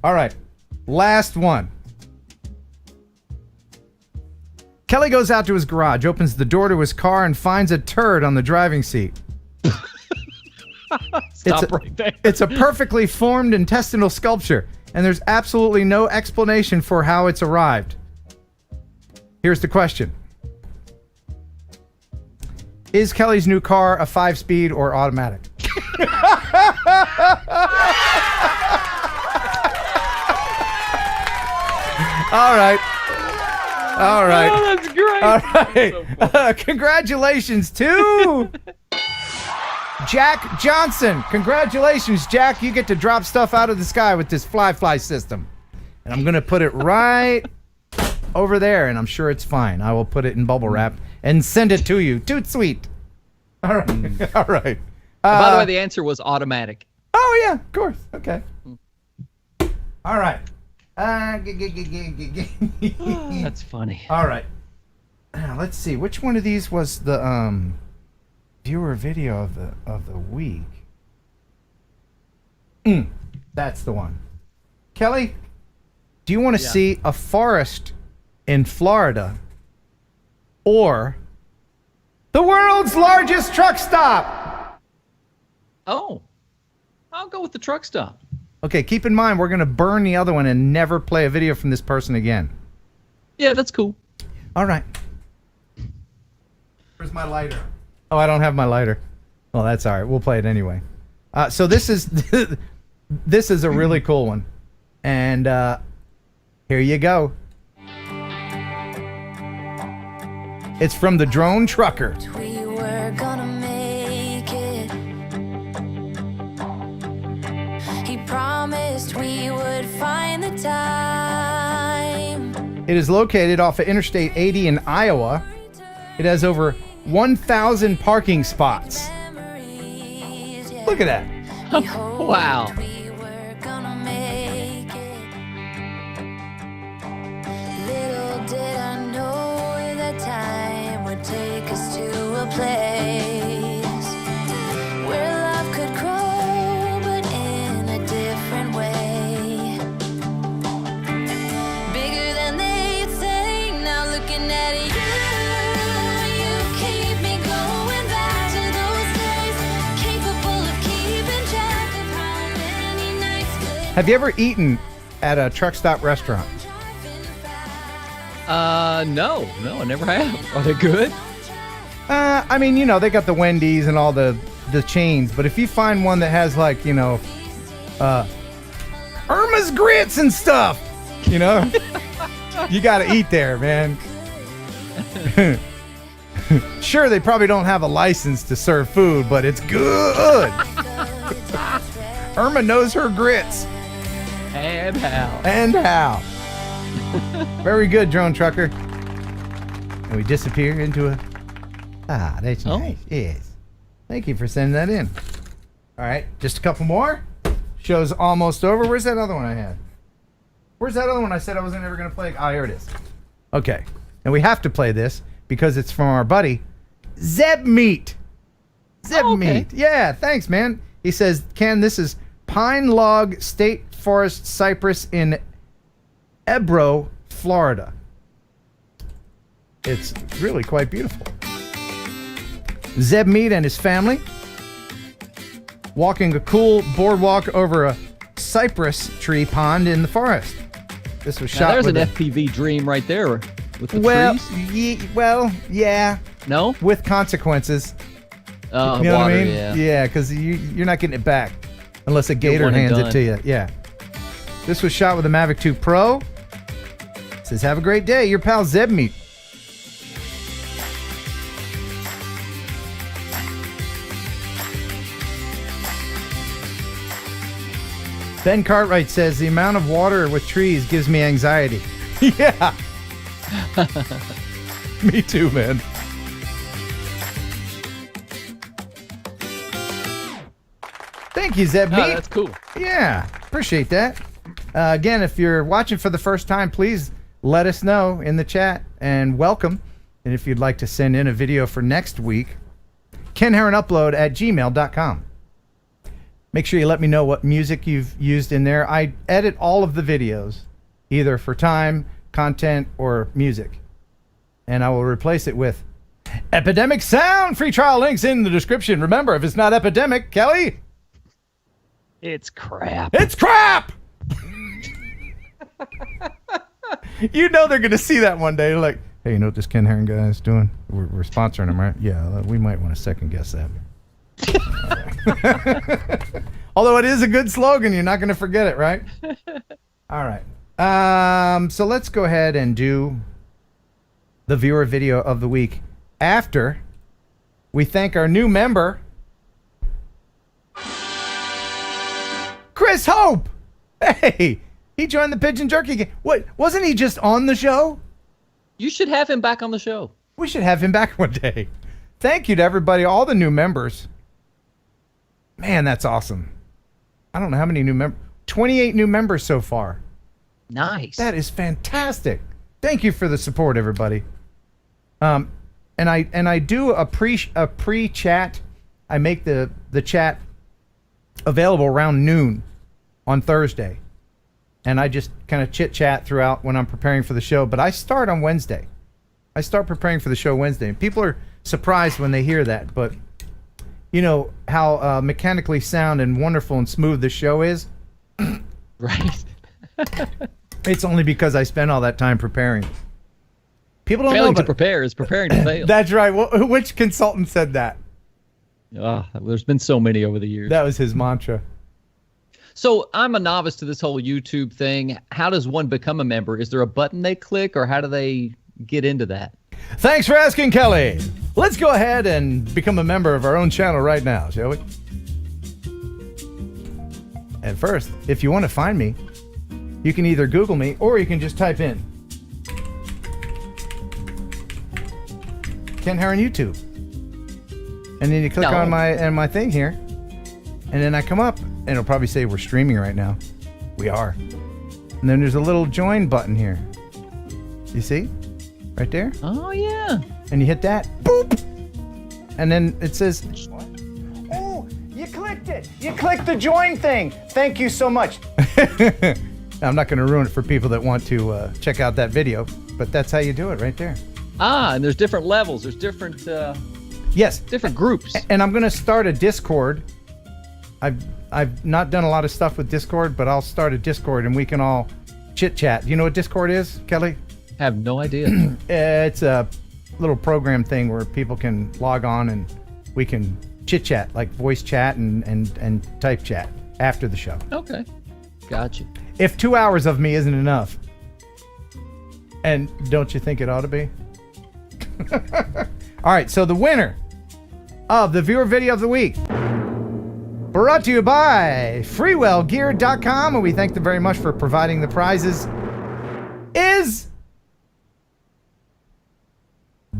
A: All right. Last one. Kelly goes out to his garage, opens the door to his car, and finds a turd on the driving seat.
B: Stop right there.
A: It's a perfectly formed intestinal sculpture, and there's absolutely no explanation for how it's arrived. Here's the question. Is Kelly's new car a 5-speed or automatic? All right.
B: Oh, that's great.
A: All right. Congratulations to Jack Johnson. Congratulations, Jack. You get to drop stuff out of the sky with this fly system. And I'm going to put it right over there, and I'm sure it's fine. I will put it in bubble wrap and send it to you. Toot sweet. All right. All right.
B: By the way, the answer was automatic.
A: Oh, yeah, of course. Okay. All right.
B: That's funny.
A: All right. Let's see. Which one of these was the viewer video of the week? That's the one. Kelly, do you want to see a forest in Florida or the world's largest truck stop?
B: Oh, I'll go with the truck stop.
A: Okay, keep in mind, we're going to burn the other one and never play a video from this person again.
B: Yeah, that's cool.
A: All right. Where's my lighter? Oh, I don't have my lighter. Well, that's all right. We'll play it anyway. So this is this is a really cool one. And here you go. It's from the Drone Trucker.
E: We were gonna make it. He promised we would find the time.
A: It is located off of Interstate 80 in Iowa. It has over 1,000 parking spots. Look at that.
B: Wow.
E: Little did I know that time would take us to a place where love could grow, but in a different way. Bigger than they'd say, now looking at you, you keep me going back to those days, capable of keeping track of how many nights could.
A: Have you ever eaten at a truck stop restaurant?
B: No, I never have. Are they good?
A: I mean, you know, they got the Wendy's and all the chains, but if you find one that has like, you know, Irma's grits and stuff, you know, you got to eat there, man. Sure, they probably don't have a license to serve food, but it's good. Irma knows her grits.
B: And how.
A: And how. Very good, Drone Trucker. And we disappear into a... Ah, that's nice. Yes. Thank you for sending that in. All right, just a couple more. Show's almost over. Where's that other one I had? Where's that other one I said I wasn't ever going to play? Ah, here it is. Okay, and we have to play this because it's from our buddy, Zeb Meat. Zeb Meat. Yeah, thanks, man. He says, Ken, this is Pine Log State Forest Cypress in Ebro, Florida. It's really quite beautiful. Zeb Meat and his family walking a cool boardwalk over a cypress tree pond in the forest. This was shot
B: there's
A: with
B: an FPV dream right there with the trees.
A: Yeah.
B: No?
A: With consequences. You know
B: water,
A: what I mean?
B: yeah.
A: Yeah, because you're not getting it back unless a gator
B: one and
A: hands it
B: done.
A: to you. Yeah. This was shot with a Mavic 2 Pro. Says, have a great day. Your pal Zeb Meat. Ben Cartwright says, the amount of water with trees gives me anxiety. Yeah. Me too, man. Thank you, Zeb Meat.
B: that's cool.
A: Yeah, appreciate that. Again, if you're watching for the first time, please let us know in the chat and welcome. And if you'd like to send in a video for next week, kenheronupload@gmail.com. Make sure you let me know what music you've used in there. I edit all of the videos, either for time, content, or music. And I will replace it with Epidemic Sound. Free trial links in the description. Remember, if it's not epidemic, Kelly,
B: it's crap.
A: It's crap! You know they're going to see that one day. They're like, hey, you know what this Ken Heron guy is doing? We're sponsoring him, right? Yeah, we might want to second guess that. Although it is a good slogan, you're not going to forget it, right? All right. So let's go ahead and do the viewer video of the week after we thank our new member, Chris Hope. Hey, he joined the Pigeon Jerky game. What, wasn't he just on the show?
B: You should have him back on the show.
A: We should have him back one day. Thank you to everybody, all the new members. Man, that's awesome. I don't know how many new members. 28 new members so far.
B: Nice.
A: That is fantastic. Thank you for the support, everybody. And I do a pre-chat. I make the chat available around noon on Thursday. And I just kind of chit-chat throughout when I'm preparing for the show. But I start on Wednesday. I start preparing for the show Wednesday. And people are surprised when they hear that. But you know how mechanically sound and wonderful and smooth the show is?
B: Right.
A: It's only because I spend all that time preparing. People don't
B: Failing
A: know
B: to prepare is preparing to fail.
A: That's right. Which consultant said that?
B: There's been so many over the years.
A: That was his mantra.
B: So I'm a novice to this whole YouTube thing. How does one become a member? Is there a button they click, or how do they get into that?
A: Thanks for asking, Kelly. Let's go ahead and become a member of our own channel right now, shall we? And first, if you want to find me, you can either Google me or you can just type in Ken Heron YouTube. And then you click on my thing here. And then I come up and it'll probably say we're streaming right now. We are. And then there's a little join button here. You see? Right there?
B: Oh, yeah.
A: And you hit that. Boop! And then it says, oh, you clicked it. You clicked the join thing. Thank you so much. I'm not going to ruin it for people that want to check out that video, but that's how you do it right there.
B: And there's different levels. There's different
A: yes,
B: different groups.
A: And I'm going to start a Discord. I've not done a lot of stuff with Discord, but I'll start a Discord and we can all chit-chat. Do you know what Discord is, Kelly?
B: Have no idea.
A: It's a little program thing where people can log on and we can chit-chat, like voice chat and type chat after the show.
B: Okay. Gotcha.
A: If 2 hours of me isn't enough, and don't you think it ought to be? All right, so the winner of the viewer video of the week, brought to you by freewellgear.com, and we thank them very much for providing the prizes, is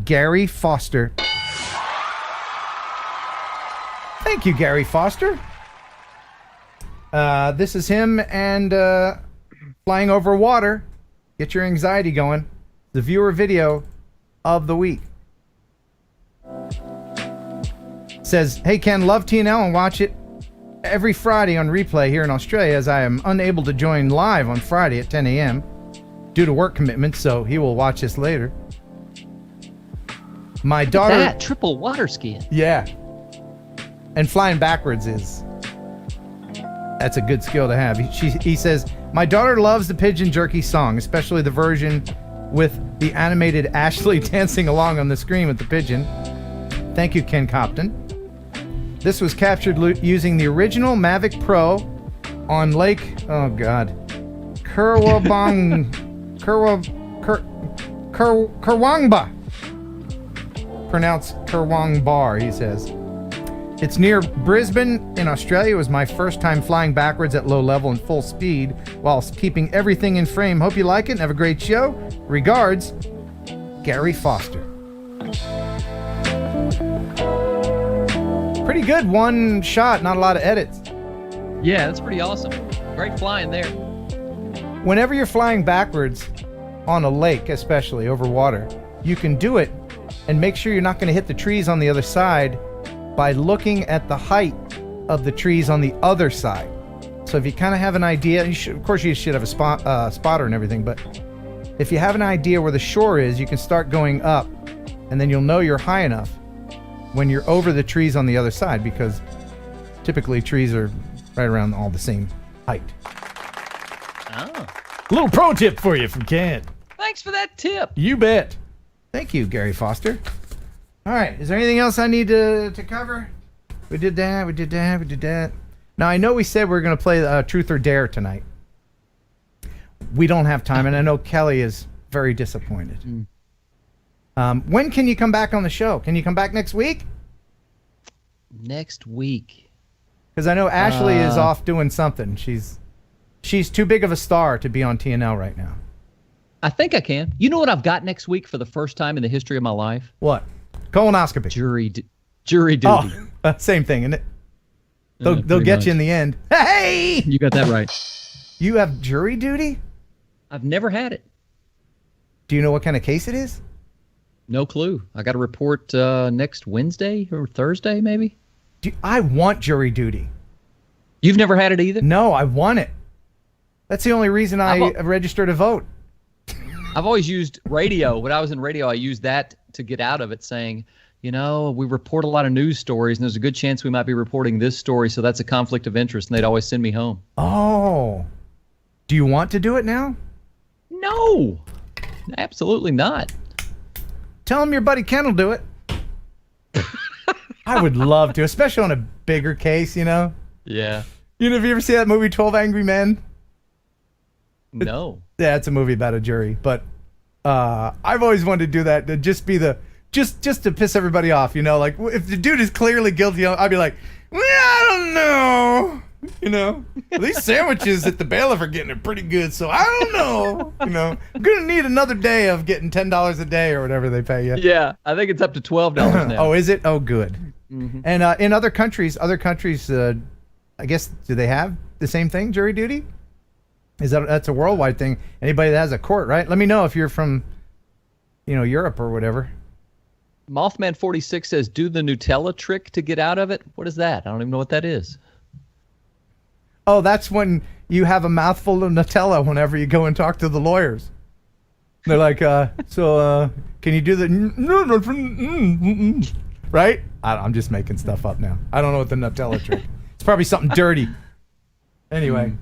A: Gary Foster. Thank you, Gary Foster. This is him and flying over water. Get your anxiety going. The viewer video of the week. Says, hey Ken, love TNL and watch it every Friday on replay here in Australia, as I am unable to join live on Friday at 10 a.m. due to work commitments, so he will watch this later. My daughter...
B: That triple water skiing.
A: Yeah. And flying backwards that's a good skill to have. He says, my daughter loves the Pigeon Jerky song, especially the version with the animated Ashley dancing along on the screen with the pigeon. Thank you, Ken Copton. This was captured using the original Mavic Pro on Lake, Kurwangba. Pronounced Kurwangbar, he says. It's near Brisbane in Australia. It was my first time flying backwards at low level and full speed whilst keeping everything in frame. Hope you like it and have a great show. Regards, Gary Foster. Pretty good, one shot, not a lot of edits.
B: Yeah, that's pretty awesome. Great flying there.
A: Whenever you're flying backwards on a lake, especially over water, you can do it and make sure you're not going to hit the trees on the other side by looking at the height of the trees on the other side. So if you kind of have an idea, of course you should have a spotter and everything, but if you have an idea where the shore is, you can start going up, and then you'll know you're high enough when you're over the trees on the other side, because typically trees are right around all the same height.
B: Oh.
A: A little pro tip for you from Ken.
B: Thanks for that tip.
A: You bet. Thank you, Gary Foster. All right, is there anything else I need to cover? We did that. Now, I know we said we were going to play Truth or Dare tonight. We don't have time, and I know Kelly is very disappointed. When can you come back on the show? Can you come back next week?
B: Next week.
A: Because I know Ashley is off doing something. She's too big of a star to be on TNL right now.
B: I think I can. You know what I've got next week for the first time in the history of my life?
A: What? Colonoscopy.
B: Jury duty.
A: Oh, same thing, isn't it? They'll get you in the end. Hey!
B: You got that right.
A: You have jury duty?
B: I've never had it.
A: Do you know what kind of case it is?
B: No clue. I got to report next Wednesday or Thursday, maybe.
A: I want jury duty.
B: You've never had it either?
A: No, I want it. That's the only reason I registered to vote.
B: I've always used radio. When I was in radio, I used that to get out of it, saying, you know, we report a lot of news stories, and there's a good chance we might be reporting this story, so that's a conflict of interest, and they'd always send me home.
A: Oh. Do you want to do it now?
B: No. Absolutely not.
A: Tell him your buddy Ken will do it. I would love to, especially on a bigger case, you know?
B: Yeah.
A: You know, have you ever seen that movie 12 Angry Men?
B: No.
A: Yeah, it's a movie about a jury, but I've always wanted to do that, to just be just to piss everybody off, you know? Like, if the dude is clearly guilty, I'd be like, well, I don't know. You know, these sandwiches at the bailiff are getting it pretty good, so I don't know. You know, I'm gonna need another day of getting $10 a day or whatever they pay you.
B: Yeah, I think it's up to $12 now.
A: Oh, is it? Oh, good.
B: Mm-hmm.
A: And in other countries, I guess, do they have the same thing, jury duty? That's a worldwide thing? Anybody that has a court, right? Let me know if you're from, Europe or whatever.
B: Mothman 46 says, do the Nutella trick to get out of it. What is that? I don't even know what that is.
A: Oh, that's when you have a mouthful of Nutella whenever you go and talk to the lawyers. They're like, can you do the... Right? I'm just making stuff up now. I don't know what the Nutella trick. It's probably something dirty. Anyway.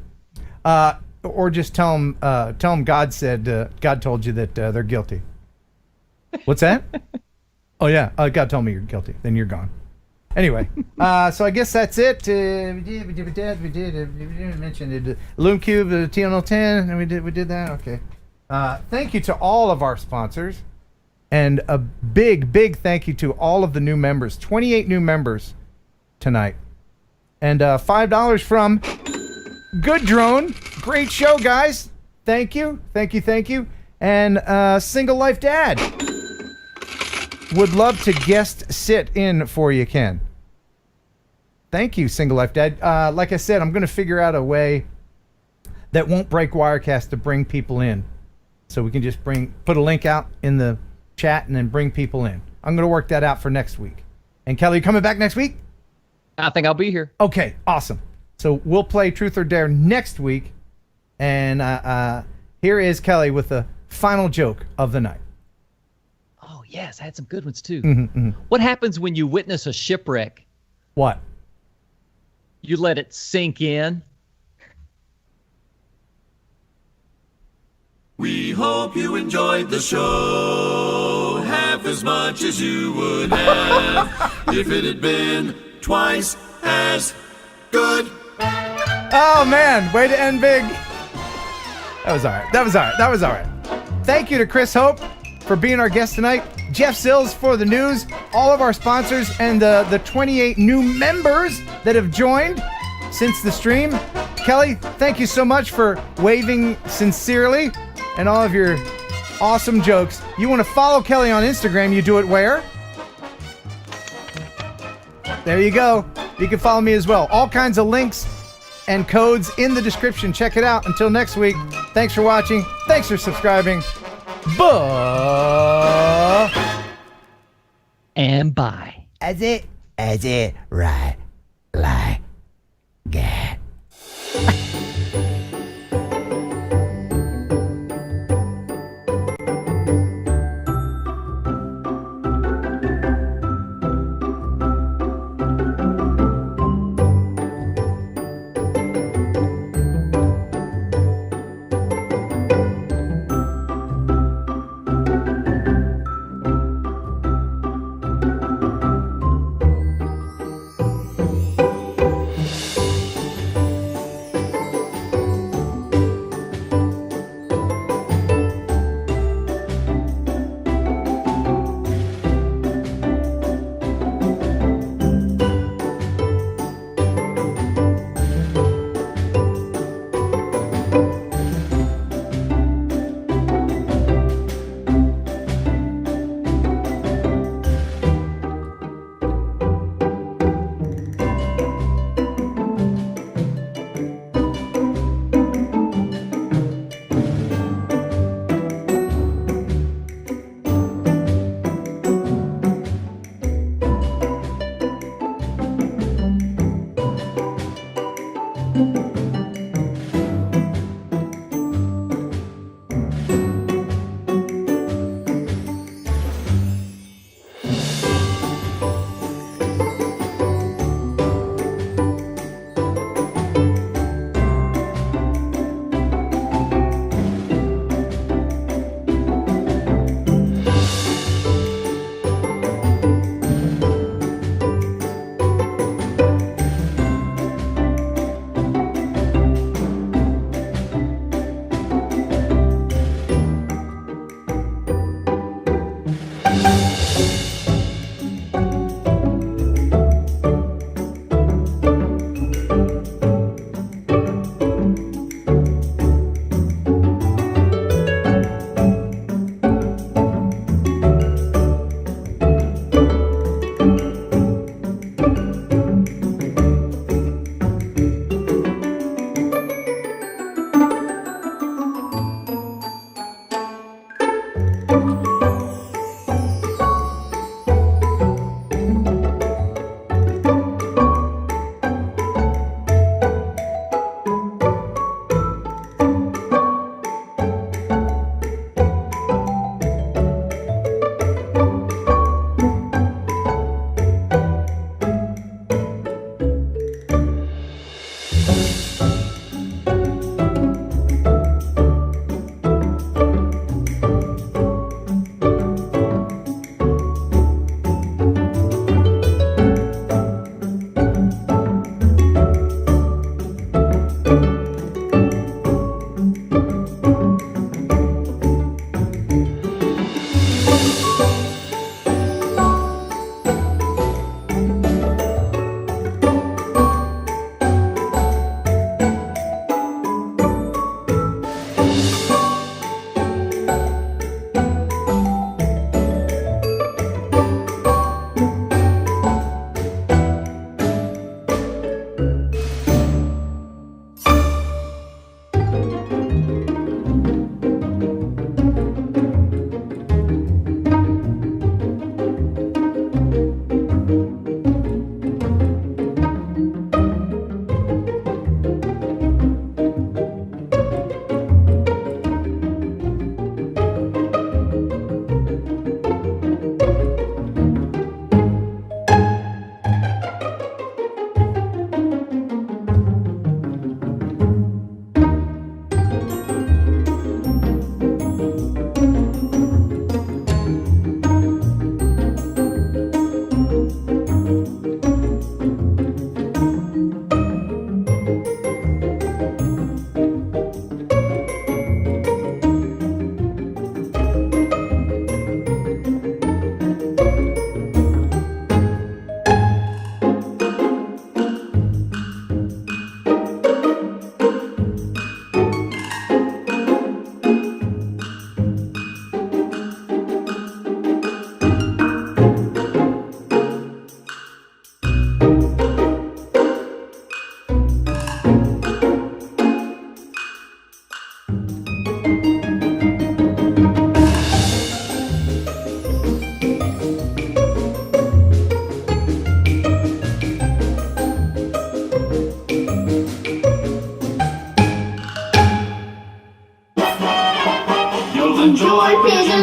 A: Or just tell them God told you that they're guilty. What's that? Oh, yeah. God told me you're guilty. Then you're gone. Anyway, so I guess that's it. We mentioned it. Loom Cube, the TNL 10, and we did that. Okay. Thank you to all of our sponsors, and a big thank you to all of the new members. 28 new members tonight, and $5 from Good Drone. Great show, guys. Thank you. And Single Life Dad would love to guest sit in for you, Ken. Thank you, Single Life Dad. Like I said, I'm going to figure out a way that won't break Wirecast to bring people in. So we can just put a link out in the chat and then bring people in. I'm going to work that out for next week. And Kelly, you coming back next week?
B: I think I'll be here.
A: Okay, awesome. So we'll play Truth or Dare next week. And here is Kelly with the final joke of the night.
B: Oh, yes. I had some good ones, too.
A: Mm-hmm.
B: What happens when you witness a shipwreck?
A: What?
B: You let it sink in.
G: We hope you enjoyed the show half as much as you would have if it had been twice as good.
A: Oh, man. Way to end big. That was all right. Thank you to Chris Hope for being our guest tonight. Jeff Sills for the news. All of our sponsors and the 28 new members that have joined since the stream. Kelly, thank you so much for waving sincerely and all of your awesome jokes. You want to follow Kelly on Instagram, you do it where? There you go. You can follow me as well. All kinds of links and codes in the description. Check it out. Until next week, thanks for watching. Thanks for subscribing.
B: And bye.
V: As it, right, like that.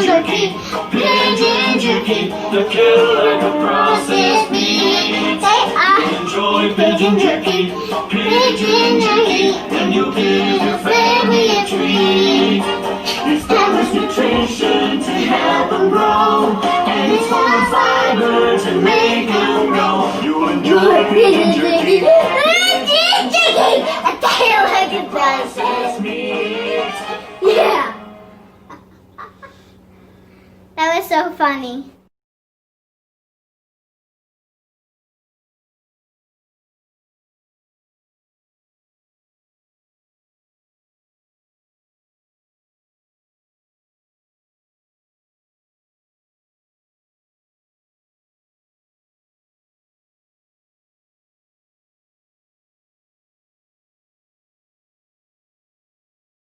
E: jerky, pigeon jerky, the killer of processed meat. Say I enjoy pigeon jerky, and you'll give your family a treat. It's got much nutrition to help them grow, and it's full of fiber to make them grow. You enjoy pigeon jerky, pigeon jerky, a tail like a processed meat. Yeah. That was so funny.